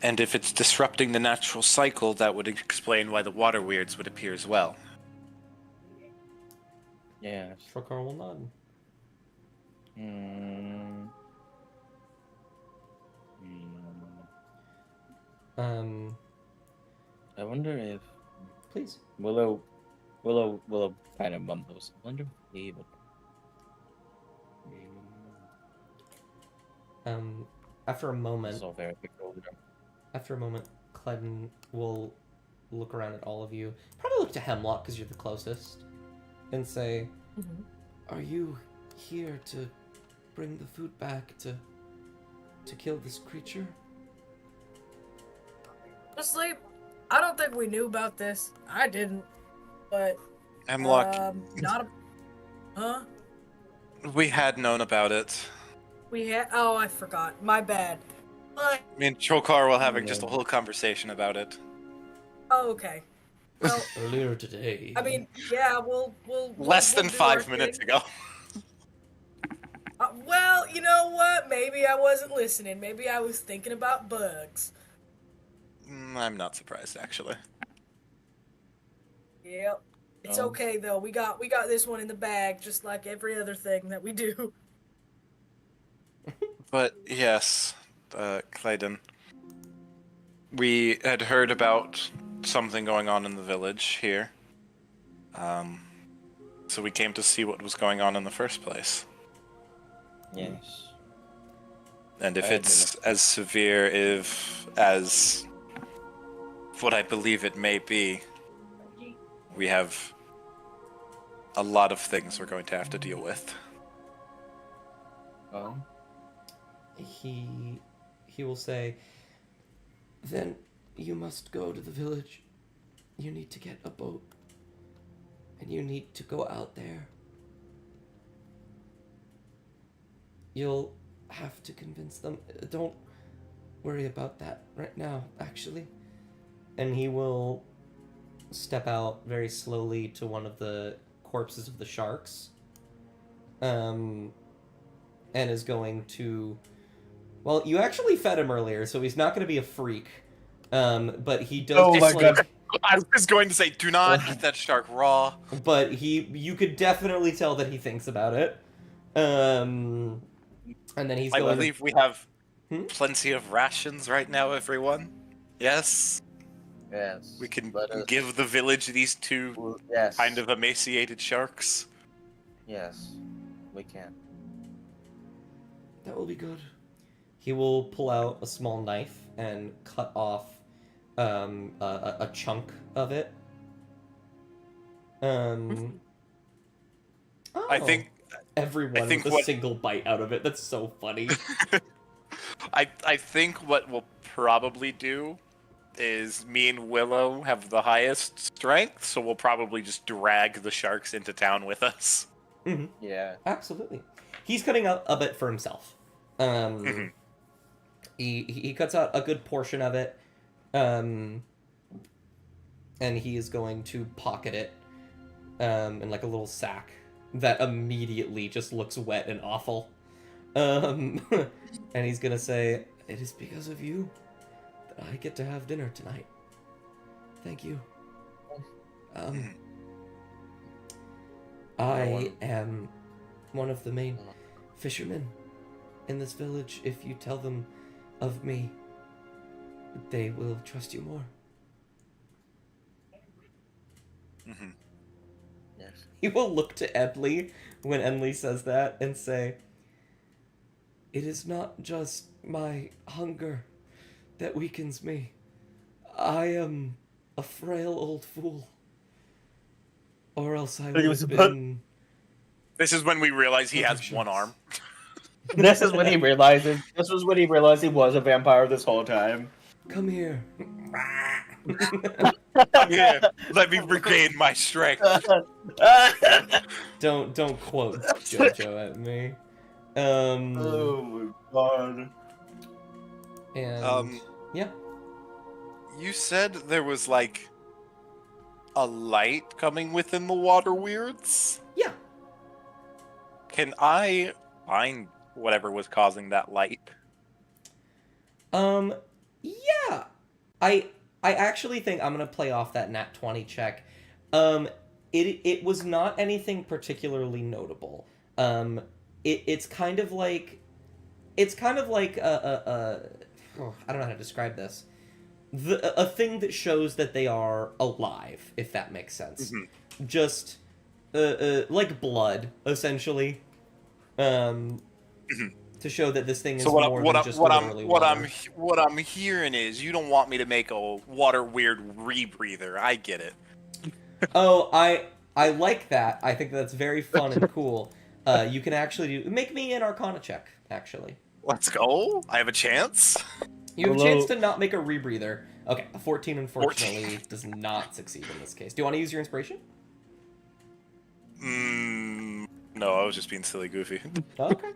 And if it's disrupting the natural cycle, that would explain why the water weirds would appear as well. Yeah. Trollcarl will nod. I wonder if Please. Willow kind of mumbles. I wonder if he would. After a moment, This is all very peculiar. After a moment, Cledden will look around at all of you. Probably look to Hemlock because you're the closest, and say, "Are you here to bring the food back to kill this creature?" Honestly, I don't think we knew about this. I didn't, but Hemlock, not a, huh? we had known about it. We had. Oh, I forgot. My bad. But Me and Trollcarl were having just a whole conversation about it. oh, okay. Well, Earlier today. I mean, yeah, we'll Less than do 5 our minutes thing. ago. Well, you know what? Maybe I wasn't listening. Maybe I was thinking about bugs. I'm not surprised, actually. Yep. It's okay though. We got this one in the bag, just like every other thing that we do. But yes, Clayton, we had heard about something going on in the village here. So we came to see what was going on in the first place. Yes. And if I it's as severe as what I believe it may be, we have a lot of things we're going to have to deal with. Oh. He will say, "Then you must go to the village. You need to get a boat. And you need to go out there. You'll have to convince them. Don't worry about that right now, actually." And he will step out very slowly to one of the corpses of the sharks. And is going to... Well, you actually fed him earlier, so he's not going to be a freak. But he does Oh my just, God. I was going to say, do not eat that shark raw. But you could definitely tell that he thinks about it. And then he's I going believe we have Hmm? plenty of rations right now, everyone. Yes, Yes. we can Let us- give the village these two Yes. kind of emaciated sharks. Yes. We can. That will be good. He will pull out a small knife and cut off a chunk of it. I Oh. think Everyone think with a what- single bite out of it. That's so funny. I think what we'll probably do is me and Willow have the highest strength, so we'll probably just drag the sharks into town with us. Mhm. Yeah. Absolutely. He's cutting out a bit for himself. Mhm. He cuts out a good portion of it, and he is going to pocket it in like a little sack that immediately just looks wet and awful. And he's gonna say, "It is because of you that I get to have dinner tonight. Thank you. I am one of the main fishermen in this village. If you tell them of me, they will trust you more." Mhm. Yes. He will look to Edley when Enley says that and say, "It is not just my hunger that weakens me. I am a frail old fool. Or else I would have been..." This is when we realize he has Perfect one shots. arm. This is when he realizes. This was when he realized he was a vampire this whole time. "Come here." Yeah, let me regain my strength. Don't quote JoJo at me. Oh my God. And yeah. You said there was like a light coming within the water weirds? Yeah. Can I find whatever was causing that light? Yeah. I actually think I'm gonna play off that nat 20 check. It was not anything particularly notable. It's kind of like a I don't know how to describe this. A thing that shows that they are alive, if that makes sense. Mhm. Just like blood, essentially. To show that this thing is So more than just literally water. what I'm hearing is you don't want me to make a water weird rebreather. I get it. Oh, I like that. I think that's very fun and cool. You can actually make me an Arcana check. Actually, Let's go. I have a chance. you have a Hello. chance to not make a rebreather. Okay, a 14 unfortunately does not succeed in this case. Do you want to use your inspiration? No, I was just being silly goofy. Okay.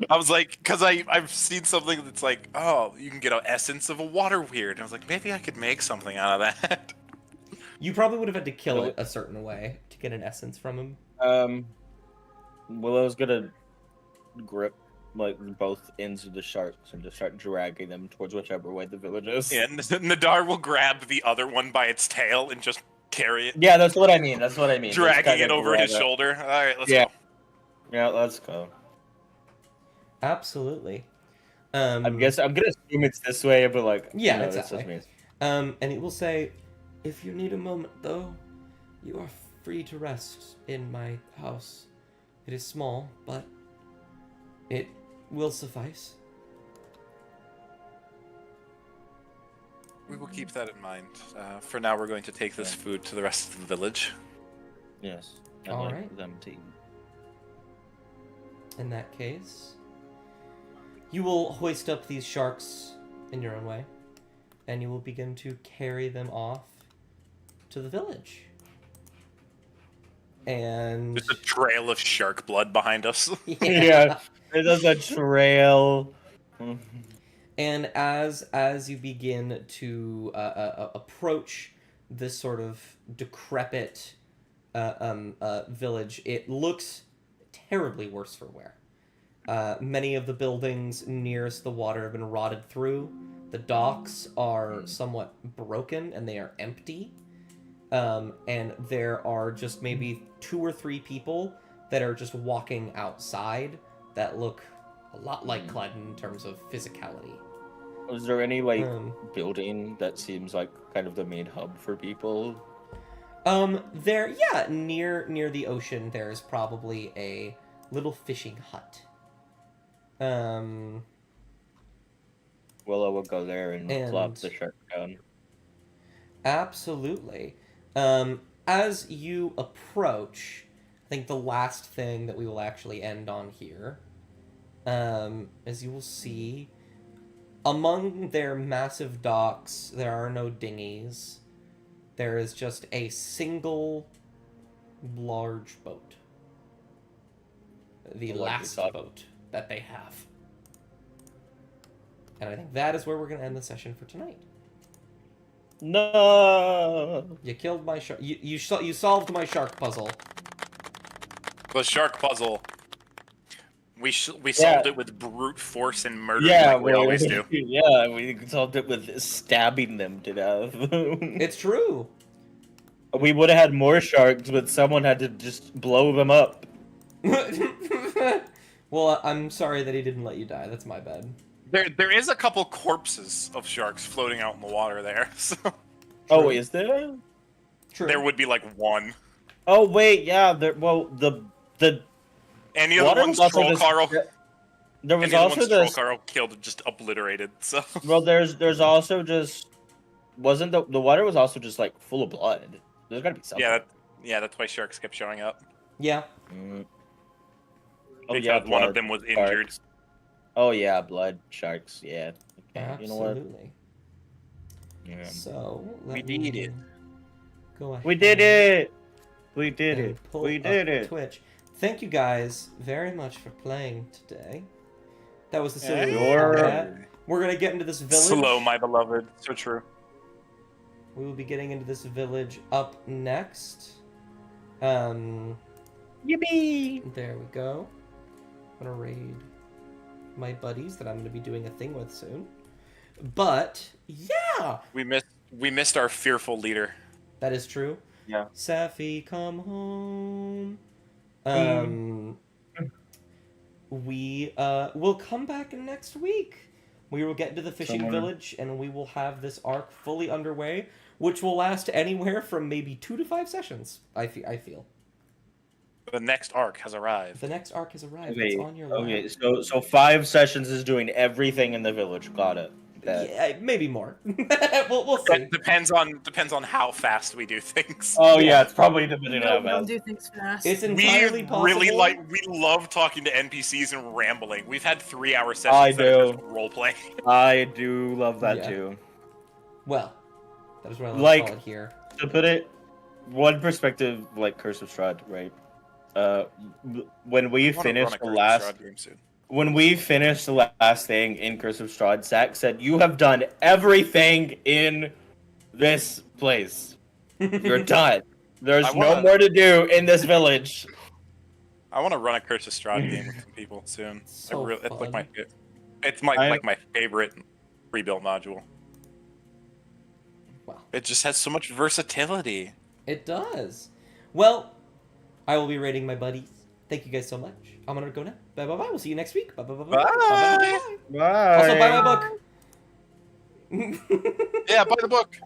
I was like, because I've seen something that's like, oh, you can get an essence of a water weird. And I was like, maybe I could make something out of that. You probably would have had to kill it a certain way to get an essence from him. Willow's gonna grip like both ends of the sharks and just start dragging them towards whichever way the village is. And Nadar will grab the other one by its tail and just carry it, Yeah, that's what I mean. That's what I mean. Just dragging kinda it over grab his shoulder. All right, let's Yeah. go. Yeah, let's go. Absolutely. I'm gonna assume it's this way, but like, Yeah, you know, it's that's that just way. me. And it will say, if you need a moment, though, you are free to rest in my house. It is small, but it will suffice. We will keep that in mind. For now, we're going to take this food to the rest of the village. Yes. I'd All like right. them to eat. In that case, you will hoist up these sharks in your own way, and you will begin to carry them off to the village. And Just a trail of shark blood behind us. Yeah. There's a trail. And as you begin to approach this sort of decrepit village, it looks terribly worse for wear. Many of the buildings nearest the water have been rotted through. The docks are somewhat broken and they are empty. And there are just maybe 2 or 3 people that are just walking outside that look a lot like Cleden in terms of physicality. Was there any like Um, building that seems like kind of the main hub for people? Near the ocean, there's probably a little fishing hut. Willow will go there and plop And the shark down. absolutely. As you approach, I think the last thing that we will actually end on here, as you will see, among their massive docks, there are no dinghies. There is just a single large boat. The Like we last thought. boat that they have. And I think that is where we're going to end the session for tonight. No. You killed my shark. You solved my shark puzzle. The shark puzzle. We Yeah. solved it with brute force and murder, Yeah, like we always do. Yeah, we solved it with stabbing them to death. It's true. We would have had more sharks, but someone had to just blow them up. Well, I'm sorry that he didn't let you die. That's my bad. There is a couple corpses of sharks floating out in the water there. So Oh, is there? True. there would be like one. Oh wait, yeah. There. Well, the Any of the water ones was also Troll just- Carl, there was any of the also ones Troll this. Carl killed just obliterated. So Well, there's also just wasn't the water was also just like full of blood. There's gotta be something. yeah, that's why sharks kept showing up. Yeah. Mm. Because one of blood them was injured. sharks. Oh yeah, blood sharks. Yeah. Okay. You know what? Absolutely. Yeah. So We let did me it. Go ahead. We did it. We did and it. pull We up did it. Twitch. Thank you guys very much for playing today. That was the Silver Sure. Combat. We're gonna get into this village. Slow, my beloved. So true. We will be getting into this village up next. Yippee! There we go. I'm gonna raid my buddies that I'm gonna be doing a thing with soon. But yeah, We missed our fearful leader. that is true. Yeah. Safi, come home. We will come back next week. We will get into the fishing Somewhere. village, and we will have this arc fully underway, which will last anywhere from maybe 2 to 5 sessions. I feel. The next arc has arrived. The next arc has arrived. Okay. It's on your Okay. lap. So 5 sessions is doing everything in the village. Got it. Okay. Yeah, maybe more. we'll see. But depends on how fast we do things. Oh Yeah. yeah, it's probably depending on how Don't fast. do things fast. It's We entirely possible. really we love talking to NPCs and rambling. We've had 3-hour sessions I that are do. just role play. I do love that Yeah. too. Well, that is what I like Like- to call it here. To put it, one perspective, like Curse of Strahd, right? When we finished the last, when we finished the last thing in Curse of Strahd, Zach said, "You have done everything in this place. You're done. There's I no wanna- more to do in this village." I want to run a Curse of Strahd game with some people soon. So it's like fun. it's I- like my favorite rebuilt module. Wow. It just has so much versatility. It does. Well, I will be raiding my buddies. thank you guys so much. I'm gonna go now. Bye bye bye. We'll see you next week. Bye bye bye Bye. bye. Bye. Also, buy my book. Yeah, buy the book.